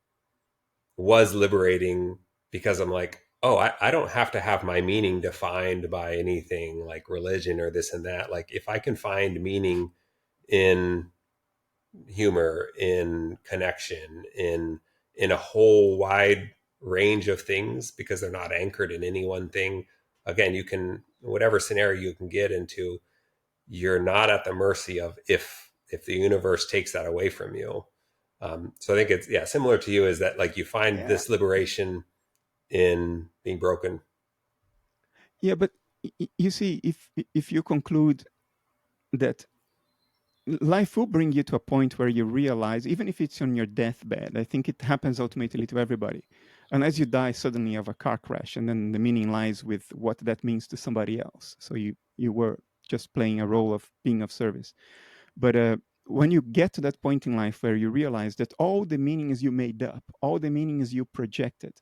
was liberating, because I'm like, oh, I don't have to have my meaning defined by anything like religion or this and that. Like if I can find meaning in humor, in connection, in a whole wide range of things, because they're not anchored in any one thing. Again, you can, whatever scenario you can get into, you're not at the mercy of if the universe takes that away from you. So I think it's, yeah, similar to you, is that like you find Yeah. this liberation in being broken. Yeah, but you see, if you conclude that life will bring you to a point where you realize, even if it's on your deathbed, I think it happens ultimately to everybody, unless you die suddenly of a car crash, and then the meaning lies with what that means to somebody else. So you were just playing a role of being of service. But when you get to that point in life where you realize that all the meanings you made up, all the meanings you projected,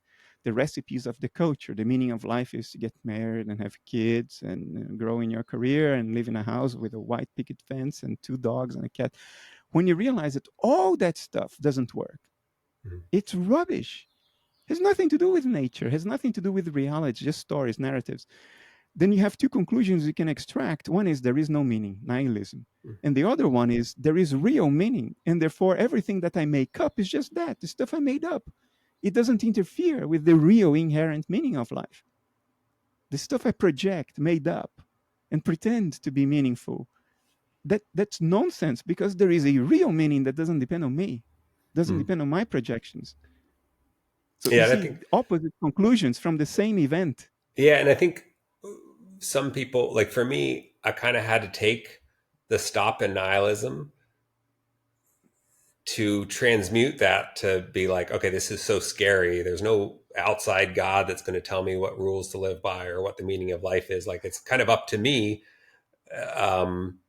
the recipes of the culture, the meaning of life is to get married and have kids and grow in your career and live in a house with a white picket fence and 2 dogs and a cat. When you realize that all that stuff doesn't work, it's rubbish. Has nothing to do with nature, has nothing to do with reality, just stories, narratives. Then you have two conclusions you can extract. One is there is no meaning, nihilism. And the other one is there is real meaning. And therefore, everything that I make up is just that, the stuff I made up. It doesn't interfere with the real inherent meaning of life. The stuff I project, made up, and pretend to be meaningful, that's nonsense, because there is a real meaning that doesn't depend on me, doesn't depend on my projections. So you Yeah, and I see think opposite conclusions from the same event. yeah, and I think some people, like for me, I kind of had to take the stop in nihilism to transmute that to be like, okay, this is so scary. There's no outside God that's going to tell me what rules to live by or what the meaning of life is. Like it's kind of up to me. Um,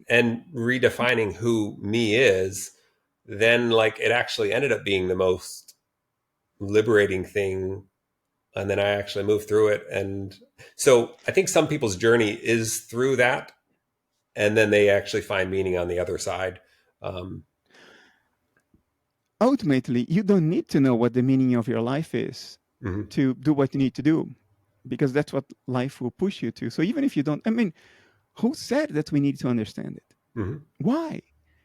and redefining who me is, then like it actually ended up being the most liberating thing. And then I actually moved through it. And so I think some people's journey is through that. And then they actually find meaning on the other side. Um, Ultimately, you don't need to know what the meaning of your life is mm-hmm, to do what you need to do, because that's what life will push you to. So even if you don't, I mean, who said that we need to understand it? mm-hmm, Why?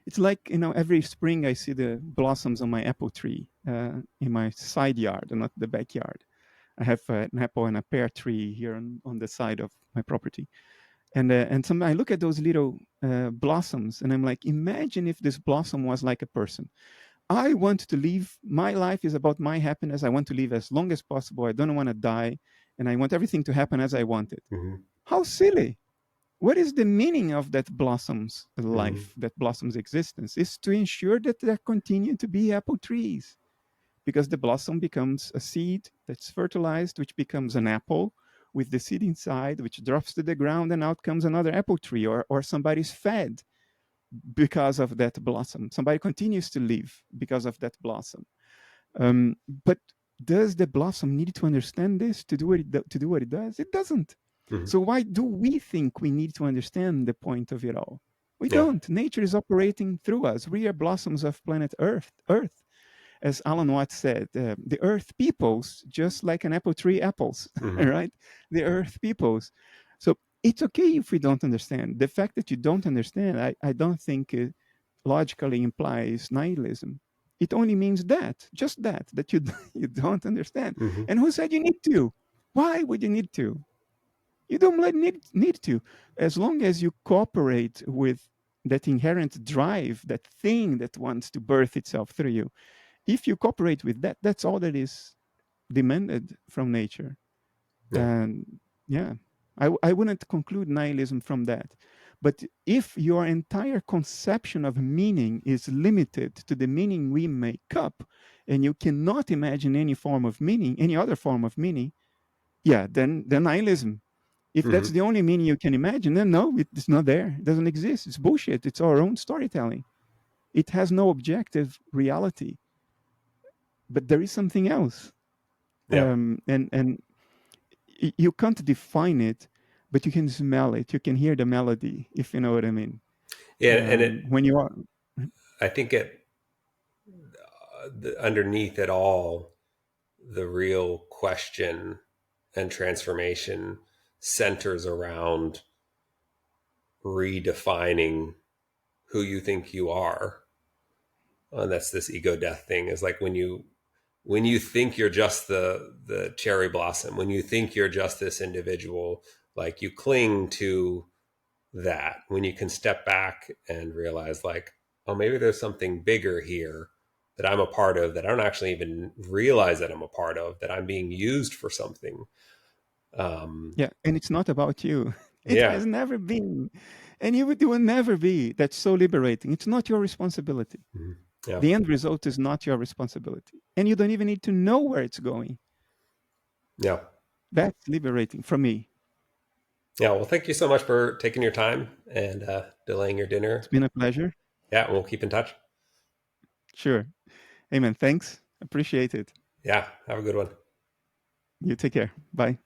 It's like, every spring I see the blossoms on my apple tree in my side yard and not the backyard. I have an apple and a pear tree here on the side of my property. And some, I look at those little blossoms and I'm like, imagine if this blossom was like a person. I want to live, my life is about my happiness. I want to live as long as possible. I don't want to die. And I want everything to happen as I want it. mm-hmm, How silly. What is the meaning of that blossom's mm-hmm, life, that blossom's existence? Is to ensure that there continue to be apple trees, because the blossom becomes a seed that's fertilized, which becomes an apple with the seed inside, which drops to the ground, and out comes another apple tree, or somebody's fed because of that blossom. Somebody continues to live because of that blossom. But does the blossom need to understand this to do to do what it does? It doesn't. mm-hmm. So why do we think we need to understand the point of it all? We Yeah. don't. Nature is operating through us. We are blossoms of planet Earth. Earth, as Alan Watts said, the Earth peoples just like an apple tree apples, Mm-hmm. right? The Earth peoples. So it's okay if we don't understand. The fact that you don't understand, I don't think logically implies nihilism. It only means that, just that you you don't understand. Mm-hmm. And who said you need to? Why would you need to? You don't need to. As long as you cooperate with that inherent drive, that thing that wants to birth itself through you, if you cooperate with that, that's all that is demanded from nature. Yeah. And yeah, I wouldn't conclude nihilism from that. But if your entire conception of meaning is limited to the meaning we make up, and you cannot imagine any form of meaning, any other form of meaning, yeah, then nihilism. If that's Mm-hmm. the only meaning you can imagine, then no, it's not there. It doesn't exist. It's bullshit. It's our own storytelling. It has no objective reality. But there is something else. Yeah. And you can't define it, but you can smell it. You can hear the melody, if you know what I mean. Yeah. And it, When you are, I think it, underneath it all, the real question and transformation centers around redefining who you think you are. And that's this ego death thing, is like when you think you're just the cherry blossom, when you think you're just this individual, like you cling to that. When you can step back and realize like, oh, maybe there's something bigger here that I'm a part of, that I don't actually even realize that I'm a part of, that I'm being used for something. Yeah, and it's not about you. It Yeah. has never been, and it will never be. That's so liberating. It's not your responsibility. Mhm. Yeah. The end result is not your responsibility, and you don't even need to know where it's going. Yeah. That's liberating for me. Yeah. Well, thank you so much for taking your time and delaying your It's dinner. been a pleasure. Yeah, we'll keep in touch. Sure. Amen. Thanks. Appreciate it. Yeah. Have a good one. You take care. Bye.